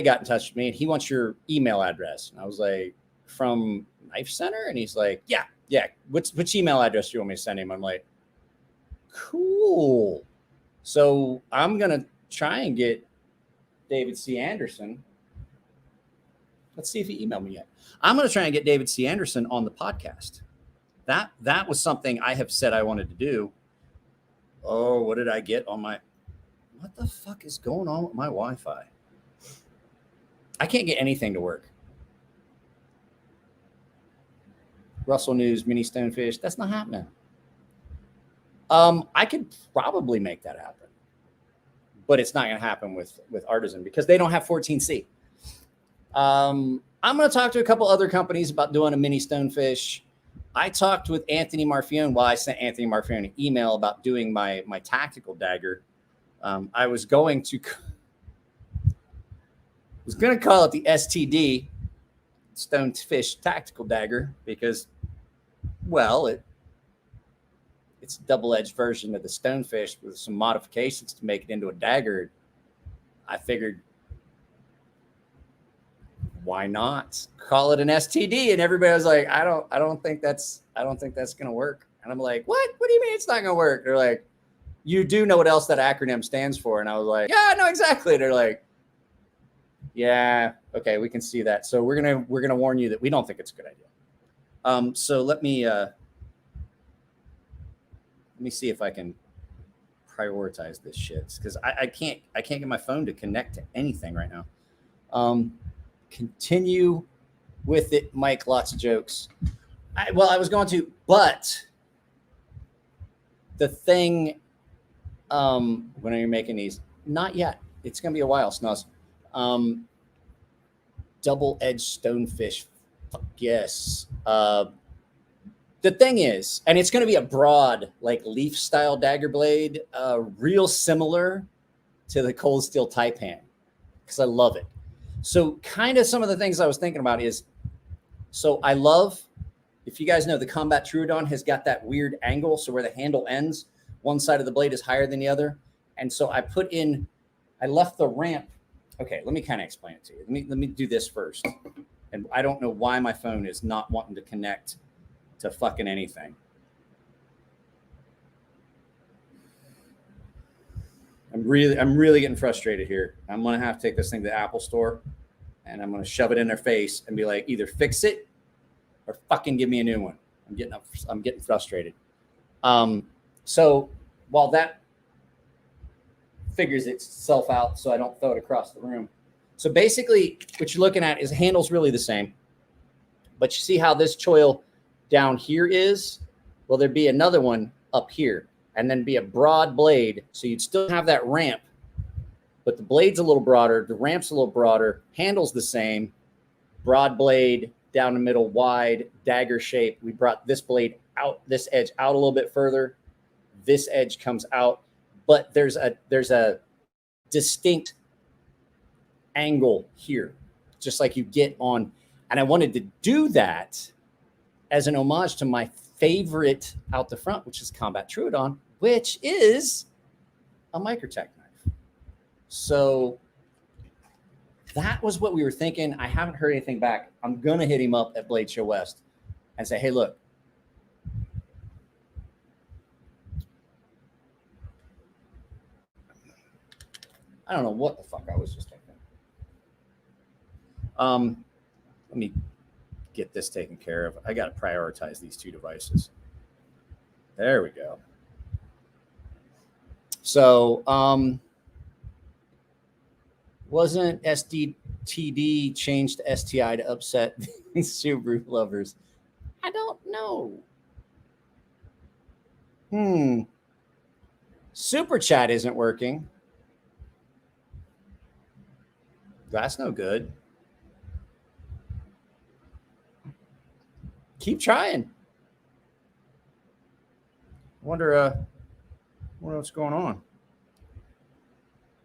got in touch with me, and he wants your email address. And I was like, from Knife Center? And he's like, yeah. Which email address do you want me to send him? I'm like, cool. So I'm going to try and get David C. Anderson. Let's see if he emailed me yet. I'm going to try and get David C. Anderson on the podcast. That was something I have said I wanted to do. Oh, what did I get on my... What the fuck is going on with my Wi-Fi? I can't get anything to work. Russell News, mini stonefish. That's not happening. I could probably make that happen. But it's not going to happen with Artisan because they don't have 14C. I'm going to talk to a couple other companies about doing a mini stonefish. I talked with Anthony Marfione. Well, I sent Anthony Marfione an email about doing my tactical dagger. I was going to call it the STD, Stonefish Tactical Dagger, because, well, it's a double-edged version of the stonefish with some modifications to make it into a dagger. I figured, why not call it an STD? And everybody was like, I don't think that's going to work. And I'm like, what do you mean it's not going to work? They're like, you do know what else that acronym stands for? And I was like, yeah, I know exactly. They're like, yeah, okay, we can see that. So we're going to warn you that we don't think it's a good idea. So let me see if I can prioritize this shit, because I can't get my phone to connect to anything right now. Continue with it, Mike. Lots of jokes. I was going to, but the thing, when are you making these? Not yet. It's going to be a while, Snuzz. Double-edged stonefish. Fuck yes. The thing is, and it's going to be a broad, like leaf-style dagger blade, real similar to the cold steel Taipan, because I love it. So kind of some of the things I was thinking about is, so I love, if you guys know, the Combat Troodon has got that weird angle. So where the handle ends, one side of the blade is higher than the other. And so I left the ramp. Okay, let me kind of explain it to you. Let me do this first. And I don't know why my phone is not wanting to connect to fucking anything. I'm really getting frustrated here. I'm going to have to take this thing to the Apple store, and I'm going to shove it in their face and be like, either fix it or fucking give me a new one. I'm getting frustrated. So while that figures itself out so I don't throw it across the room. So basically what you're looking at is the handle's really the same, but you see how this choil down here is? Well, there'd be another one up here, and then be a broad blade. So you'd still have that ramp, but the blade's a little broader, the ramp's a little broader, handle's the same, broad blade down the middle, wide, dagger shape. We brought this blade out, this edge out a little bit further. This edge comes out, but there's a distinct angle here, just like you get on. And I wanted to do that as an homage to my favorite out the front, which is Combat Troodon, which is a Microtech knife. So that was what we were thinking. I haven't heard anything back. I'm going to hit him up at Blade Show West and say, hey, look, I don't know what the fuck I was just thinking. Let me get this taken care of. I got to prioritize these two devices. There we go. So, wasn't SD TD changed STI to upset Subaru lovers? I don't know. Super chat isn't working. That's no good. Keep trying. Wonder what's going on.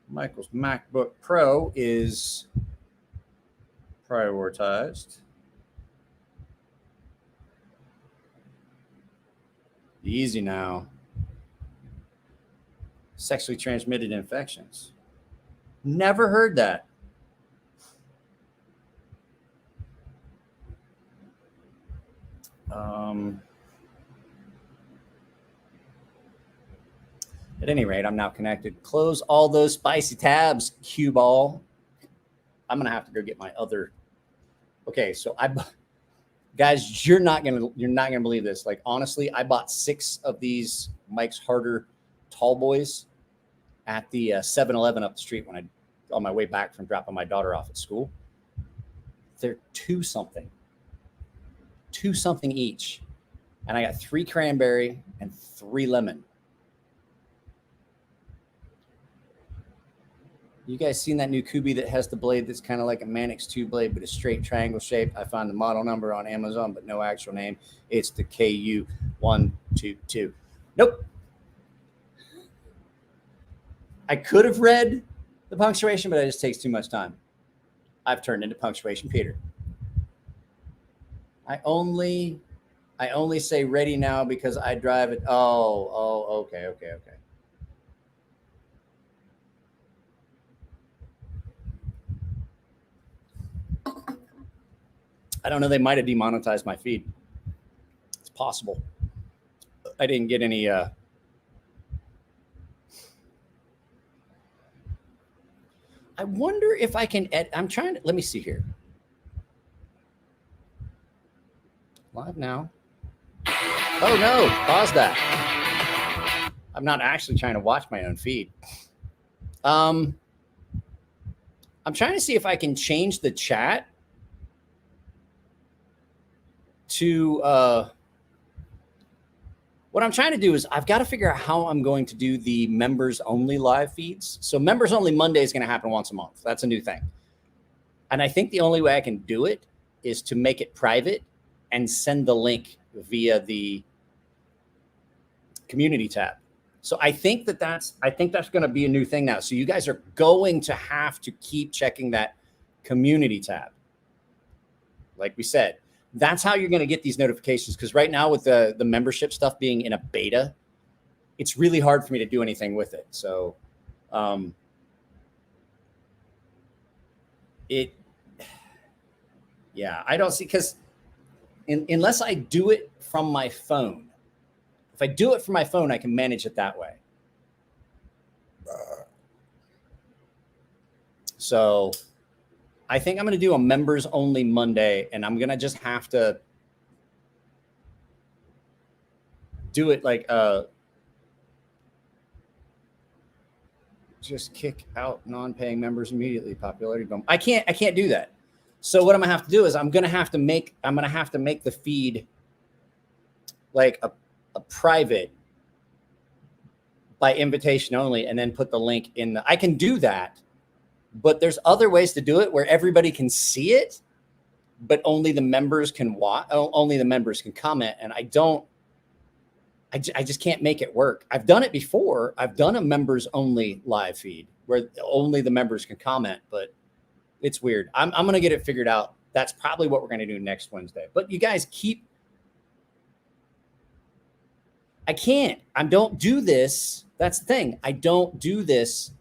Michael's MacBook Pro is prioritized. Easy now. Sexually transmitted infections. Never heard that. At any rate, I'm now connected. Close all those spicy tabs, cue ball. I'm gonna have to go get my other. Okay, so guys, you're not gonna believe this. Like honestly, I bought 6 of these Mike's Harder tall boys at the 7-Eleven up the street when on my way back from dropping my daughter off at school. They're $2 something each, and I got 3 cranberry and 3 lemon. You guys seen that new Kubi that has the blade that's kind of like a Mannix 2 blade, but a straight triangle shape? I found the model number on Amazon, but no actual name. It's the KU122. Nope. I could have read the punctuation, but it just takes too much time. I've turned into Punctuation Peter. I only say ready now because I drive it. Oh, okay. I don't know. They might have demonetized my feed. It's possible. I didn't get any. I wonder if I can edit. I'm trying to. Let me see here. Live now. Oh no! Pause that. I'm not actually trying to watch my own feed. I'm trying to see if I can change the chat to what I'm trying to do is I've got to figure out how I'm going to do the members only live feeds. So members only Monday is going to happen once a month. That's a new thing. And I think the only way I can do it is to make it private and send the link via the community tab. So I think that's going to be a new thing now. So you guys are going to have to keep checking that community tab. Like we said, that's how you're going to get these notifications. Because right now with the membership stuff being in a beta, it's really hard for me to do anything with it. So yeah, I don't see, because unless I do it from my phone, if I do it from my phone, I can manage it that way. So I think I'm going to do a members only Monday, and I'm going to just have to do it like just kick out non-paying members immediately. Popularity bump. I can't do that. So what I'm gonna have to do is I'm gonna have to make the feed like a private by invitation only, and then put the link in the. I can do that, but there's other ways to do it where everybody can see it, but only the members can watch. Only the members can comment, and I just can't make it work. I've done it before. I've done a members only live feed where only the members can comment, but it's weird. I'm going to get it figured out. That's probably what we're going to do next Wednesday. But you guys I don't do this. That's the thing. I don't do this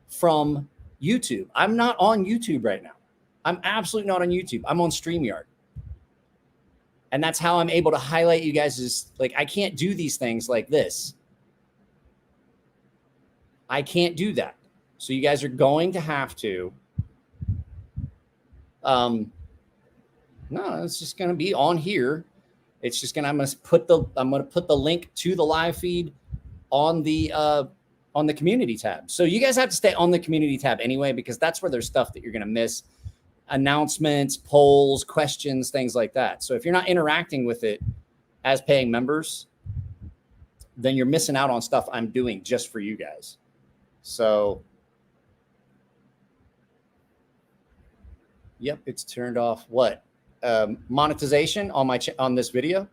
from YouTube. I'm not on YouTube right now. I'm absolutely not on YouTube. I'm on StreamYard. And that's how I'm able to highlight you guys is like, I can't do these things like this. I can't do that. So you guys are going to have to, no, it's just going to be on here. It's just I'm going to put the link to the live feed on the community tab. So you guys have to stay on the community tab anyway, because that's where there's stuff that you're going to miss. announcements, polls, questions, things like that. So if you're not interacting with it as paying members, then you're missing out on stuff I'm doing just for you guys. So, yep, it's turned off. What? Monetization on my on this video?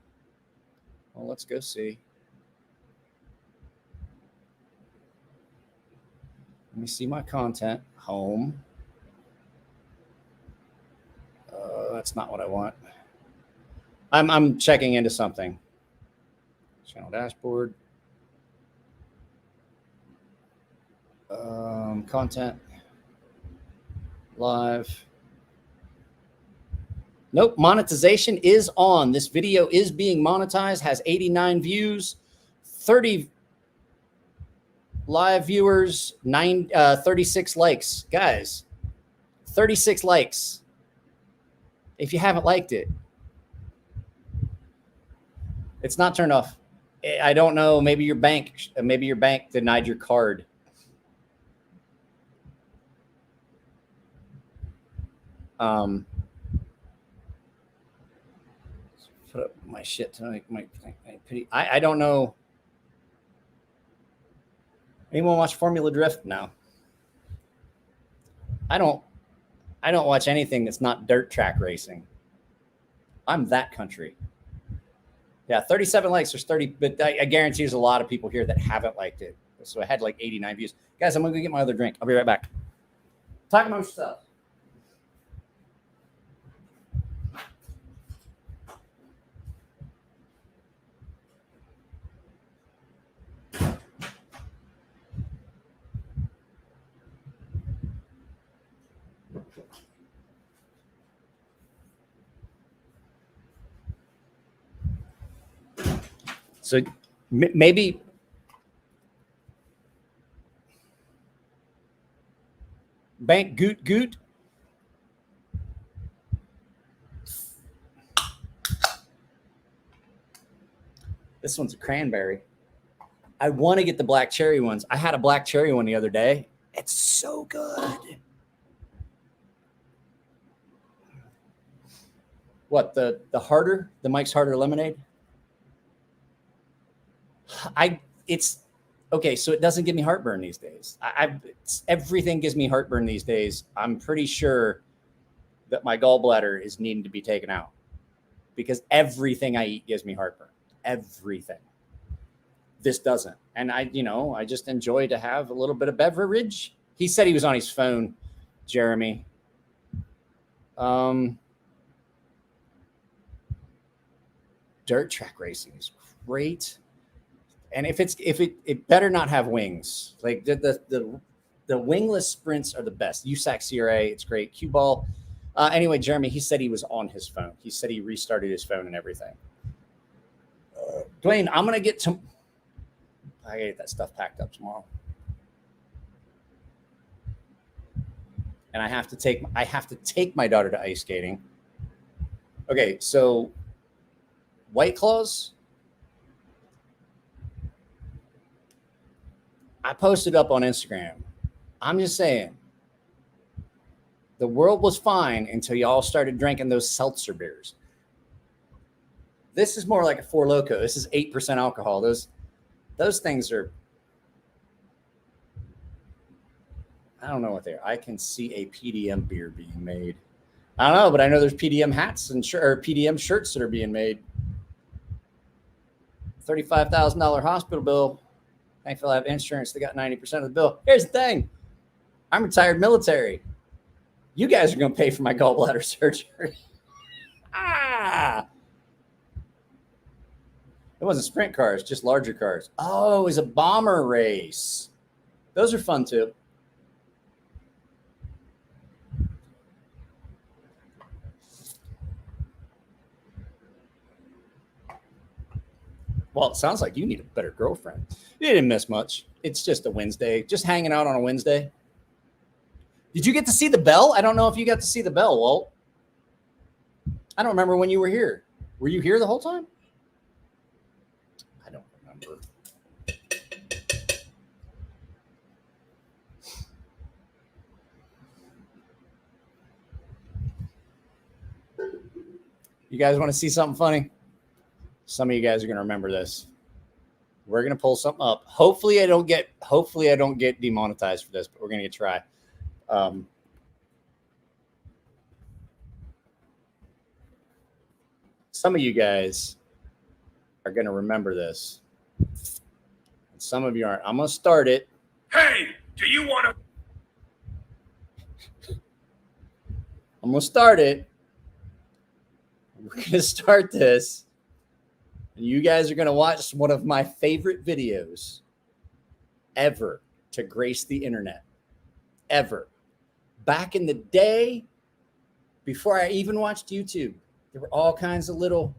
Well, let's go see. Let me see my content. Home. That's not what I want. I'm checking into something. Channel dashboard. Content. Live. Nope, monetization is on. This video is being monetized, has 89 views, 30 live viewers, 36 likes. Guys, 36 likes. If you haven't liked it, it's not turned off. I don't know. Maybe your bank denied your card. Put up my shit to my pity. I don't know. Anyone watch Formula Drift? No. I don't watch anything that's not dirt track racing. I'm that country. Yeah, 37 likes. There's 30, but I guarantee there's a lot of people here that haven't liked it. So I had like 89 views. Guys, I'm going to go get my other drink. I'll be right back. Talk about yourself. So maybe Bank Goot. This one's a cranberry. I want to get the black cherry ones. I had a black cherry one the other day. It's so good. What, the Mike's Harder lemonade? It's okay. So it doesn't give me heartburn these days. Everything gives me heartburn these days. I'm pretty sure that my gallbladder is needing to be taken out because everything I eat gives me heartburn. Everything. This doesn't. And I just enjoy to have a little bit of beverage. He said he was on his phone, Jeremy. Dirt track racing is great. And if it better not have wings. Like the wingless sprints are the best. USAC CRA, it's great. Cue ball. Anyway, Jeremy, he said he was on his phone. He said he restarted his phone and everything. Dwayne, I'm gonna I gotta get that stuff packed up tomorrow. And I have to take my daughter to ice skating. Okay, so White Claws. I posted up on Instagram. I'm just saying, the world was fine until y'all started drinking those seltzer beers. This is more like a Four Loko. This is 8% alcohol. Those things are, I don't know what they are. I can see a PDM beer being made. I don't know, but I know there's PDM hats and PDM shirts that are being made. $35,000 hospital bill. Thankfully, I have insurance that got 90% of the bill. Here's the thing. I'm retired military. You guys are going to pay for my gallbladder surgery. It wasn't sprint cars, just larger cars. Oh, it was a bomber race. Those are fun, too. Well, it sounds like you need a better girlfriend. You didn't miss much. It's just a Wednesday, just hanging out on a Wednesday. Did you get to see the bell? I don't know if you got to see the bell, Walt. I don't remember when you were here. Were you here the whole time? I don't remember. You guys want to see something funny? Some of you guys are going to remember this. We're going to pull something up. Hopefully I don't get demonetized for this, but we're going to try. Some of you guys are going to remember this. Some of you aren't. I'm going to start it. Hey, do you want to? I'm going to start it. We're going to start this. And you guys are going to watch one of my favorite videos ever to grace the internet. Ever. Back in the day, before I even watched YouTube, there were all kinds of little,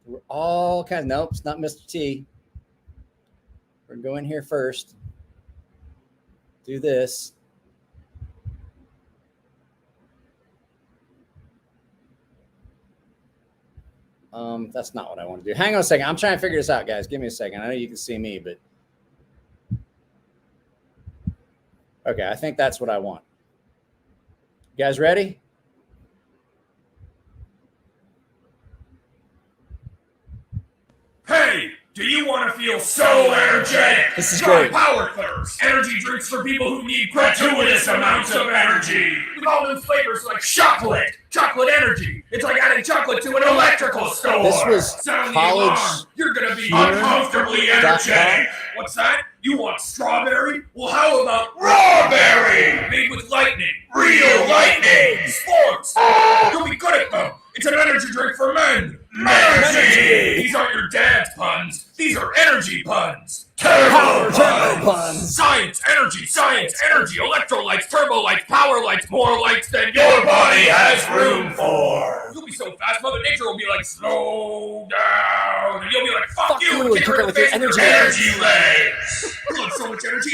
nope, it's not Mr. T. We're going to go in here first. Do this. That's not what I want to do. Hang on a second. I'm trying to figure this out, guys. Give me a second. I know you can see me, but okay, I think that's what I want. You guys ready? Hey, do you want to feel so energetic? This is Try great. Power Thirst. Energy drinks for people who need gratuitous amounts of energy. With all new flavors like chocolate energy. It's like adding chocolate to an electrical store. This was Sound college. the alarm. You're gonna be uncomfortably energetic. What's that? You want strawberry? Well, how about raw berry? Made with lightning. Real lightning. Sports. You'll be good at them. It's an energy drink for men. Energy. These aren't your dad's puns. These are energy puns. Turbo puns. Science, energy, electrolytes, turbo lights, power lights, more lights than your body has room for. You'll be so fast, Mother Nature will be like, slow down. And you'll be like, fuck you, and kick her in the face with your energy legs. You have so much energy.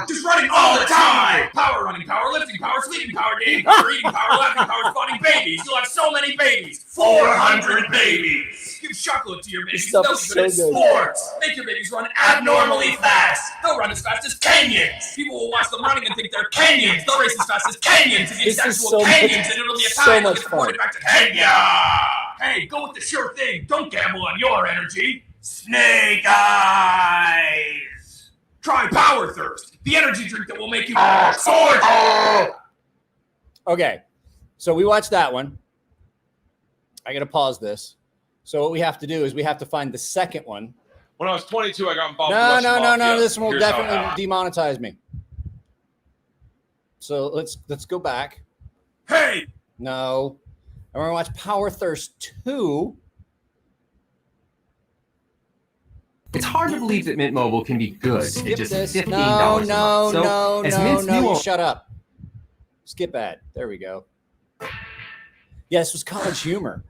Just running all the time. Power running, power lifting, power sleeping, power dating, power eating, power laughing, power spawning babies. You'll have so many babies. 400 babies. Give chocolate to your babies. They'll be good at sports. Make your babies run abnormally fast. They'll run as fast as Kenyans. People will watch them running and think they're Kenyans. They'll race as fast as Kenyans. And these actual Kenyans, and it'll be a time to get reported back to Kenya. Hey, go with the sure thing. Don't gamble on your energy. Snake eyes. Try Power Thirst, the energy drink that will make you sword. Okay, so we watched that one. I got to pause this. So what we have to do is we have to find the second one. When I was 22, I got involved. No. This one will definitely demonetize me. So let's go back. Hey. No. And we're going to watch Power Thirst 2. It's hard to believe that Mint Mobile can be good Skip at just this. $15 No, a month. no. You shut up. Skip ad. There we go. Yeah, this was College Humor.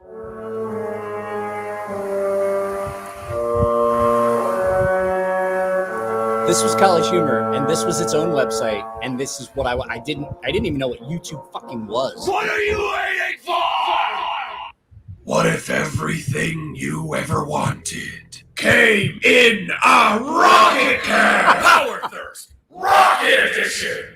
This was College Humor, and this was its own website, and this is what I didn't even know what YouTube fucking was. What are you waiting for? What if everything you ever wanted came in a rocket can? Power Thirst, Rocket Edition,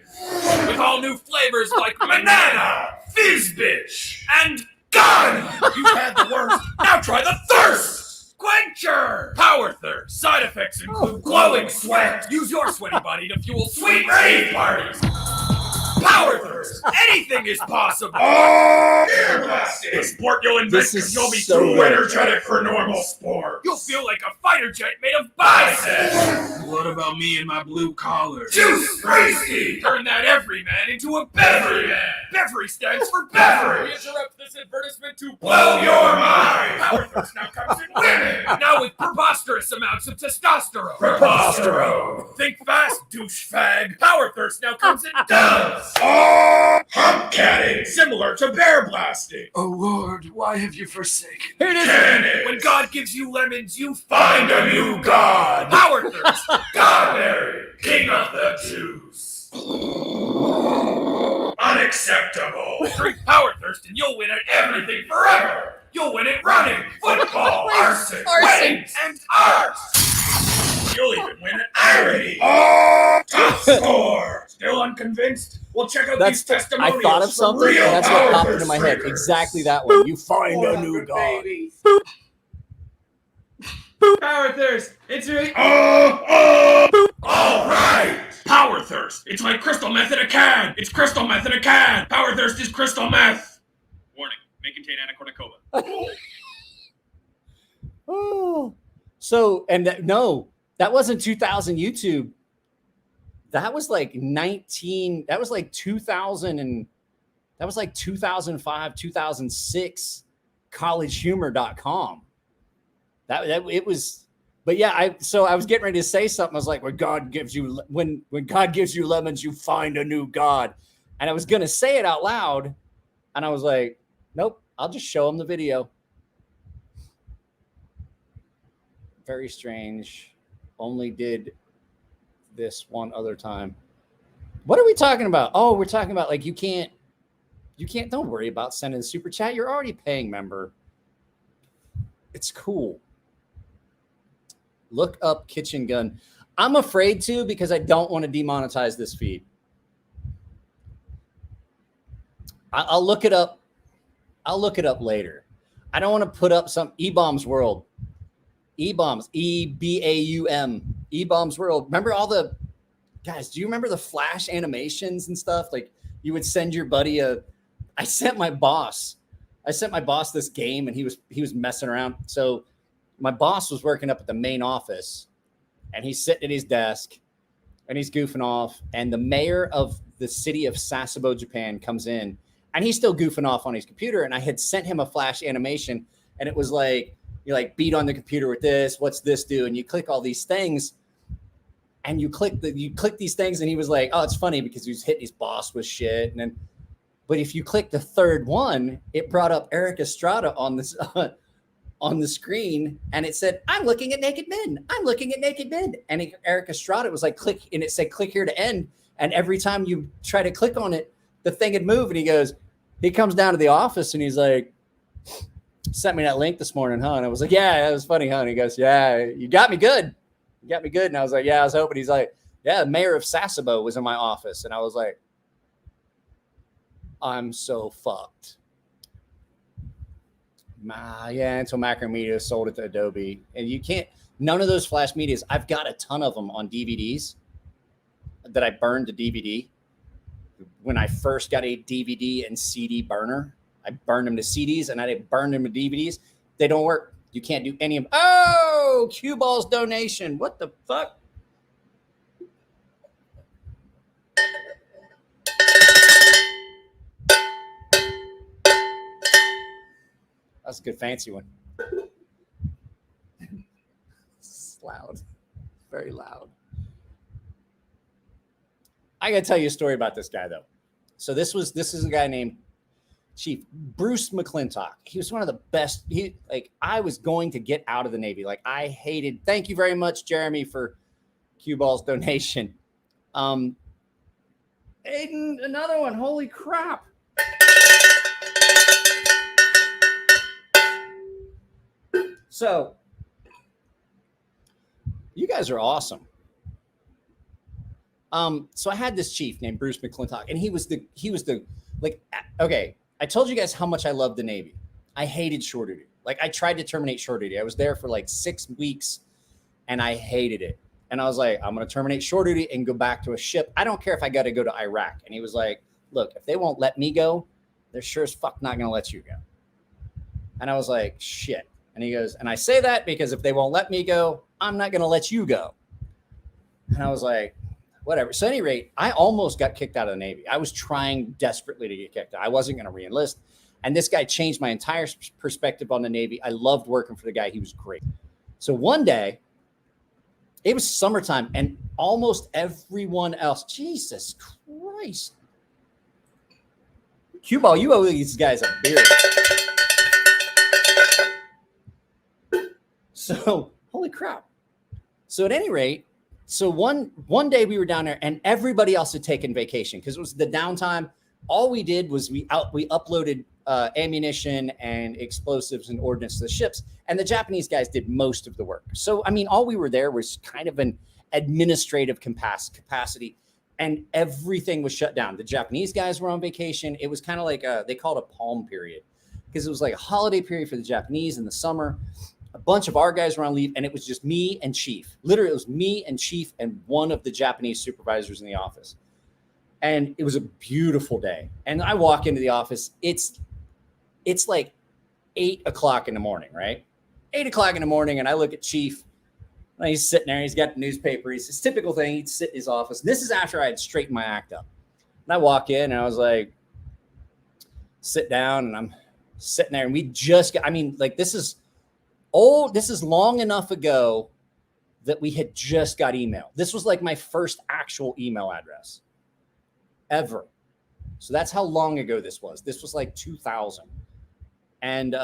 with all new flavors like banana, fizz bitch, and gun. You've had the worst. Now try the thirst. Quencher! Power Thirst. Side effects include glowing sweat. Use your sweaty body to fuel sweet rave parties. Power Thirst. Anything is possible. Air blasting. The sport you'll invent because you'll be too energetic for normal sport. You'll feel like a fighter jet made of biceps. What about me and my blue collar? Juice Crazy. Turn that everyman into a Beverly man. Beverly stands for Beverly. We interrupt this advertisement to blow your mind. Power Thirst now comes in women. Now with preposterous amounts of testosterone. Preposterone. Think fast, douche fag. Power Thirst now comes in dubs. Hump catting, similar to bear blasting. Oh Lord, why have you forsaken me? Here it is. Cannon. When God gives you lemons, you find a new God. Power Thirst, Godberry, king of the juice. Unacceptable. Drink Power Thirst and you'll win at everything forever. You'll win at running, football, arson, weddings, and art. You'll even win at irony. Top score. Still unconvinced? Well, check out That's these testimonials. I thought of from something, and real that's what popped power into my head. traders. Exactly that one. You find a new 400 god. babies. Power thirst. It's really. All right. Power thirst. It's like crystal meth in a can. It's crystal meth in a can. Power thirst is crystal meth. Warning: may contain anacornicoma. Oh, so no, that wasn't 2000 YouTube. That was like 19. That was like 2000 and that was like 2005, 2006. collegehumor.com. That it was, but yeah, I was getting ready to say something. I was like, when God gives you lemons, you find a new God. And I was gonna say it out loud, and I was like, nope, I'll just show him the video. Very strange. Only did this one other time. What are we talking about? Oh, we're talking about like you can't, don't worry about sending a super chat. You're already paying member. It's cool. Look up kitchen gun. I'm afraid to because I don't want to demonetize this feed. I'll look it up. I'll look it up later. I don't want to put up some E-Bombs World. E-Bombs, E-B-A-U-M. E-Bombs World. Remember all the guys, do you remember the Flash animations and stuff? Like you would send your buddy I sent my boss this game, and he was messing around. So my boss was working up at the main office, and he's sitting at his desk and he's goofing off. And the mayor of the city of Sasebo, Japan comes in, and he's still goofing off on his computer. And I had sent him a Flash animation, and it was like, you like beat on the computer with this. What's this do? And you click all these things, and you click these things. And he was like, oh, it's funny because he was hitting his boss with shit. And then, but if you click the third one, it brought up Eric Estrada on this, on the screen, and it said, I'm looking at naked men. I'm looking at naked men. And Eric Estrada was like, click, and it said, click here to end. And every time you try to click on it, the thing would move. And he comes down to the office, and he's like, sent me that link this morning, huh? And I was like, yeah, it was funny, huh? And he goes, yeah, you got me good. You got me good. And I was like, yeah, I was hoping. He's like, yeah, the mayor of Sasebo was in my office. And I was like, I'm so fucked. Yeah, until Macromedia sold it to Adobe. And you can't, none of those Flash medias, I've got a ton of them on DVDs that I burned to DVD. When I first got a DVD and CD burner, I burned them to CDs, and I burned them to DVDs. They don't work. You can't do any of them. Oh, Cue Ball's donation. What the fuck? That's a good fancy one. It's loud. Very loud. I gotta tell you a story about this guy though. So this is a guy named Chief Bruce McClintock. He was one of the best. I was going to get out of the Navy. Like I hated. Thank you very much, Jeremy, for Cue Ball's donation. Aiden, another one. Holy crap. So you guys are awesome. So I had this chief named Bruce McClintock, and he was the like, okay, I told you guys how much I loved the Navy. I hated shore duty. Like I tried to terminate shore duty. I was there for like 6 weeks, and I hated it. And I was like, I'm going to terminate shore duty and go back to a ship. I don't care if I got to go to Iraq. And he was like, look, if they won't let me go, they're sure as fuck not going to let you go. And I was like, shit. And he goes, and I say that because if they won't let me go, I'm not going to let you go. And I was like, whatever. So at any rate, I almost got kicked out of the Navy. I was trying desperately to get kicked out. I wasn't going to re-enlist. And this guy changed my entire perspective on the Navy. I loved working for the guy. He was great. So one day, it was summertime, and almost everyone else, Jesus Christ. Cue Ball, you owe these guys a beer. So, holy crap. So at any rate, so one day we were down there, and everybody else had taken vacation because it was the downtime. All we did was we uploaded ammunition and explosives and ordnance to the ships, and the Japanese guys did most of the work. So I mean, all we were there was kind of an administrative capacity. and everything was shut down. The Japanese guys were on vacation. It was kind of like they called it a palm period because it was like a holiday period for the Japanese in the summer. A bunch of our guys were on leave, and it was just me and Chief. Literally, it was me and Chief and one of the Japanese supervisors in the office. And it was a beautiful day. And I walk into the office. It's like 8 o'clock in the morning, right? 8 o'clock in the morning, and I look at Chief. And he's sitting there. He's got the newspaper. It's his typical thing. He'd sit in his office. This is after I had straightened my act up. And I walk in, and I was like, sit down, and I'm sitting there. And we just got, I mean, like, this is old. This is long enough ago that we had just got email. This was like my first actual email address ever. So that's how long ago this was. This was like 2000. And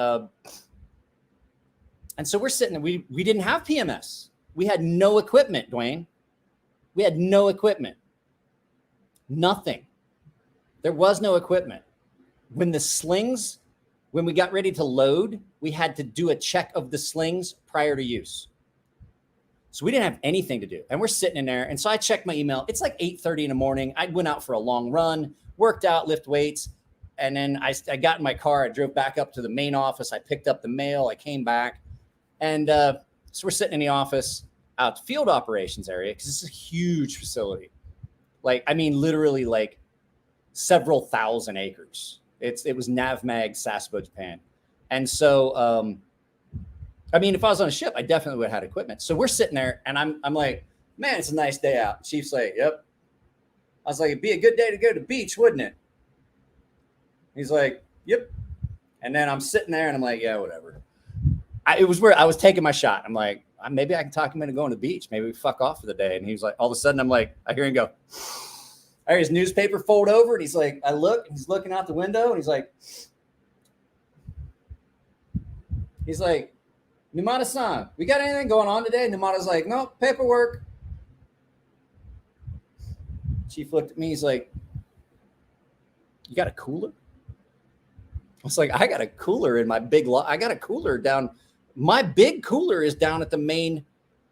so we're sitting there. We didn't have PMS. We had no equipment, Dwayne. We had no equipment. Nothing. There was no equipment. When we got ready to load, we had to do a check of the slings prior to use. So we didn't have anything to do. And we're sitting in there. And so I checked my email. It's like 8:30 in the morning. I went out for a long run, worked out, lift weights. And then I got in my car. I drove back up to the main office. I picked up the mail. I came back. And so we're sitting in the office out the field operations area because it's a huge facility. Like, I mean, literally like several thousand acres. It was NavMag, Sasebo, Japan. And so, I mean, if I was on a ship, I definitely would have had equipment. So we're sitting there and I'm like, man, it's a nice day out. Chief's like, yep. I was like, it'd be a good day to go to the beach, wouldn't it? He's like, yep. And then I'm sitting there and I'm like, yeah, whatever. It was where I was taking my shot. I'm like, maybe I can talk him into going to the beach. Maybe we fuck off for the day. And he was like, all of a sudden, I'm like, I hear him go, I hear his newspaper fold over. And he's like, I look, and he's looking out the window. And he's like, Numata-san, we got anything going on today? Numata's like, no, paperwork. Chief looked at me. He's like, you got a cooler? I was like, I got a cooler in my big I got a cooler down. My big cooler is down at the main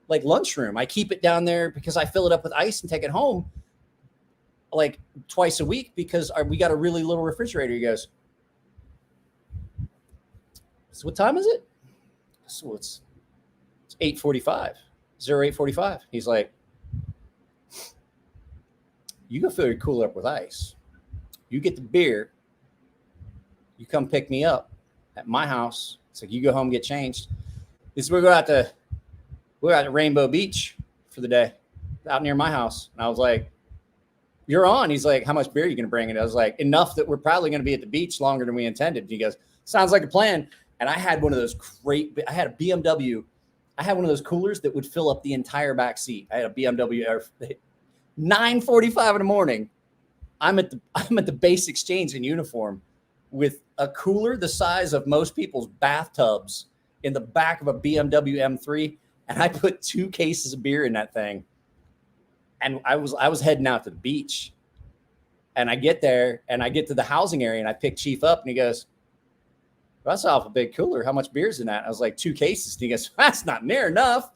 like lunchroom. I keep it down there because I fill it up with ice and take it home like twice a week because we got a really little refrigerator. He goes, so what time is it? So it's 8:45, 08:45. He's like, you go fill your cooler up with ice. You get the beer. You come pick me up at my house. It's like, you go home, get changed. We're going out to Rainbow Beach for the day out near my house. And I was like, you're on. He's like, how much beer are you going to bring? And I was like, enough that we're probably going to be at the beach longer than we intended. And he goes, sounds like a plan. And I had one of those I had a BMW. I had one of those coolers that would fill up the entire back seat. I had a BMW 9:45 in the morning. I'm at the base exchange in uniform with a cooler the size of most people's bathtubs in the back of a BMW M3. And I put 2 cases of beer in that thing. And I was heading out to the beach. And I get there and I get to the housing area and I pick Chief up and he goes, well, that's off a big cooler. How much beer's in that? I was like, 2 cases. And he goes, that's not near enough.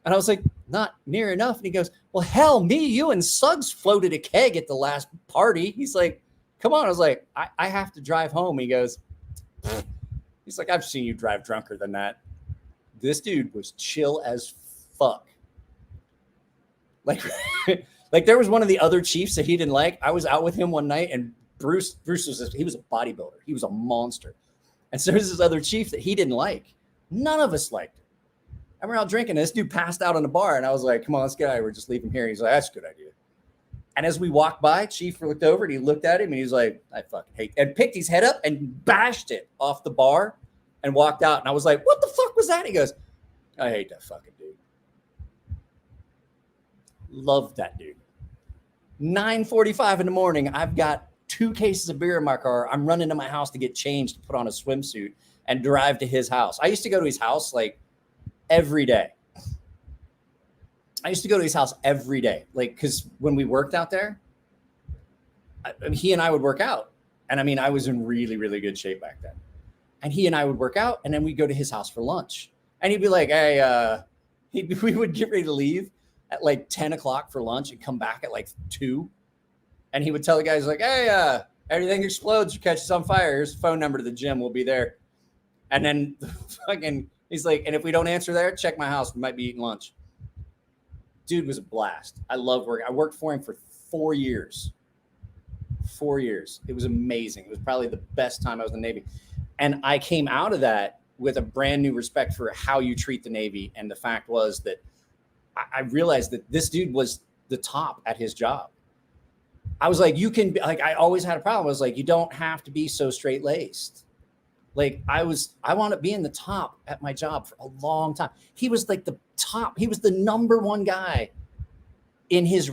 And I was like, not near enough. And he goes, well, hell, me, you, and Suggs floated a keg at the last party. He's like, come on. I was like, I have to drive home. He goes, he's like, I've seen you drive drunker than that. This dude was chill as fuck. Like, like there was one of the other chiefs that he didn't like. I was out with him one night and Bruce he was a bodybuilder. He was a monster. And so there's this other chief that he didn't like. None of us liked him. And we're out drinking. And this dude passed out on the bar. And I was like, come on, let's get out of here. We're just leave him here. He's like, that's a good idea. And as we walked by, Chief looked over and he looked at him and he's like, I fucking hate, and picked his head up and bashed it off the bar and walked out. And I was like, what the fuck was that? He goes, I hate that fucking dude. Loved that dude. 9:45 in the morning. I've got 2 cases of beer in my car. I'm running to my house to get changed, to put on a swimsuit and drive to his house. I used to go to his house like every day. Like, because when we worked out there, he and I would work out. And I mean, I was in really, really good shape back then. And he and I would work out, and then we'd go to his house for lunch. And he'd be like, hey, we would get ready to leave. at like 10 o'clock for lunch and come back at like 2. And he would tell the guys like, hey, everything explodes or catches on fire. Here's the phone number to the gym. We'll be there. And then he's like, and if we don't answer there, check my house. We might be eating lunch. Dude was a blast. I love working. I worked for him for 4 years. 4 years. It was amazing. It was probably the best time I was in the Navy. And I came out of that with a brand new respect for how you treat the Navy. And the fact was that I realized that this dude was the top at his job. I was like, you can be like, I always had a problem. I was like, you don't have to be so straight laced. Like I want to be in the top at my job for a long time. He was like the top. He was the number one guy in his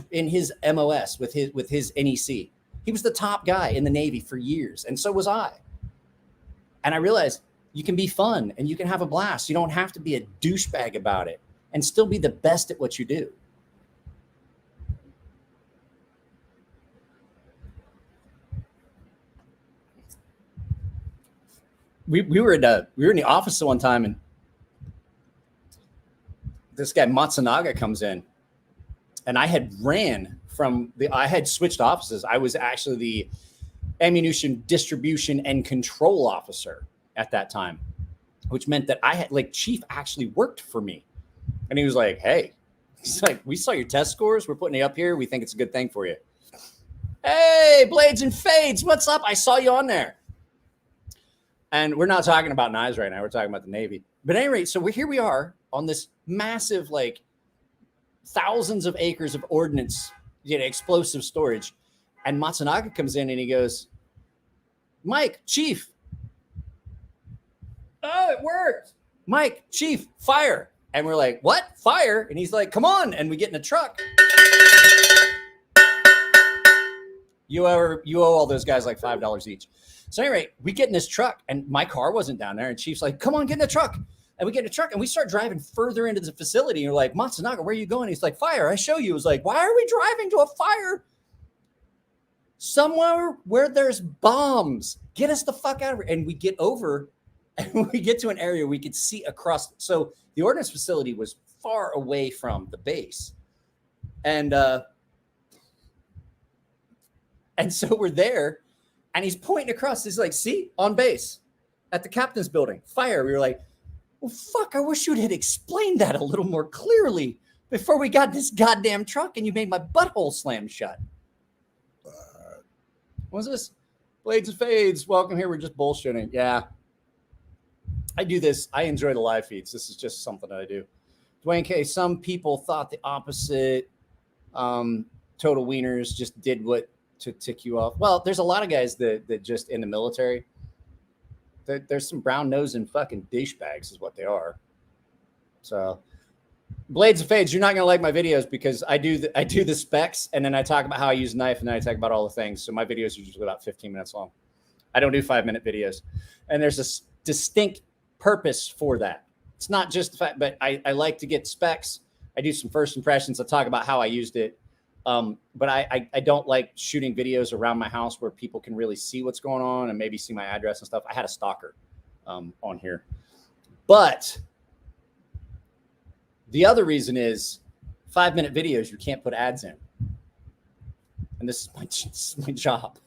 MOS with his NEC. He was the top guy in the Navy for years. And so was I. And I realized you can be fun and you can have a blast. You don't have to be a douchebag about it and still be the best at what you do. We were in the office one time, and this guy Matsunaga comes in, and I had switched offices. I was actually the ammunition distribution and control officer at that time, which meant that I had like Chief actually worked for me. And he was like, hey, he's like, we saw your test scores. We're putting you up here. We think it's a good thing for you. Hey, Blades and Fades, what's up? I saw you on there. And we're not talking about knives right now. We're talking about the Navy. But at any rate, so here we are on this massive, like thousands of acres of ordnance, explosive storage. And Matsunaga comes in and he goes, Mike, Chief. Oh, it worked. Mike, Chief, fire. And we're like, what? Fire? And he's like, come on. And we get in a truck. You owe all those guys like $5 each. So anyway, we get in this truck and my car wasn't down there. And Chief's like, come on, get in the truck. And we get in the truck and we start driving further into the facility. And you're like, Matsunaga, where are you going? He's like, fire. I show you. It was like, why are we driving to a fire? Somewhere where there's bombs. Get us the fuck out of here. And we get over and we get to an area we could see across. So the ordnance facility was far away from the base. And so we're there. And he's pointing across. He's like, see, on base at the captain's building, fire. We were like, well, fuck, I wish you had explained that a little more clearly before we got this goddamn truck and you made my butthole slam shut. What's this? Blades and Fades. Welcome here. We're just bullshitting. Yeah. I do this. I enjoy the live feeds. This is just something that I do. Dwayne K, some people thought the opposite. Total Wieners just did what to tick you off. Well, there's a lot of guys that just in the military, there's some brown nose and fucking douchebags is what they are. So Blades and Fades, you're not going to like my videos because I do the specs and then I talk about how I use a knife and then I talk about all the things. So my videos are usually about 15 minutes long. I don't do 5-minute videos. And there's a distinct purpose for that. It's not just the fact, but I like to get specs. I do some first impressions. I talk about how I used it. But I don't like shooting videos around my house where people can really see what's going on and maybe see my address and stuff. I had a stalker on here. But the other reason is 5-minute videos, you can't put ads in. And this is my job.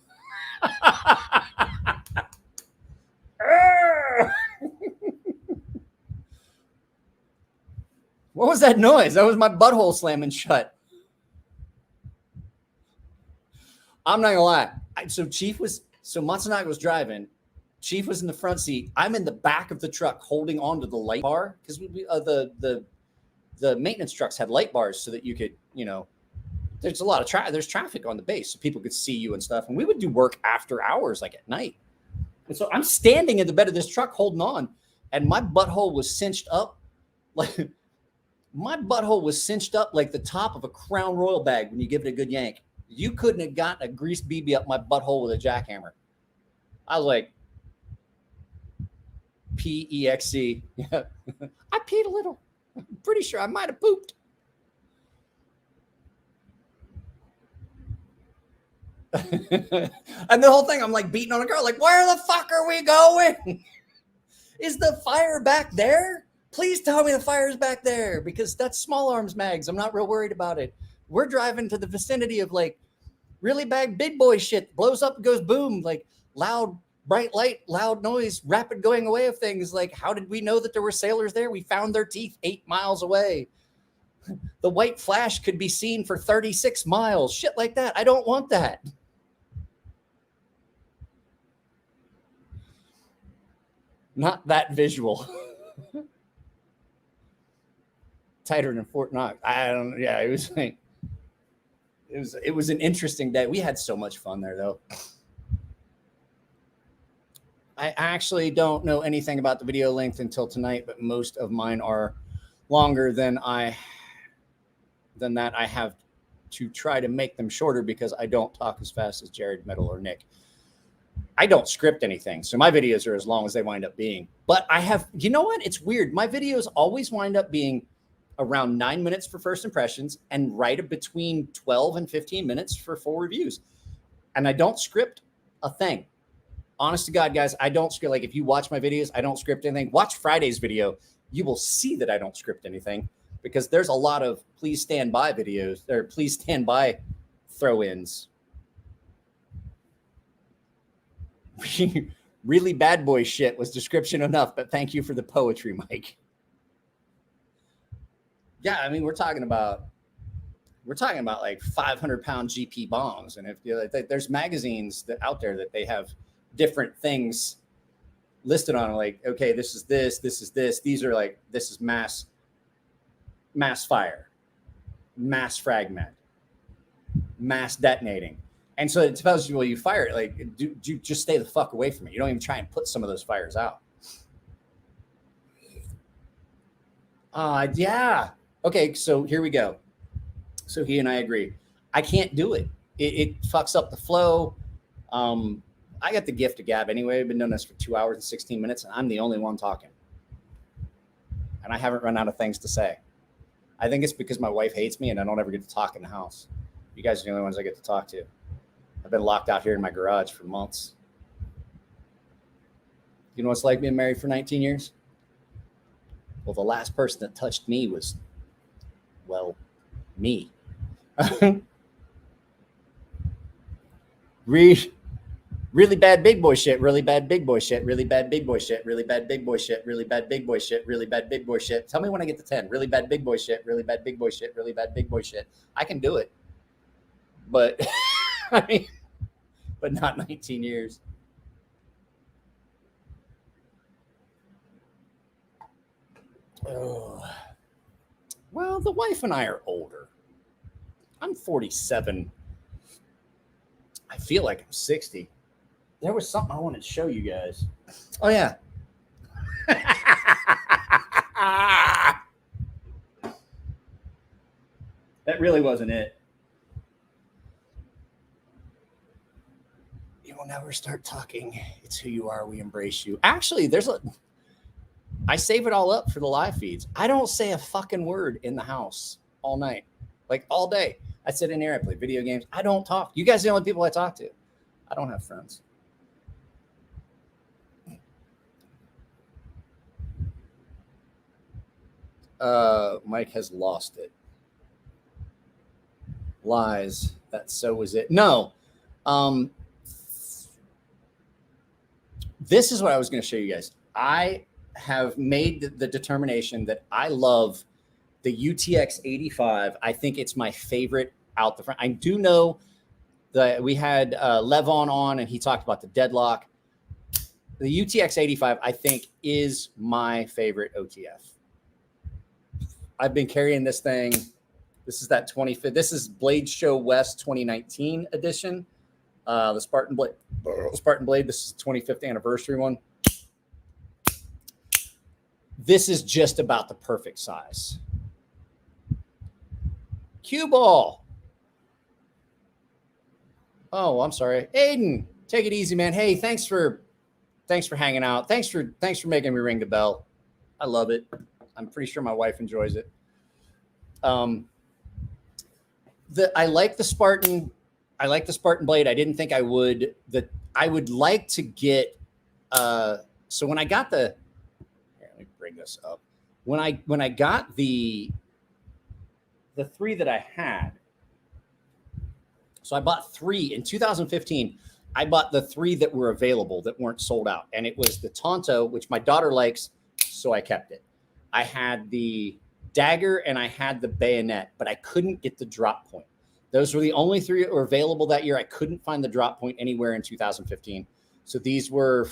What was that noise? That was my butthole slamming shut. I'm not gonna lie. So Matsunaga was driving. Chief was in the front seat. I'm in the back of the truck holding onto the light bar because the maintenance trucks had light bars so that you could, there's a lot of there's traffic on the base so people could see you and stuff. And we would do work after hours, like at night. And so I'm standing in the bed of this truck holding on, and my butthole was cinched up like the top of a Crown Royal bag when you give it a good yank. You couldn't have gotten a greased BB up my butthole with a jackhammer. I was like, P-E-X-C. Yeah. I peed a little. I'm pretty sure I might have pooped. And the whole thing, I'm like beating on a girl, like, where the fuck are we going? Is the fire back there? Please tell me the fire's back there, because that's small arms mags. I'm not real worried about it. We're driving to the vicinity of like really bad big boy shit. Blows up and goes boom, like loud, bright light, loud noise, rapid going away of things. Like, how did we know that there were sailors there? We found their teeth 8 miles away. The white flash could be seen for 36 miles. Shit like that. I don't want that. Not that visual. Tighter than Fort Knox. I don't. Yeah, it was like it was an interesting day. We had so much fun there, though. I actually don't know anything about the video length until tonight, but most of mine are longer than that. I have to try to make them shorter because I don't talk as fast as Jared, Metal, or Nick. I don't script anything, so my videos are as long as they wind up being. But I have, you know what? It's weird. My videos always wind up being around 9 minutes for first impressions and right between 12 and 15 minutes for full reviews. And I don't script a thing. Honest to God, guys, I don't script. Like, if you watch my videos, I don't script anything. Watch Friday's video. You will see that I don't script anything, because there's a lot of please stand by videos, or please stand by throw-ins. Really bad boy shit was description enough, but thank you for the poetry, Mike. Yeah, I mean, we're talking about like 500-pound GP bombs, and if there's magazines that out there that they have different things listed on, like, okay, this is this, this is this. These are like, this is mass fire, mass fragment, mass detonating. And so it tells you, well, you fire it. Like, do just stay the fuck away from it. You don't even try and put some of those fires out. Yeah. Okay, so here we go. So he and I agree. I can't do it. It fucks up the flow. I got the gift of gab anyway. I've been doing this for 2 hours and 16 minutes, and I'm the only one talking. And I haven't run out of things to say. I think it's because my wife hates me and I don't ever get to talk in the house. You guys are the only ones I get to talk to. I've been locked out here in my garage for months. You know what it's like being married for 19 years? Well, the last person that touched me was, well, me. Really bad big boy shit, really bad big boy shit, really bad big boy shit, really bad big boy shit, really bad big boy shit, really bad big boy shit. Tell me when I get to 10. Really bad big boy shit, really bad big boy shit, really bad big boy shit. I can do it. But I mean, but not 19 years. Oh. Well, the wife and I are older. I'm 47. I feel like I'm 60. There was something I wanted to show you guys. Oh, yeah. That really wasn't it. You will never start talking. It's who you are. We embrace you. Actually, I save it all up for the live feeds. I don't say a fucking word in the house all night, like all day. I sit in here, I play video games. I don't talk. You guys are the only people I talk to. I don't have friends. Mike has lost it. Lies. That so was it. No. This is what I was going to show you guys. I have made the determination that I love the UTX 85. I think it's my favorite out the front. I do know that we had Levon on and he talked about the deadlock. The UTX 85, I think, is my favorite OTF. I've been carrying this thing. This is that 25th. This is Blade Show West 2019 edition. The Spartan Blade. This is 25th anniversary one. This is just about the perfect size. Cue ball. Oh, I'm sorry. Aiden, take it easy, man. Hey, thanks for hanging out. Thanks for making me ring the bell. I love it. I'm pretty sure my wife enjoys it. I like the Spartan. I like the Spartan blade. I didn't think I would. I would like to get. So when I got here, let me bring this up. when I got the 3 that I had, so I bought 3 in 2015. I bought the 3 that were available that weren't sold out, and it was the Tonto, which my daughter likes, so I kept it. I had the Dagger and I had the Bayonet, but I couldn't get the drop point. Those were the only 3 that were available that year. I couldn't find the drop point anywhere in 2015. So these were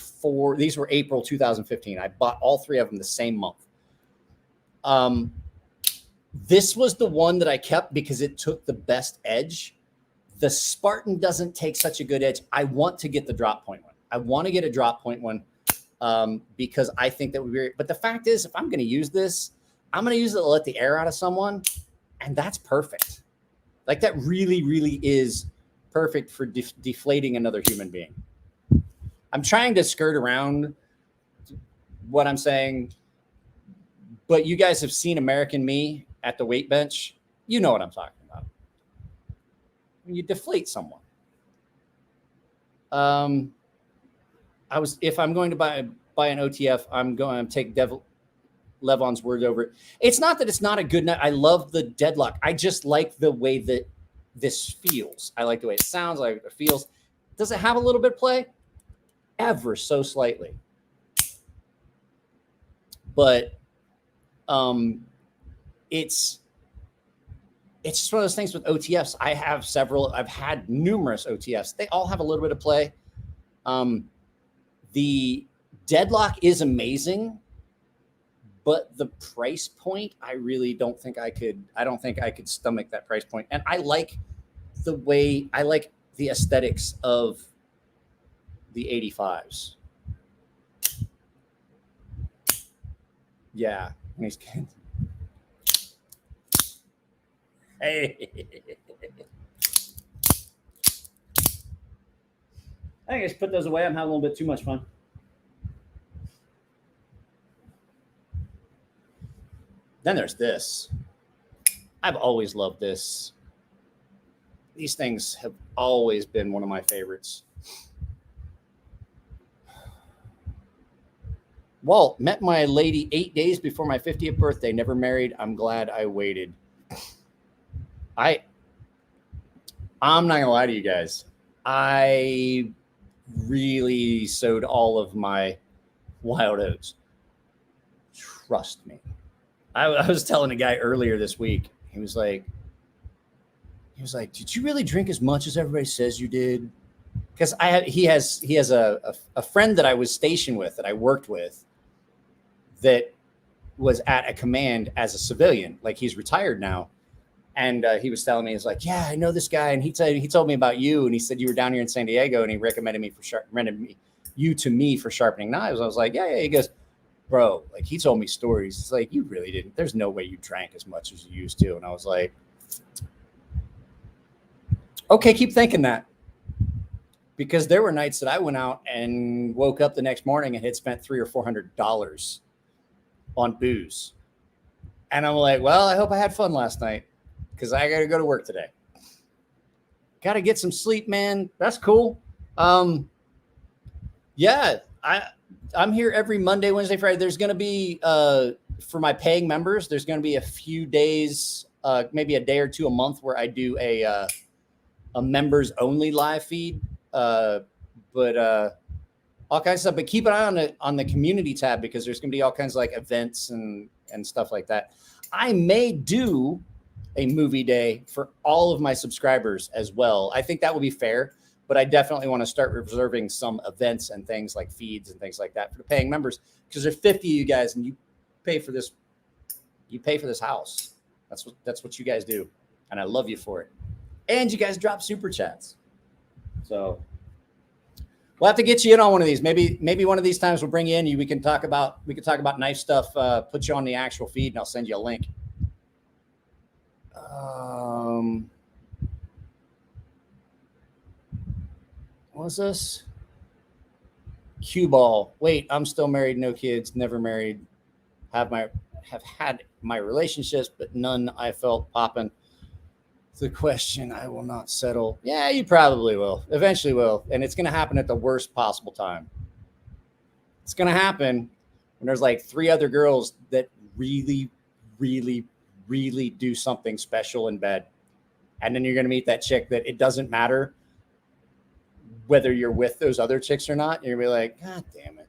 April 2015. I bought all 3 of them the same month. This was the one that I kept because it took the best edge. The Spartan doesn't take such a good edge. I want to get the drop point one. I want to get a drop point one because I think that would be, but the fact is, if I'm going to use this, I'm going to use it to let the air out of someone. And that's perfect. Like that really, really is perfect for deflating another human being. I'm trying to skirt around what I'm saying, but you guys have seen American Me at the weight bench. You know what I'm talking about. When you deflate someone. If I'm going to buy an OTF, I'm going to take Levon's word over it. It's not that it's not a good night. I love the deadlock. I just like the way that this feels. I like the way it sounds. I like it feels. Does it have a little bit of play? Ever so slightly. But it's just one of those things with OTFs. I've had numerous OTFs. They all have a little bit of play. The deadlock is amazing, but the price point, I really don't think I could stomach that price point. And I like the aesthetics of the 85s. Yeah. He's good. Hey. I think I just put those away. I'm having a little bit too much fun. Then there's this. I've always loved this. These things have always been one of my favorites. Walt, met my lady 8 days before my 50th birthday. Never married. I'm glad I waited. I'm not gonna lie to you guys. I really sowed all of my wild oats. Trust me. I was telling a guy earlier this week. He was like, "Did you really drink as much as everybody says you did?" Because he has a friend that I was stationed with, that I worked with, that was at a command as a civilian. Like, he's retired now. And he was telling me, he's like, "Yeah, I know this guy." And he told me about you. And he said you were down here in San Diego, and he recommended you to me for sharpening knives. I was like, yeah. He goes, "Bro, like, he told me stories. It's like, you really didn't. There's no way you drank as much as you used to." And I was like, okay, keep thinking that. Because there were nights that I went out and woke up the next morning and had spent $300 or $400 on booze. And I'm like, well, I hope I had fun last night, because I got to go to work today. Got to get some sleep, man. That's cool. Yeah, I'm here every Monday, Wednesday, Friday. There's going to be, for my paying members, there's going to be a few days, maybe a day or two a month, where I do a members only live feed. But all kinds of stuff. But keep an eye on the community tab, because there's going to be all kinds of like events and stuff like that. I may do a movie day for all of my subscribers as well. I think that will be fair, but I definitely want to start reserving some events and things like feeds and things like that for the paying members, because there's 50 of you guys and you pay for this. You pay for this house. That's what you guys do. And I love you for it. And you guys drop super chats. So we'll have to get you in on one of these. Maybe one of these times we'll bring you in. We can talk about knife stuff. Put you on the actual feed, and I'll send you a link. What's this? Cue ball. Wait, I'm still married, no kids, never married. Have had my relationships, but none I felt popping. The question I will not settle. Yeah, you probably will. Eventually will. And it's going to happen at the worst possible time. It's going to happen when there's like 3 other girls that really, really, really do something special in bed. And then you're going to meet that chick that it doesn't matter whether you're with those other chicks or not. You're going to be like, God damn it.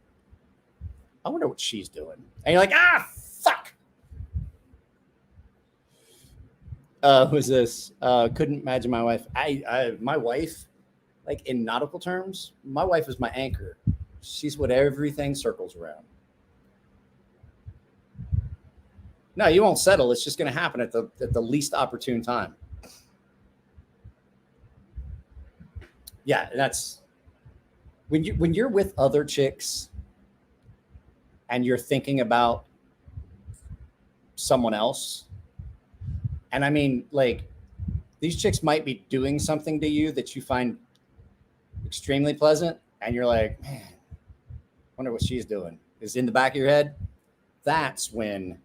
I wonder what she's doing. And you're like, ah, fuck. Who's this? Couldn't imagine my wife. My wife, like in nautical terms, my wife is my anchor. She's what everything circles around. No, you won't settle. It's just going to happen at the least opportune time. Yeah, that's when you're with other chicks and you're thinking about someone else. And I mean, like, these chicks might be doing something to you that you find extremely pleasant, and you're like, man, wonder what she's doing. Is in the back of your head. That's when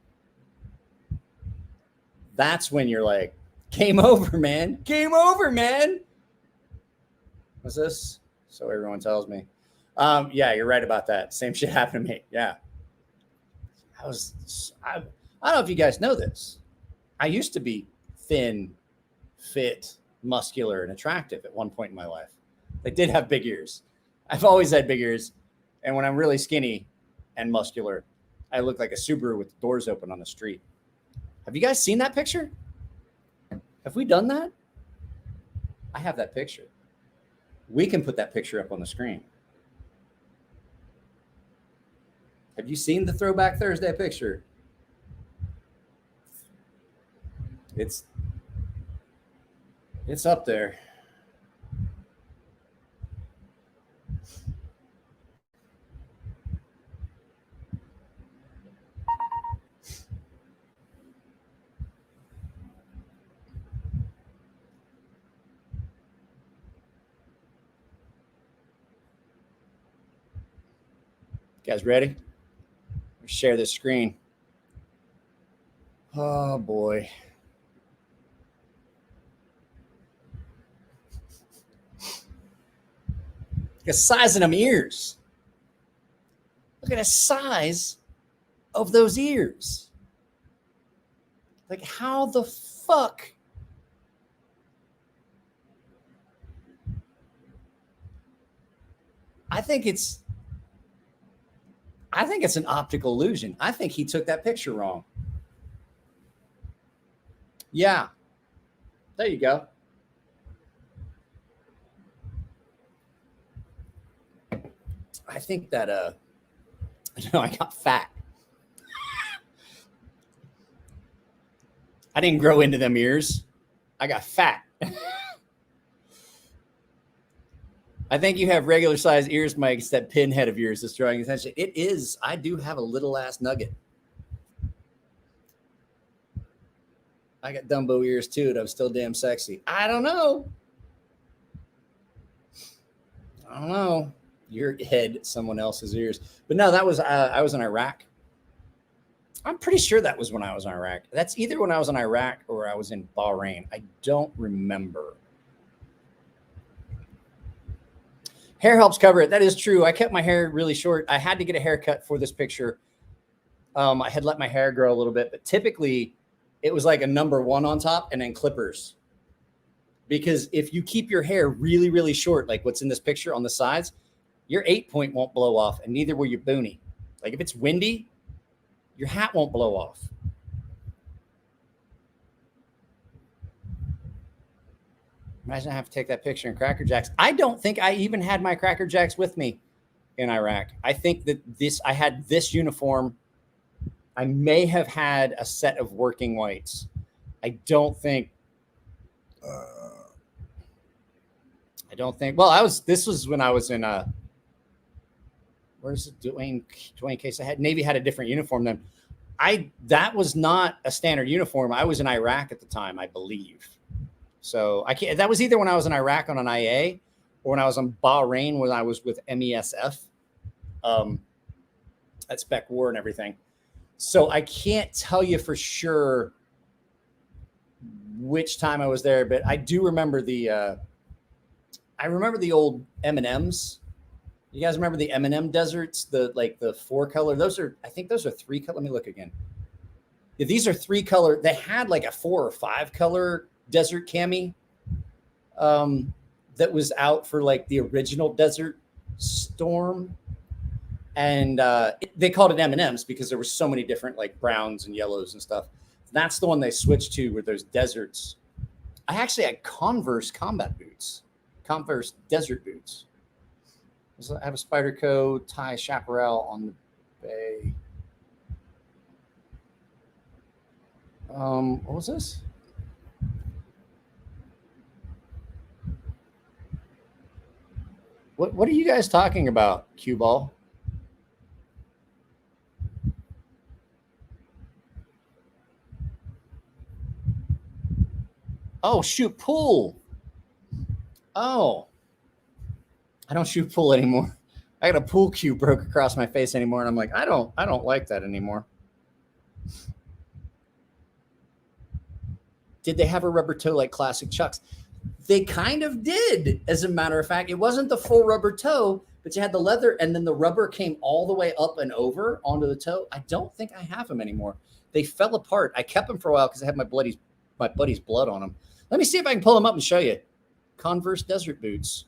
you're like, game over, man. Game over, man. What's this? So everyone tells me. Yeah, you're right about that. Same shit happened to me. Yeah. I don't know if you guys know this. I used to be thin, fit, muscular, and attractive at one point in my life. I did have big ears. I've always had big ears. And when I'm really skinny and muscular, I look like a Subaru with the doors open on the street. Have you guys seen that picture? Have we done that? I have that picture. We can put that picture up on the screen. Have you seen the Throwback Thursday picture? It's up there. You guys ready? Let's share this screen. Oh boy. Look at the size of them ears. Look at the size of those ears. Like, how the fuck? I think it's an optical illusion. I think he took that picture wrong. Yeah. There you go. I think that I got fat. I didn't grow into them ears. I got fat. I think you have regular size ears, Mike. It's that pinhead of yours that's drawing attention. It is. I do have a little ass nugget. I got Dumbo ears too, and I'm still damn sexy. I don't know. Your head, someone else's ears. But no, that was I was in Iraq. I'm pretty sure that was when I was in Iraq. That's either when I was in Iraq or I was in Bahrain. I don't remember. Hair helps cover it. That is true. I kept my hair really short. I had to get a haircut for this picture. I had let my hair grow a little bit, but typically it was like a number 1 on top and then clippers. Because if you keep your hair really, really short, like what's in this picture on the sides, your 8-point won't blow off, and neither will your boonie. Like if it's windy, your hat won't blow off. Imagine I have to take that picture in Cracker Jacks. I don't think I even had my Cracker Jacks with me in Iraq. I think that I had this uniform. I may have had a set of working whites. I don't think, well, this was when I was in, where's Dwayne Case? Navy had a different uniform then. That was not a standard uniform. I was in Iraq at the time, I believe. So that was either when I was in Iraq on an IA or when I was in Bahrain when I was with MESF at Spec War and everything. So I can't tell you for sure which time I was there, but I do remember the old M&Ms. You guys remember the M&M deserts, the 4-color? I think those are 3 color. Let me look again. Yeah, these are 3 color. They had like a 4 or 5 color desert cami that was out for like the original Desert Storm. And they called it M&Ms because there were so many different like browns and yellows and stuff. That's the one they switched to with those deserts. I actually had Converse combat boots, Converse desert boots. I have a Spyderco tie chaparral on the bay. What was this? What are you guys talking about, cue ball? Oh, shoot pool. Oh, I don't shoot pool anymore. I got a pool cue broke across my face anymore, and I'm like, I don't like that anymore. Did they have a rubber toe like classic Chucks? They kind of did, as a matter of fact. It wasn't the full rubber toe, but you had the leather, and then the rubber came all the way up and over onto the toe. I don't think I have them anymore. They fell apart. I kept them for a while because I had my buddy's blood on them. Let me see if I can pull them up and show you. Converse desert boots.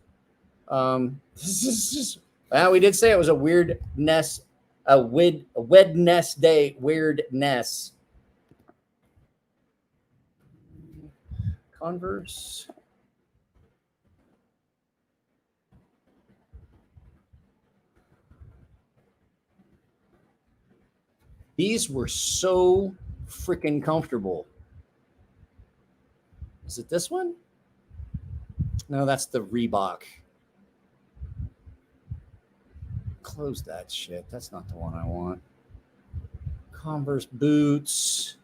This is just, well, we did say it was a Weird-Ness, a Wed-Ness-Day Wierd-Ness. Converse. These were so freaking comfortable. Is it this one? No, that's the Reebok. Close that shit. That's not the one I want. Converse boots.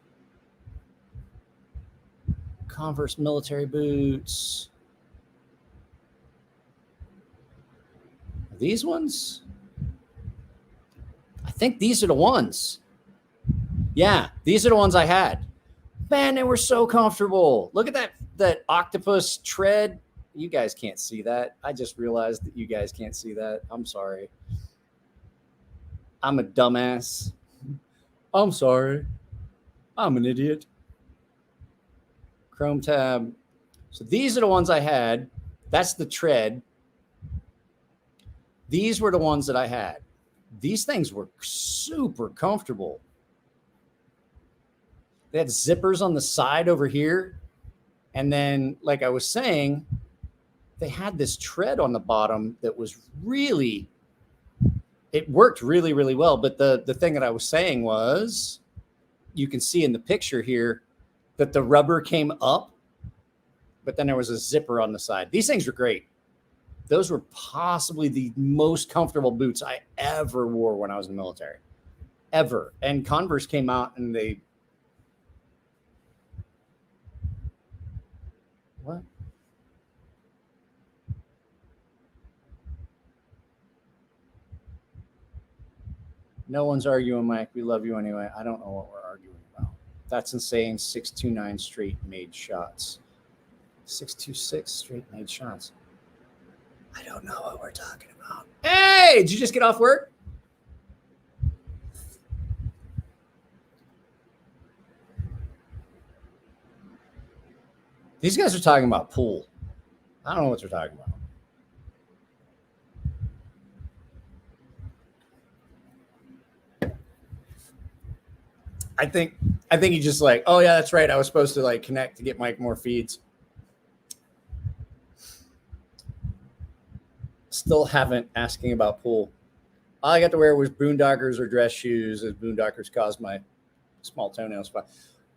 Converse military boots. Are these ones? I think these are the ones. Yeah, these are the ones I had. Man, they were so comfortable. Look at that octopus tread. You guys can't see that. I just realized that you guys can't see that. I'm sorry. I'm a dumbass. I'm sorry. I'm an idiot. Chrome tab. So these are the ones I had. That's the tread. These were the ones that I had. These things were super comfortable. They had zippers on the side over here. And then, like I was saying, they had this tread on the bottom that was really, it worked really, really well. But the thing that I was saying was, you can see in the picture here that the rubber came up, but then there was a zipper on the side. These things were great. Those were possibly the most comfortable boots I ever wore when I was in the military, ever. And Converse came out and they, what? No one's arguing, Mike. We love you anyway. I don't know what we're arguing about. That's insane. 629 straight made shots. 626 straight made shots. I don't know what we're talking about. Hey, did you just get off work? These guys are talking about pool. I don't know what they're talking about. I think he just like, oh yeah, that's right. I was supposed to like connect to get Mike more feeds. Still haven't asking about pool. All I got to wear was boondockers or dress shoes, as boondockers caused my small toenails.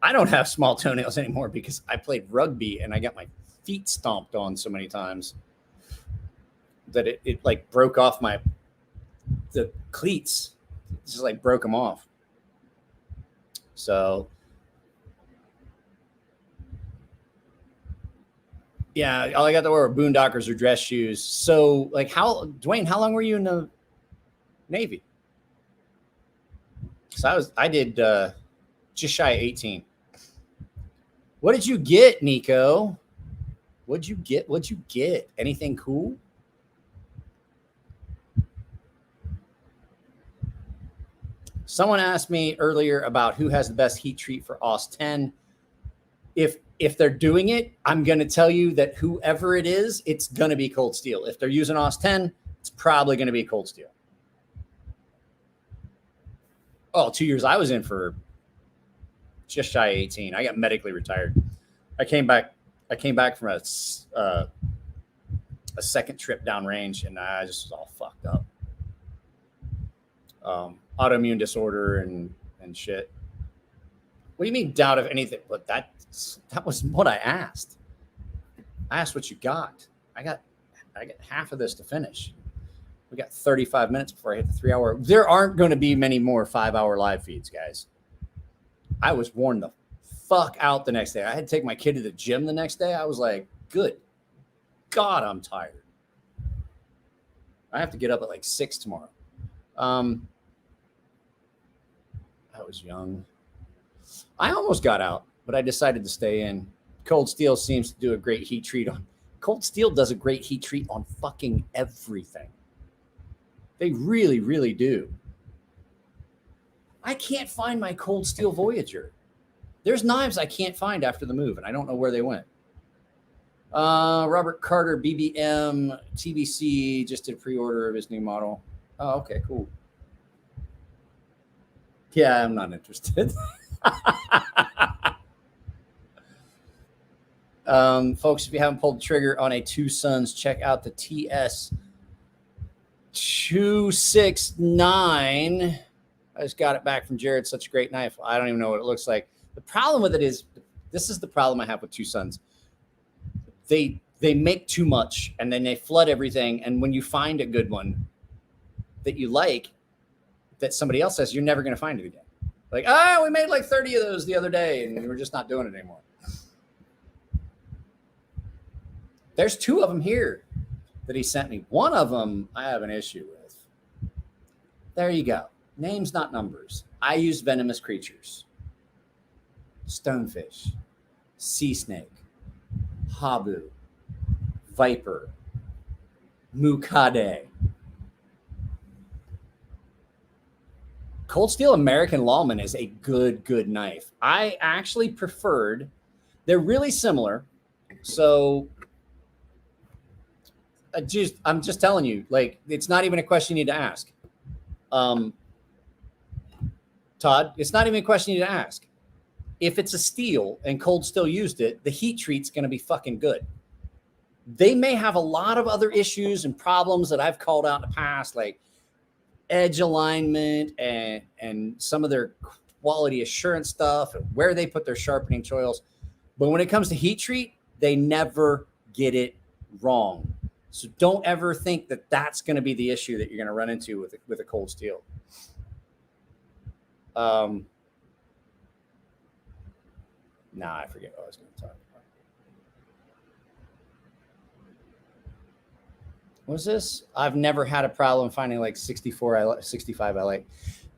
I don't have small toenails anymore because I played rugby and I got my feet stomped on so many times that it like broke off the cleats. It just like broke them off. So yeah, all I got to wear were boondockers or dress shoes. So like Dwayne, how long were you in the Navy? So I did just shy of 18. What did you get, Nico? What'd you get? Anything cool? Someone asked me earlier about who has the best heat treat for AUS 10. If they're doing it, I'm going to tell you that whoever it is, it's going to be cold steel. If they're using AUS 10, it's probably going to be cold steel. Oh, 2 years I was in for just shy of 18. I got medically retired. I came back from a second trip downrange, and I just was all fucked up. Autoimmune disorder and shit. What do you mean doubt of anything? But that was what I asked. I asked what you got. I got half of this to finish. We got 35 minutes before I hit the 3 hour. There aren't going to be many more 5 hour live feeds, guys. I was worn the fuck out the next day. I had to take my kid to the gym the next day. I was like, good God, I'm tired. I have to get up at like 6 tomorrow. I was young. I almost got out, but I decided to stay in. Cold Steel seems to do a great heat treat on. Cold Steel does a great heat treat on fucking everything. They really, really do. I can't find my Cold Steel Voyager. There's knives I can't find after the move, and I don't know where they went. Robert Carter, BBM, TBC, just did a pre-order of his new model. Oh, okay, cool. Yeah, I'm not interested. Folks, if you haven't pulled the trigger on a Two Sons, check out the TS 269. I just got it back from Jared. Such a great knife. I don't even know what it looks like. The problem with it is, this is the problem I have with Two Sons. They make too much, and then they flood everything. And when you find a good one that you like, that somebody else says, you're never going to find it again. Like, we made like 30 of those the other day, and we're just not doing it anymore. There's 2 of them here that he sent me. One of them I have an issue with. There you go. Names, not numbers. I use venomous creatures. Stonefish, sea snake, habu, viper, mukade. Cold Steel American Lawman is a good knife. I actually preferred, they're really similar. So I'm just telling you, like, it's not even a question you need to ask. Todd, it's not even a question you need to ask. If it's a steel and Cold Steel used it, the heat treat's going to be fucking good. They may have a lot of other issues and problems that I've called out in the past, like edge alignment and some of their quality assurance stuff and where they put their sharpening choils. But when it comes to heat treat, they never get it wrong. So don't ever think that that's going to be the issue that you're going to run into with a Cold Steel. I forget what I was going to talk about. What's this? I've never had a problem finding like 64, 65 I like.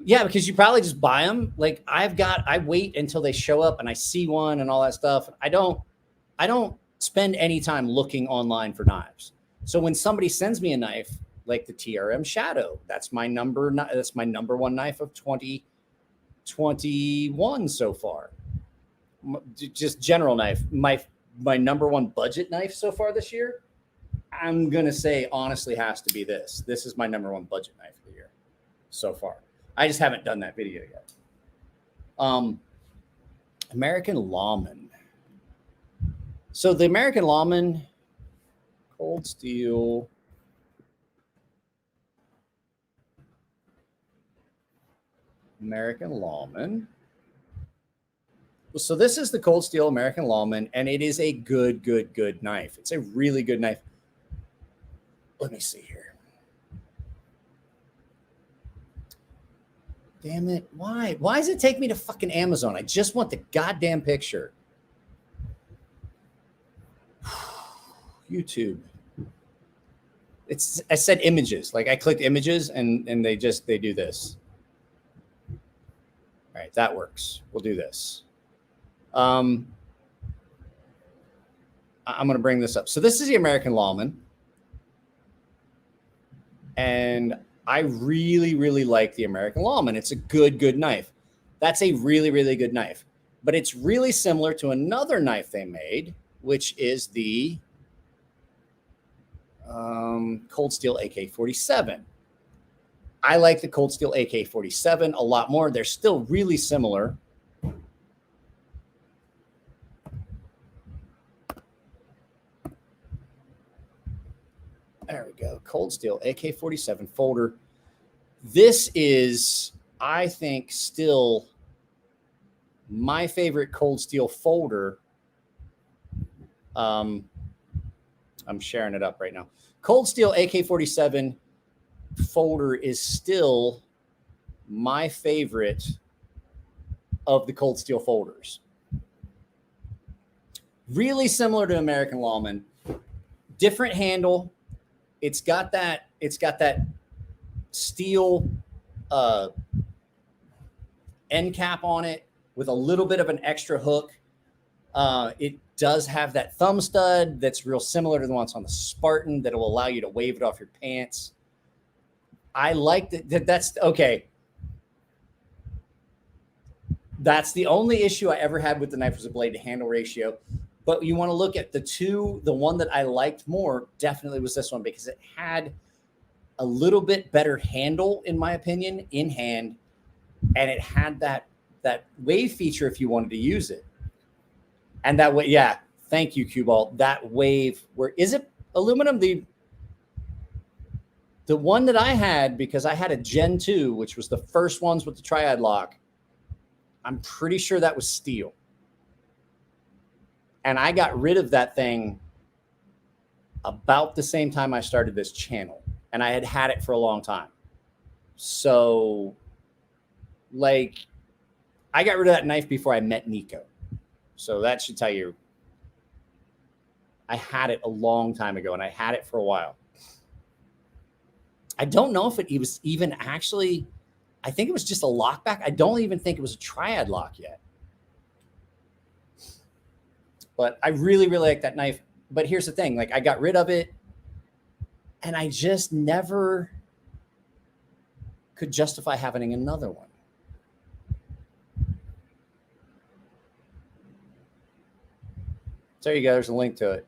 Yeah, because you probably just buy them. Like I wait until they show up and I see one and all that stuff. I don't spend any time looking online for knives. So when somebody sends me a knife like the TRM Shadow, that's my number one knife of 2021 so far. Just general knife. My number one budget knife so far this year, I'm going to say honestly has to be this. This is my number one budget knife of the year so far. I just haven't done that video yet. American Lawman. So the American Lawman, Cold Steel. American Lawman. So this is the Cold Steel American Lawman, and it is a good knife. It's a really good knife. Let me see here. Damn it. Why? Why does it take me to fucking Amazon? I just want the goddamn picture. YouTube. I said images. Like I clicked images and they do this. All right, that works. We'll do this. I'm going to bring this up. So this is the American Lawman. And I really, really like the American Lawman. It's a good knife. That's a really, really good knife. But it's really similar to another knife they made, which is the Cold Steel AK-47. I like the Cold Steel AK-47 a lot more. They're still really similar. There we go. Cold Steel AK-47 folder. This is, I think, still my favorite Cold Steel folder. I'm sharing it up right now. Cold Steel AK-47 folder is still my favorite of the Cold Steel folders. Really similar to American Lawman. Different handle. It's got that steel end cap on it with a little bit of an extra hook. It does have that thumb stud that's real similar to the ones on the Spartan that will allow you to wave it off your pants. I like that. That's okay. That's the only issue I ever had with the knife was the blade to handle ratio. But you want to look at the one that I liked more definitely was this one because it had a little bit better handle, in my opinion, in hand. And it had that wave feature if you wanted to use it. And that way, yeah, thank you, Cue Ball. That wave, where is it aluminum? The one that I had, because I had a Gen 2, which was the first ones with the triad lock, I'm pretty sure that was steel. And I got rid of that thing about the same time I started this channel. And I had it for a long time. So, like, I got rid of that knife before I met Nico. So that should tell you. I had it a long time ago, and I had it for a while. I don't know if it was even actually, I think it was just a lockback. I don't even think it was a triad lock yet. But I really, really like that knife. But here's the thing. Like, I got rid of it, and I just never could justify having another one. There you go. There's a link to it.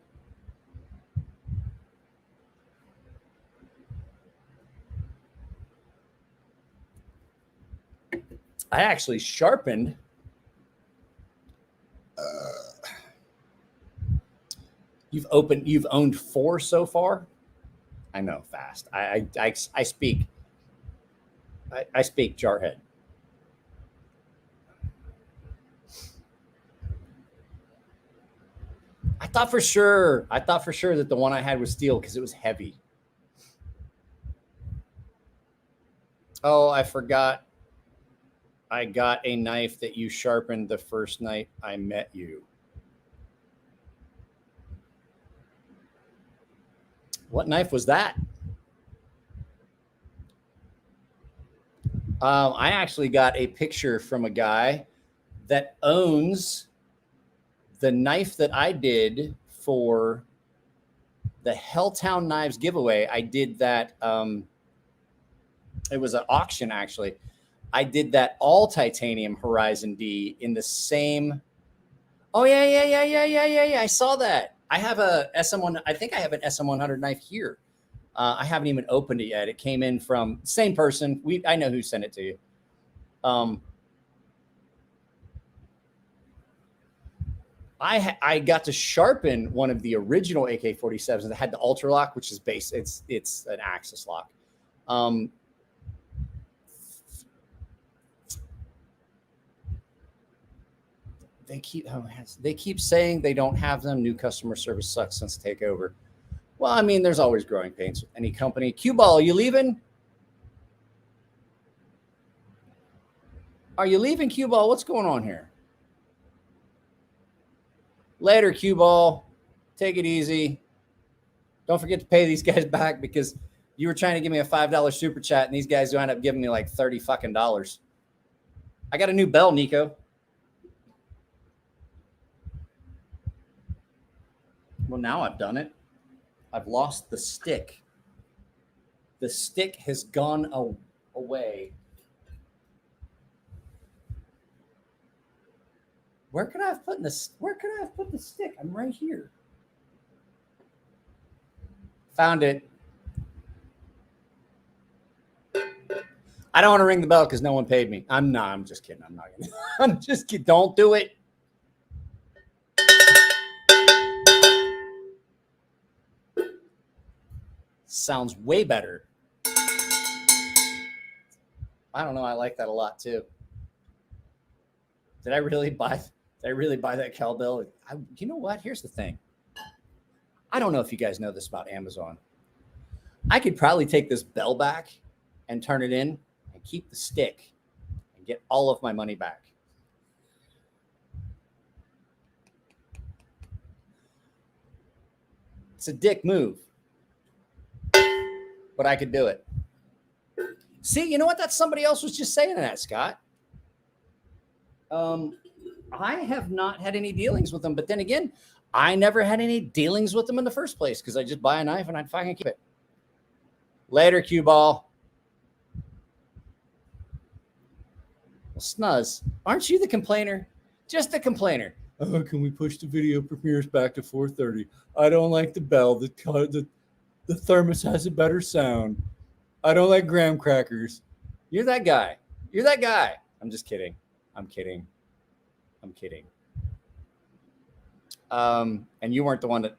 I actually sharpened. You've owned 4 so far. I know, fast. I speak. I speak jarhead. I thought for sure that the one I had was steel because it was heavy. Oh, I forgot. I got a knife that you sharpened the first night I met you. What knife was that? I actually got a picture from a guy that owns the knife that I did for the Helltown Knives giveaway. I did that. It was an auction, actually. I did that all titanium Horizon D in the same. Oh, yeah. I saw that. I have a SM1. I think I have an SM100 knife here. I haven't even opened it yet. It came in from same person. I know who sent it to you. I got to sharpen one of the original AK-47s that had the ultra lock, which is base. It's an axis lock. They keep saying they don't have them. New customer service sucks since takeover. Well, I mean, there's always growing pains with any company. Cue Ball, are you leaving? Are you leaving, Cue Ball? What's going on here? Later, Cue Ball. Take it easy. Don't forget to pay these guys back because you were trying to give me a $5 super chat, and these guys wound up giving me like $30 fucking. I got a new bell, Nico. Well, now I've done it. I've lost the stick. The stick has gone away. Where could I have put this? Where could I have put the stick? I'm right here. Found it. I don't want to ring the bell because no one paid me. I'm just kidding. I'm not gonna. I'm just kidding. Don't do it. Sounds way better. I don't know. I like that a lot too. Did I really buy that cowbell? You know what? Here's the thing. I don't know if you guys know this about Amazon. I could probably take this bell back and turn it in and keep the stick and get all of my money back. It's a dick move, but I could do it. See, you know what? That's somebody else was just saying that, Scott. I have not had any dealings with them, but then again, I never had any dealings with them in the first place because I just buy a knife and I'd fucking keep it. Later, cue ball. Well, Snuzz, aren't you the complainer? Just the complainer. Oh, can we push the video premieres back to 4:30? I don't like the bell. The thermos has a better sound. I don't like graham crackers. You're that guy. You're that guy. I'm just kidding. I'm kidding. I'm kidding. And you weren't the one that.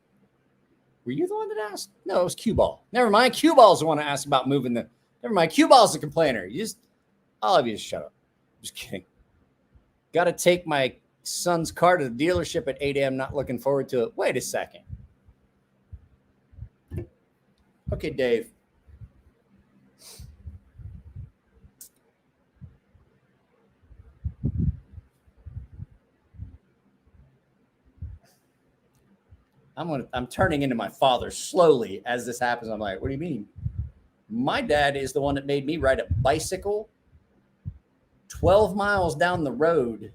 Were you the one that asked? No, it was Cue Ball. Never mind. Cue Ball's the one that asked about moving the. Never mind. Cue Ball's the complainer. All of you just shut up. Just kidding. Got to take my son's car to the dealership at 8 a.m. Not looking forward to it. Wait a second. Okay, Dave. I'm turning into my father slowly as this happens. I'm like, what do you mean? My dad is the one that made me ride a bicycle 12 miles down the road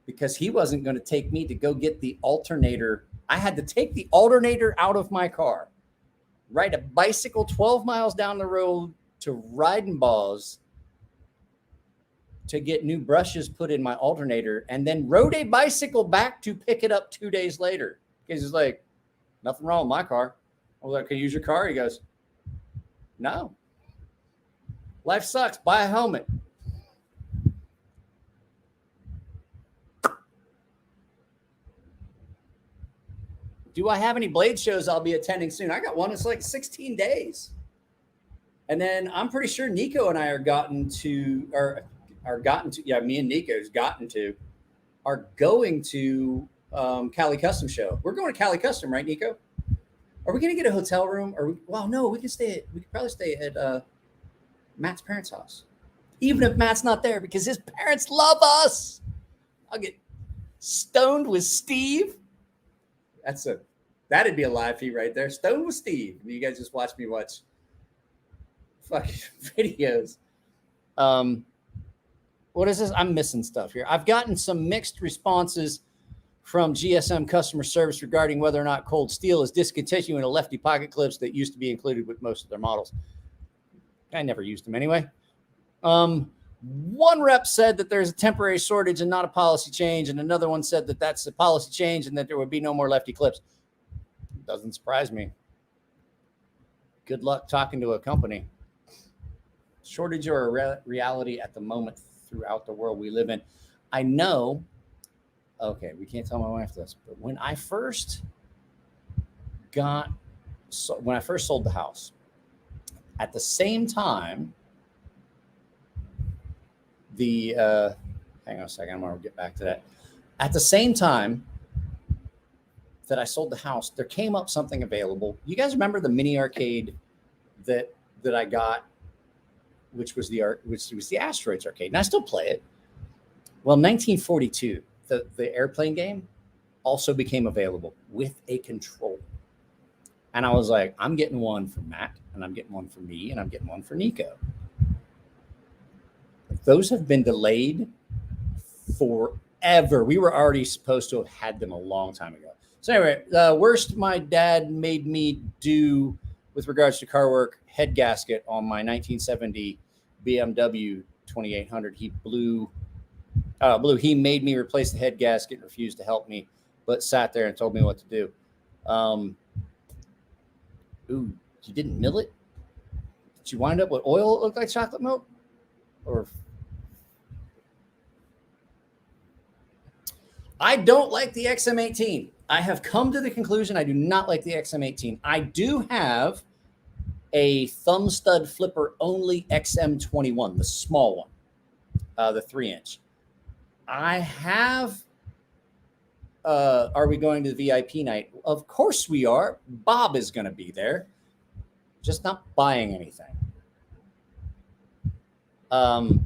because he wasn't going to take me to go get the alternator. I had to take the alternator out of my car, ride a bicycle 12 miles down the road to Riding Balls to get new brushes put in my alternator, and then rode a bicycle back to pick it up 2 days later. Because he's like, nothing wrong with my car. I was like, can I use your car? He goes, no. Life sucks. Buy a helmet. Do I have any blade shows I'll be attending soon? I got one. It's like 16 days. And then I'm pretty sure Nico and I are going to Cali Custom Show. We're going to Cali Custom, right, Nico? Are we going to get a hotel room? No, we could probably stay at Matt's parents' house. Even if Matt's not there, because his parents love us. I'll get stoned with Steve. That'd be a live feed right there. Stoned with Steve. You guys just watch me watch fucking videos. What is this? I'm missing stuff here. I've gotten some mixed responses from GSM customer service regarding whether or not cold steel is discontinuing the lefty pocket clips that used to be included with most of their models. I never used them anyway. One rep said that there's a temporary shortage and not a policy change, and another one said that that's a policy change and that there would be no more lefty clips. Doesn't surprise me. Good luck talking to a company. Shortage or a reality at the moment throughout the world we live in. I know. Okay, we can't tell my wife this, but when I first sold the house, at the same time, hang on a second, I'm gonna get back to that. At the same time that I sold the house, there came up something available. You guys remember the mini arcade that I got, which was the Asteroids arcade, and I still play it. Well, 1942. The airplane game also became available with a control. And I was like, I'm getting one for Matt, and I'm getting one for me, and I'm getting one for Nico. Those have been delayed forever. We were already supposed to have had them a long time ago. So anyway, worst my dad made me do with regards to car work, head gasket on my 1970 BMW 2800. He blew. He made me replace the head gasket, refused to help me, but sat there and told me what to do. Ooh, you didn't mill it? Did you wind up with oil that looked like chocolate milk? Or I don't like the XM18. I have come to the conclusion I do not like the XM18. I do have a thumb stud flipper only XM21, the small one, the 3-inch. I have. Are we going to the VIP night? Of course we are. Bob is going to be there, just not buying anything. I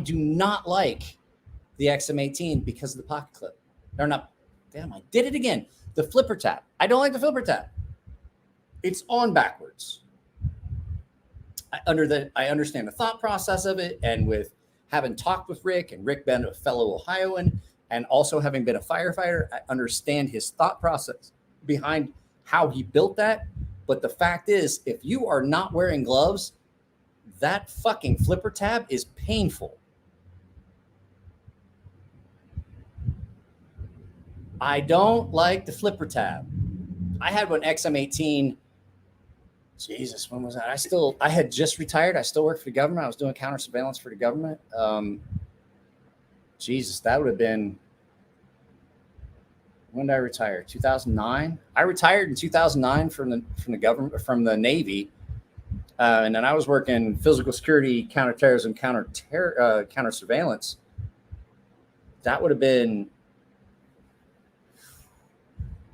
do not like the XM18 because of the pocket clip. Or not. Damn, I did it again. The flipper tab. I don't like the flipper tab. It's on backwards. I understand the thought process of it, and with having talked with Rick, and Rick being a fellow Ohioan, and also having been a firefighter, I understand his thought process behind how he built that. But the fact is, if you are not wearing gloves, that fucking flipper tab is painful. I don't like the flipper tab. I had one XM18. Jesus, when was that? I had just retired. I still worked for the government. I was doing counter surveillance for the government. Jesus, that would have been, when did I retire? 2009. I retired in 2009 from the government, from the Navy, and then I was working physical security, counterterrorism, counter surveillance. That would have been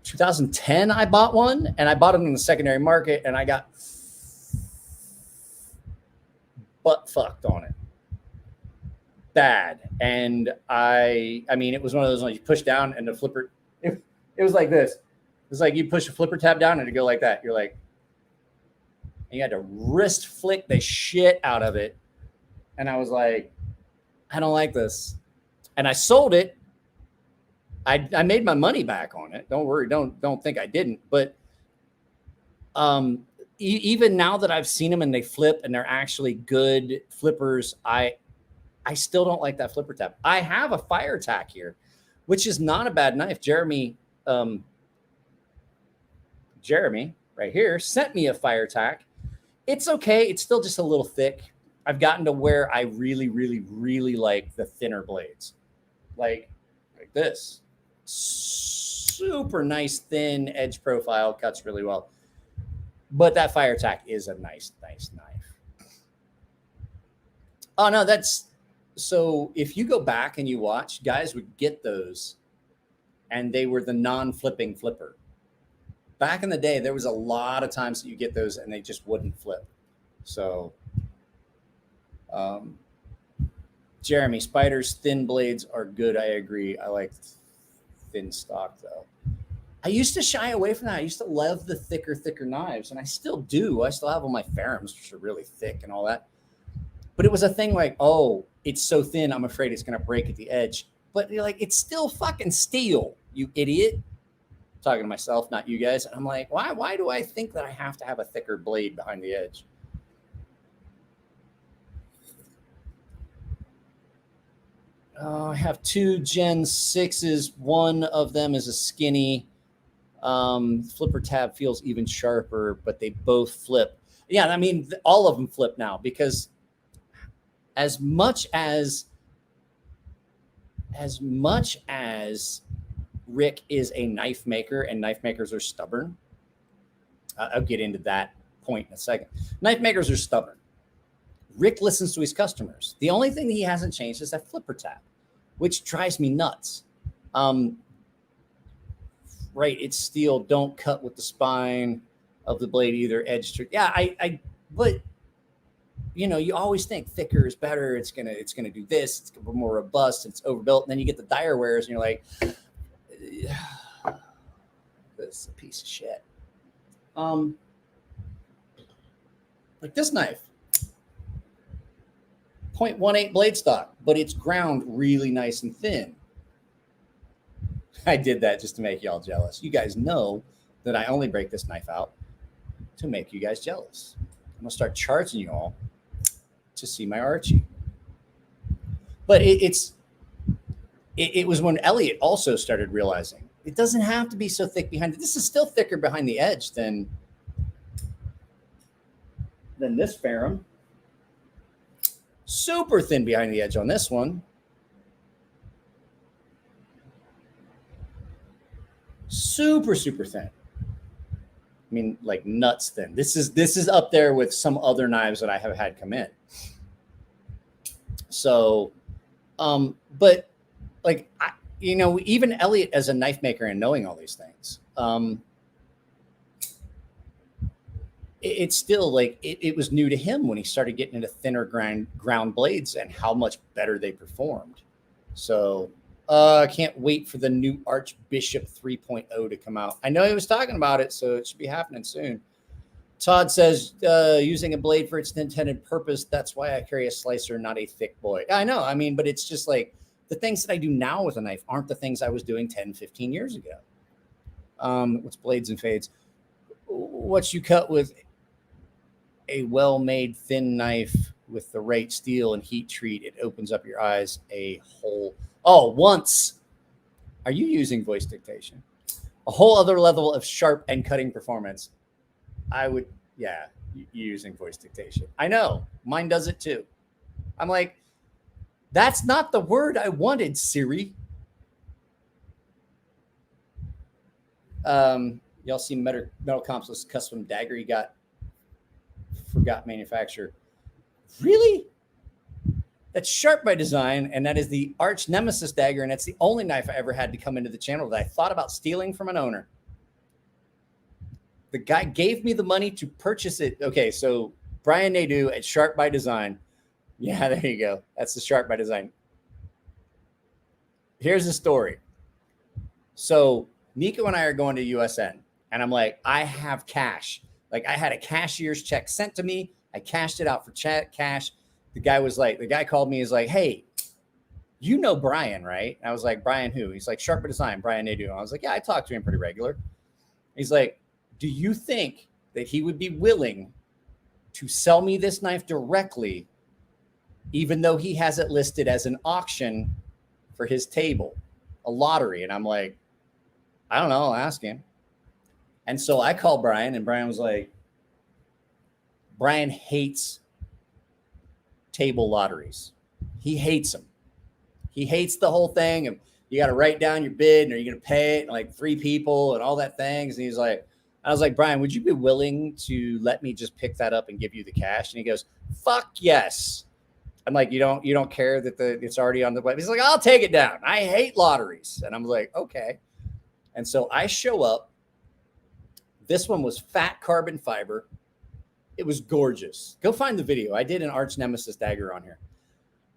2010. I bought one, and I bought it in the secondary market, and I got butt fucked on it. Bad. And I mean, it was one of those ones you push down and the flipper, it was like this. It was like you push a flipper tab down and it go like that. You're like, and you had to wrist flick the shit out of it. And I was like, I don't like this. And I sold it. I made my money back on it. Don't worry. Don't think I didn't. But even now that I've seen them and they flip and they're actually good flippers, I still don't like that flipper tab. I have a fire tack here, which is not a bad knife. Jeremy right here sent me a fire tack. It's okay. It's still just a little thick. I've gotten to where I really, really, really like the thinner blades, like this. Super nice, thin edge profile, cuts really well. But that fire tack is a nice knife. Oh, no, so if you go back and you watch, guys would get those, and they were the non-flipping flipper. Back in the day, there was a lot of times that you get those and they just wouldn't flip. So, Jeremy, Spider's thin blades are good. I agree. I like thin stock, though. I used to shy away from that. I used to love the thicker knives, and I still do. I still have all my Ferrums, which are really thick and all that. But it was a thing like, oh, it's so thin, I'm afraid it's going to break at the edge. But you're like, it's still fucking steel, you idiot. I'm talking to myself, not you guys. And I'm like, why do I think that I have to have a thicker blade behind the edge? I have two Gen 6s. One of them is a skinny. Flipper tab feels even sharper, but they both flip. Yeah, I mean, all of them flip now, because as much as Rick is a knife maker, and knife makers are stubborn, I'll get into that point in a second. Knife makers are stubborn. Rick listens to his customers. The only thing that he hasn't changed is that flipper tab, which drives me nuts. Right, it's steel. Don't cut with the spine of the blade either. Edge to, yeah, but you know, you always think thicker is better. It's gonna do this. It's gonna be more robust. It's overbuilt. And then you get the dire wears, and you're like, this is a piece of shit. Like this knife, 0.18 blade stock, but it's ground really nice and thin. I did that just to make y'all jealous. You guys know that I only break this knife out to make you guys jealous. I'm gonna start charging you all to see my Archie. But it was when Elliot also started realizing it doesn't have to be so thick behind it. This is still thicker behind the edge than this Ferrum. Super thin behind the edge on this one. Super, super thin. I mean, like nuts thin. This is up there with some other knives that I have had come in. So, but like, even Elliot as a knife maker and knowing all these things, it's still like it was new to him when he started getting into thinner ground blades and how much better they performed. So I can't wait for the new Archbishop 3.0 to come out. I know he was talking about it, so it should be happening soon. Todd says, using a blade for its intended purpose, that's why I carry a slicer, not a thick boy. I know, I mean, but it's just like the things that I do now with a knife aren't the things I was doing 10, 15 years ago. What's blades and fades? What you cut with a well-made thin knife with the right steel and heat treat, it opens up your eyes a whole. Oh, once. Are you using voice dictation? A whole other level of sharp and cutting performance. I would, yeah, using voice dictation. I know, mine does it too. I'm like, that's not the word I wanted, Siri. Y'all see Metal Comp's custom dagger he forgot manufacturer. Really? That's Sharp by design, and that is the Arch Nemesis dagger, and that's the only knife I ever had to come into the channel that I thought about stealing from an owner. The guy gave me the money to purchase it. Okay, so Brian Nadeau at Sharp by Design. Yeah, there you go. That's the Sharp by Design. Here's the story. So Nico and I are going to USN, and I'm like, I have cash. Like, I had a cashier's check sent to me. I cashed it out for cash. The guy called me. He's like, hey, you know Brian, right? And I was like, Brian who? He's like, Sharp by Design, Brian Nadeau. I was like, yeah, I talk to him pretty regular. He's like, do you think that he would be willing to sell me this knife directly, even though he has it listed as an auction for his table, a lottery? And I'm like, I don't know. I'll ask him. And so I called Brian, and Brian was like, Brian hates table lotteries. He hates them. He hates the whole thing of you got to write down your bid and are you going to pay it and like 3 people and all that things. And he's like, I was like, Brian, would you be willing to let me just pick that up and give you the cash? And he goes, fuck yes. I'm like, you don't care that it's already on the web. He's like, I'll take it down. I hate lotteries. And I'm like, okay. And so I show up. This one was fat carbon fiber. It was gorgeous. Go find the video. I did an Arch Nemesis dagger on here.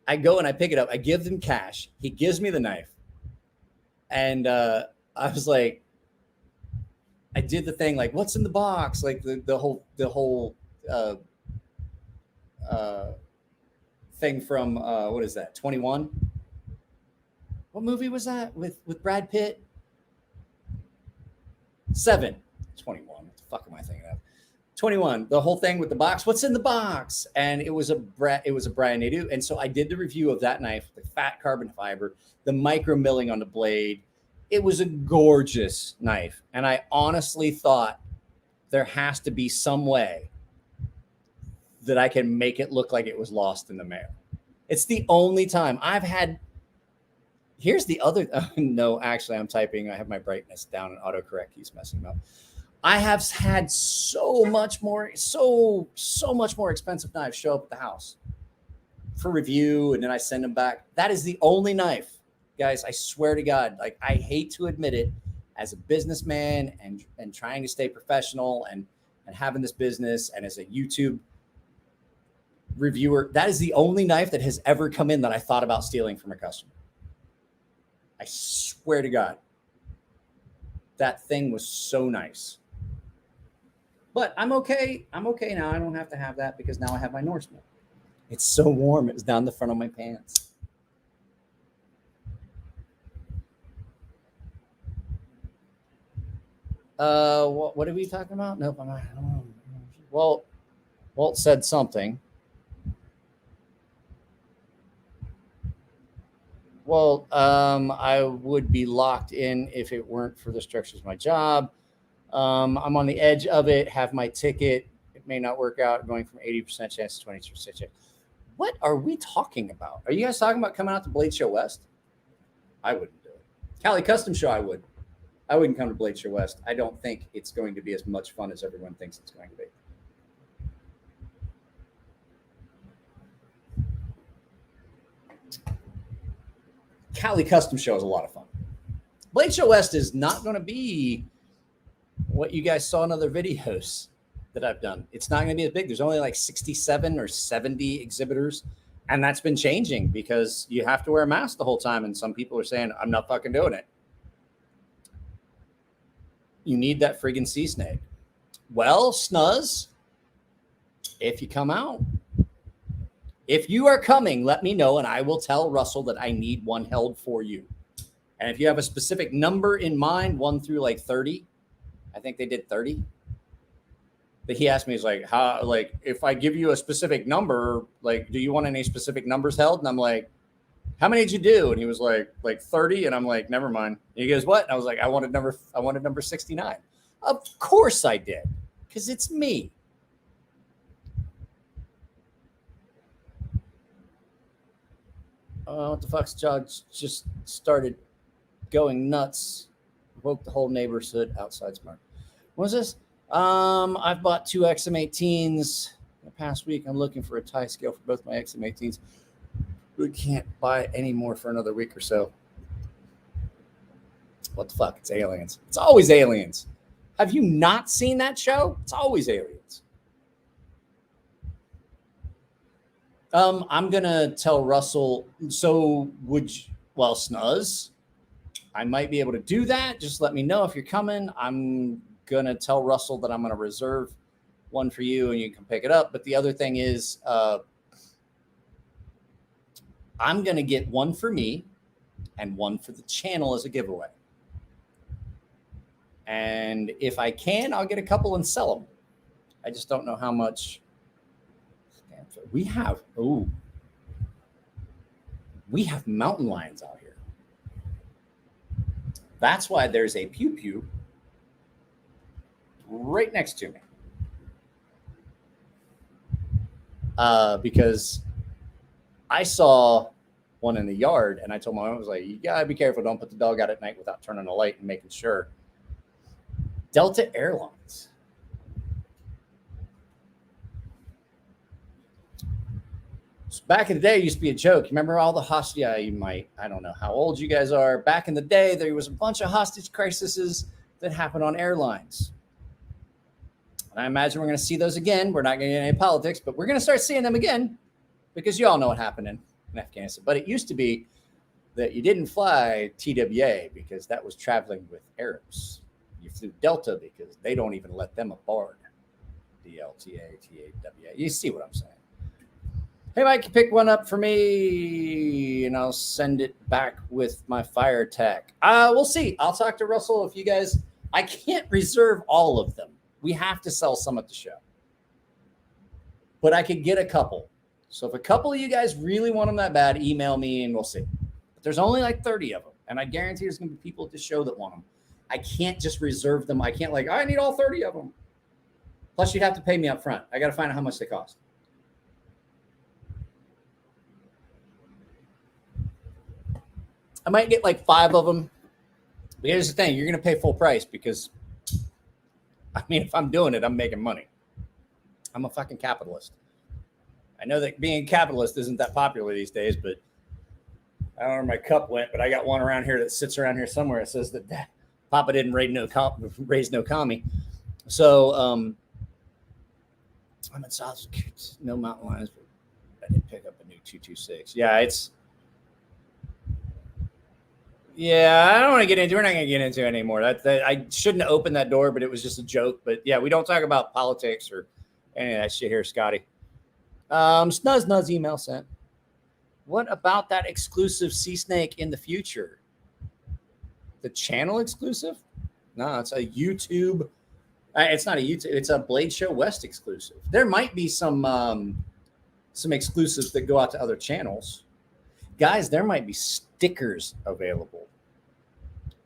I go and I pick it up. I give him cash. He gives me the knife. And I was like, I did the thing like, what's in the box? Like the whole thing from what is that? 21? What movie was that with Brad Pitt? 7. 21. What the fuck am I thinking of? 21. The whole thing with the box. What's in the box? And it was a Brian Nadeau. And so I did the review of that knife, the fat carbon fiber, the micro milling on the blade. It was a gorgeous knife. And I honestly thought there has to be some way that I can make it look like it was lost in the mail. It's the only time I've had. Here's the other. No, actually, I'm typing. I have my brightness down and autocorrect keeps messing up. I have had so much more expensive knives show up at the house for review, and then I send them back. That is the only knife. Guys, I swear to God, like I hate to admit it, as a businessman and trying to stay professional and having this business and as a YouTube reviewer, that is the only knife that has ever come in that I thought about stealing from a customer. I swear to God, that thing was so nice. But I'm okay. I'm okay now. I don't have to have that because now I have my Norseman. It's so warm. It was down the front of my pants. What are we talking about? Nope, I'm not. Well, Walt said something. Well, I would be locked in if it weren't for the structures of my job. I'm on the edge of it, have my ticket. It may not work out, going from 80% chance to 20% chance. What are we talking about? Are you guys talking about coming out to Blade Show West? I wouldn't do it. Cali Custom Show, I would. I wouldn't come to Blade Show West. I don't think it's going to be as much fun as everyone thinks it's going to be. Cali Custom Show is a lot of fun. Blade Show West is not going to be what you guys saw in other videos that I've done. It's not going to be as big. There's only like 67 or 70 exhibitors. And that's been changing because you have to wear a mask the whole time. And some people are saying, I'm not fucking doing it. You need that friggin' sea snake. Well, Snuzz, if you come out, if you are coming, let me know and I will tell Russell that I need one held for you. And if you have a specific number in mind, 1 through like 30, I think they did 30. But he asked me, he's like, how, like, if I give you a specific number, like, do you want any specific numbers held? And I'm like, how many did you do? And he was like 30. And I'm like, never mind. And he goes, what? And I was like, I wanted number 69. Of course I did. Because it's me. What the fuck's jog just started going nuts. Woke the whole neighborhood outside smart. What was this? I've bought 2 XM18s in the past week. I'm looking for a tie scale for both my XM18s. We can't buy any more for another week or so. What the fuck? It's aliens. It's always aliens. Have you not seen that show? It's always aliens. I'm going to tell Russell. So well, Snuzz, I might be able to do that. Just let me know if you're coming. I'm going to tell Russell that I'm going to reserve one for you and you can pick it up. But the other thing is, I'm going to get one for me and one for the channel as a giveaway. And if I can, I'll get a couple and sell them. I just don't know how much we have. Oh, we have mountain lions out here. That's why there's a pew pew right next to me. Because I saw one in the yard and I told my mom, I was like, you gotta be careful. Don't put the dog out at night without turning the light and making sure. Delta Airlines. So back in the day, it used to be a joke. You remember all the hostage? Yeah, you might. I don't know how old you guys are. Back in the day, there was a bunch of hostage crises that happened on airlines. And I imagine we're going to see those again. We're not going to get any politics, but we're going to start seeing them again because you all know what happened in Afghanistan. But it used to be that you didn't fly TWA because that was traveling with Arabs. You flew Delta because they don't even let them aboard. DLTA, TAWA. You see what I'm saying? Hey, Mike, pick one up for me, and I'll send it back with my fire tech. We'll see. I'll talk to Russell if you guys. I can't reserve all of them. We have to sell some at the show. But I could get a couple. So if a couple of you guys really want them that bad, email me and we'll see. But there's only like 30 of them. And I guarantee there's going to be people at the show that want them. I can't just reserve them. I can't I need all 30 of them. Plus, you'd have to pay me up front. I got to find out how much they cost. I might get like 5 of them. But here's the thing. You're going to pay full price because, I mean, if I'm doing it, I'm making money. I'm a fucking capitalist. I know that being a capitalist isn't that popular these days, but I don't know where my cup went, but I got one around here that sits around here somewhere. It says that Papa didn't raise no commie. So I'm in South, no mountain lions, but I did pick up a new 226. Yeah, I don't want to get into. We're not going to get into it anymore. That I shouldn't have opened that door, but it was just a joke. But yeah, we don't talk about politics or any of that shit here, Scotty. Snuzz email sent. What about that exclusive sea snake in the future? The channel exclusive? No, it's a YouTube It's not a YouTube. It's a Blade Show West exclusive. There might be some exclusives that go out to other channels. Guys, there might be stickers available.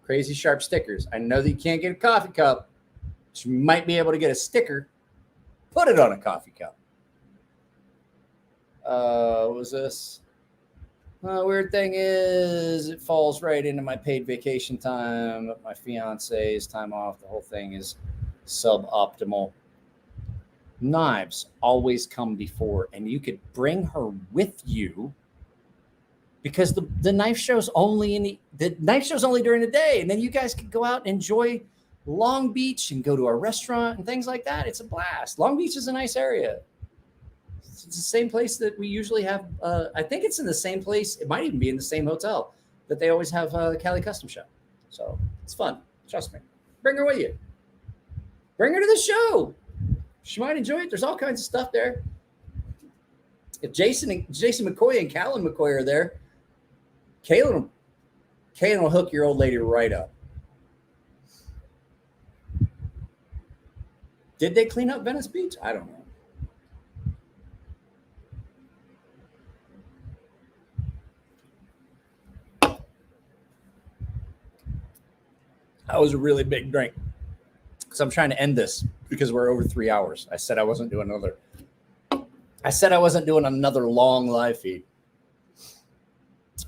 CrazySharp stickers. I know that you can't get a coffee cup, but you might be able to get a sticker. Put it on a coffee cup. What was this? Weird thing is it falls right into my paid vacation time, my fiance's time off. The whole thing is suboptimal. Knives always come before, and you could bring her with you because the knife show's only the knife show's only during the day, and then you guys could go out and enjoy Long Beach and go to a restaurant and things like that. It's a blast. Long Beach is a nice area. It's the same place that we usually have. I think it's in the same place. It might even be in the same hotel that they always have Cali Custom Shop. So it's fun. Trust me. Bring her with you. Bring her to the show. She might enjoy it. There's all kinds of stuff there. If Jason McCoy and Callan McCoy are there, Kaylin will hook your old lady right up. Did they clean up Venice Beach? I don't know. That was a really big drink. So I'm trying to end this because we're over 3 hours. I said I wasn't doing another long live feed.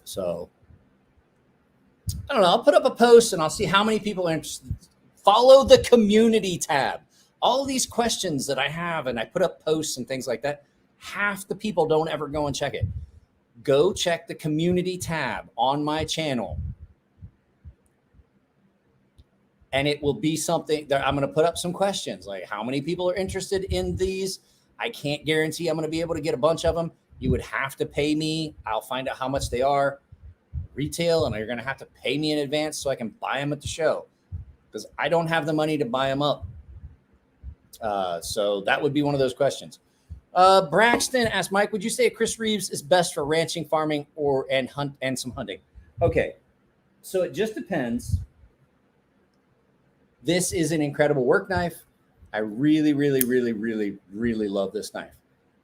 So I don't know. I'll put up a post and I'll see how many people are interested. Follow the community tab. All these questions that I have, and I put up posts and things like that. Half the people don't ever go and check it. Go check the community tab on my channel. And it will be something that I'm going to put up some questions like how many people are interested in these. I can't guarantee I'm going to be able to get a bunch of them. You would have to pay me. I'll find out how much they are retail, and you're going to have to pay me in advance so I can buy them at the show because I don't have the money to buy them up. So that would be one of those questions. Braxton asked, Mike, would you say Chris Reeves is best for ranching, farming, and some hunting? Okay, so it just depends. This is an incredible work knife. I really, really, really, really, really love this knife.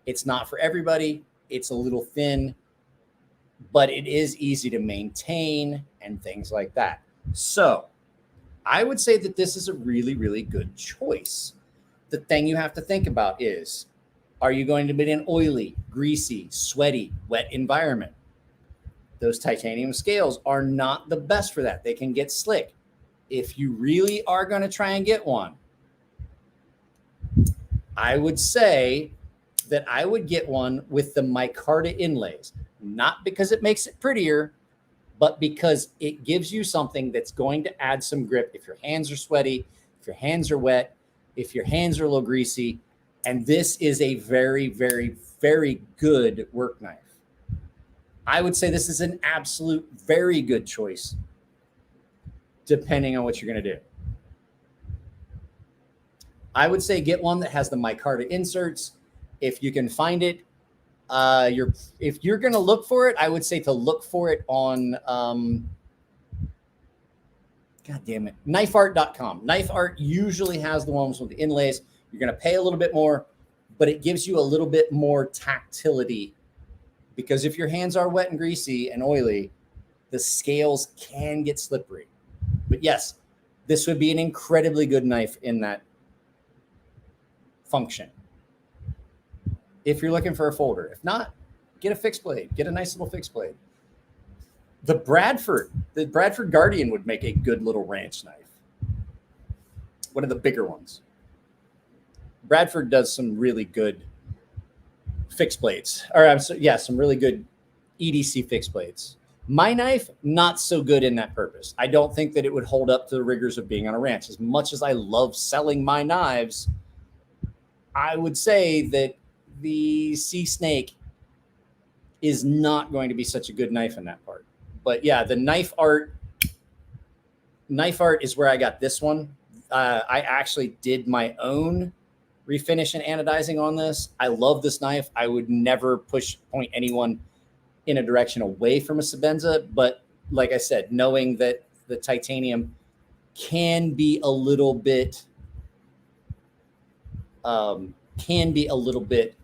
It's not for everybody. It's a little thin, but it is easy to maintain and things like that. So I would say that this is a really, really good choice. The thing you have to think about is, are you going to be in an oily, greasy, sweaty, wet environment? Those titanium scales are not the best for that. They can get slick. If you really are going to try and get one, I would say that I would get one with the micarta inlays, not because it makes it prettier, but because it gives you something that's going to add some grip if your hands are sweaty, if your hands are wet, if your hands are a little greasy. And this is a very, very, very good work knife. I would say this is an absolute very good choice, depending on what you're going to do. I would say get one that has the micarta inserts. If you can find it, if you're going to look for it, I would say to look for it on, God damn it, knifeart.com. Knifeart usually has the ones with the inlays. You're going to pay a little bit more, but it gives you a little bit more tactility because if your hands are wet and greasy and oily, the scales can get slippery. But yes, this would be an incredibly good knife in that function. If you're looking for a folder, if not, get a fixed blade, get a nice little fixed blade. The Bradford Guardian would make a good little ranch knife. One of the bigger ones. Bradford does some really good fixed blades, some really good EDC fixed blades. My knife, not so good in that purpose. I don't think that it would hold up to the rigors of being on a ranch. As much as I love selling my knives, I would say that the Sea Snake is not going to be such a good knife in that part. But yeah, the Knife Art is where I got this one. I actually did my own refinish and anodizing on this. I love this knife. I would never point anyone in a direction away from a Sebenza, but like I said, knowing that the titanium can be a little bit can be a little bit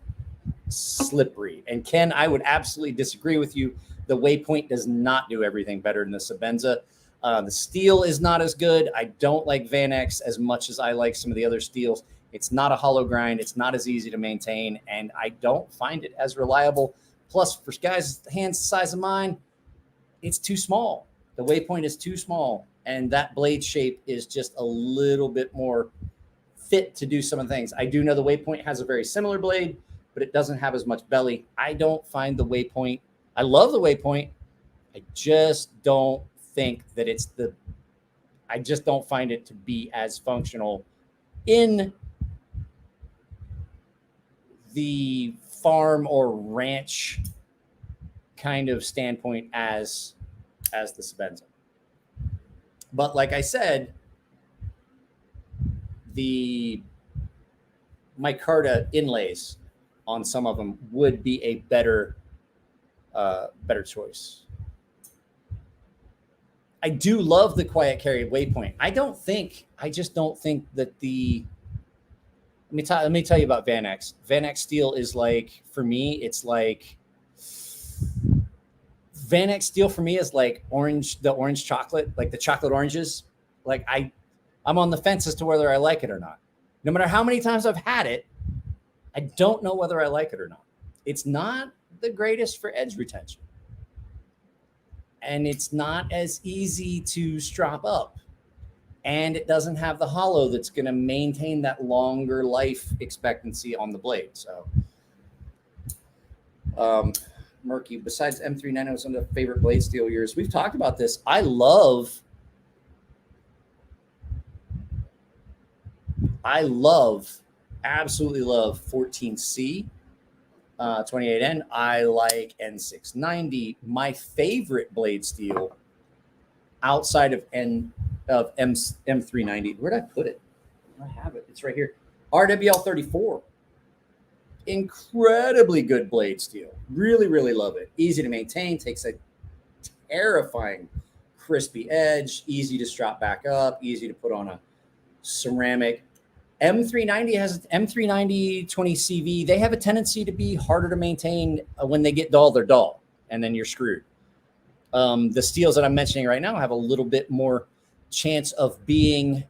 slippery. And Ken, I would absolutely disagree with you. The Waypoint does not do everything better than the Sebenza. The steel is not as good. I don't like Van X as much as I like some of the other steels. It's not a hollow grind. It's not as easy to maintain, and I don't find it as reliable. Plus, for guys' hands the size of mine, it's too small. The Waypoint is too small, and that blade shape is just a little bit more fit to do some of the things. I do know the Waypoint has a very similar blade, but it doesn't have as much belly. I don't find the Waypoint. I love the Waypoint. I just don't think that I just don't find it to be as functional in the farm or ranch kind of standpoint as the Sebenza. But like I said, the micarta inlays on some of them would be a better choice. I do love the quiet carry Waypoint. I just don't think that let me tell you about Van X. Van X steel is like, for me, it's like Van X steel for me is like the orange chocolate, like the chocolate oranges. Like I'm on the fence as to whether I like it or not. No matter how many times I've had it, I don't know whether I like it or not. It's not the greatest for edge retention. And it's not as easy to strap up. And it doesn't have the hollow that's going to maintain that longer life expectancy on the blade. So, Murky, besides M390, what's some of the favorite blade steel of yours? We've talked about this. I absolutely love 14C, 28N. I like N690. My favorite blade steel outside of M390. Where'd I put it? I have it. It's right here. RWL34. Incredibly good blade steel. Really, really love it. Easy to maintain. Takes a terrifying crispy edge. Easy to strap back up. Easy to put on a ceramic. M390 has M390 20CV. They have a tendency to be harder to maintain when they get dull. They're dull, and then you're screwed. The steels that I'm mentioning right now have a little bit more chance of being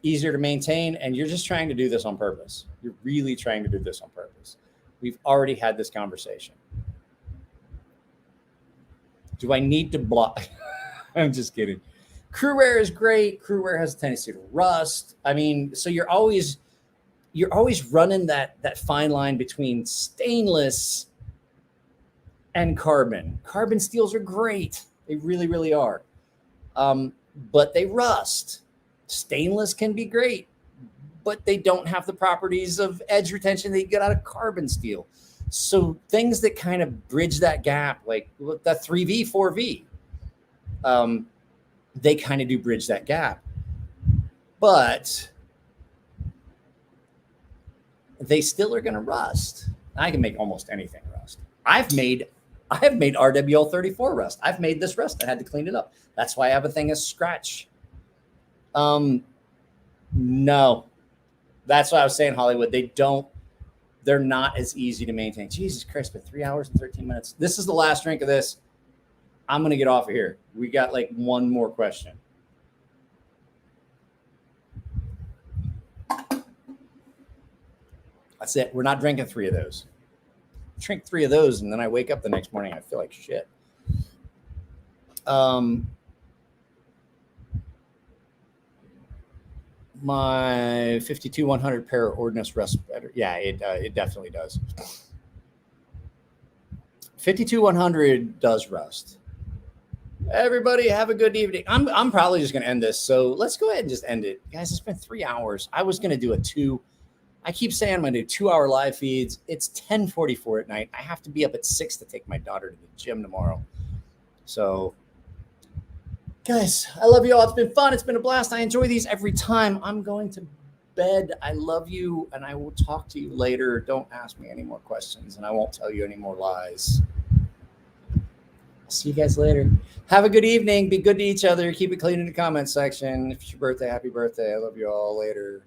easier to maintain, and you're just trying to do this on purpose. You're really trying to do this on purpose. We've already had this conversation. Do I need to block? I'm just kidding. Crew wear is great. Crew wear has a tendency to rust. I mean, so you're always running that fine line between stainless and carbon. Carbon steels are great. They really, really are. But they rust. Stainless can be great, but they don't have the properties of edge retention that you get out of carbon steel. So things that kind of bridge that gap, like the 3V, 4V, they kind of do bridge that gap. But they still are going to rust. I can make almost anything rust. I have made RWL34 rust. I've made this rust. I had to clean it up. That's why I have a thing as scratch. No, that's what I was saying, Hollywood. They're not as easy to maintain. Jesus Christ, but 3 hours and 13 minutes. This is the last drink of this. I'm going to get off of here. We got like one more question. That's it. We're not drinking 3 of those. Drink 3 of those, and then I wake up the next morning. I feel like shit. My 52-100 pair of Weird-Ness rust better. Yeah, it definitely does. 52-100 does rust. Everybody have a good evening. I'm probably just going to end this. So let's go ahead and just end it. Guys, it's been 3 hours. I was going to do a 2. I keep saying I'm going to do 2-hour live feeds. It's 10:44 at night. I have to be up at 6 to take my daughter to the gym tomorrow. So, guys, I love you all. It's been fun. It's been a blast. I enjoy these every time. I'm going to bed. I love you, and I will talk to you later. Don't ask me any more questions, and I won't tell you any more lies. See you guys later. Have a good evening. Be good to each other. Keep it clean in the comment section. If it's your birthday, happy birthday. I love you all. Later.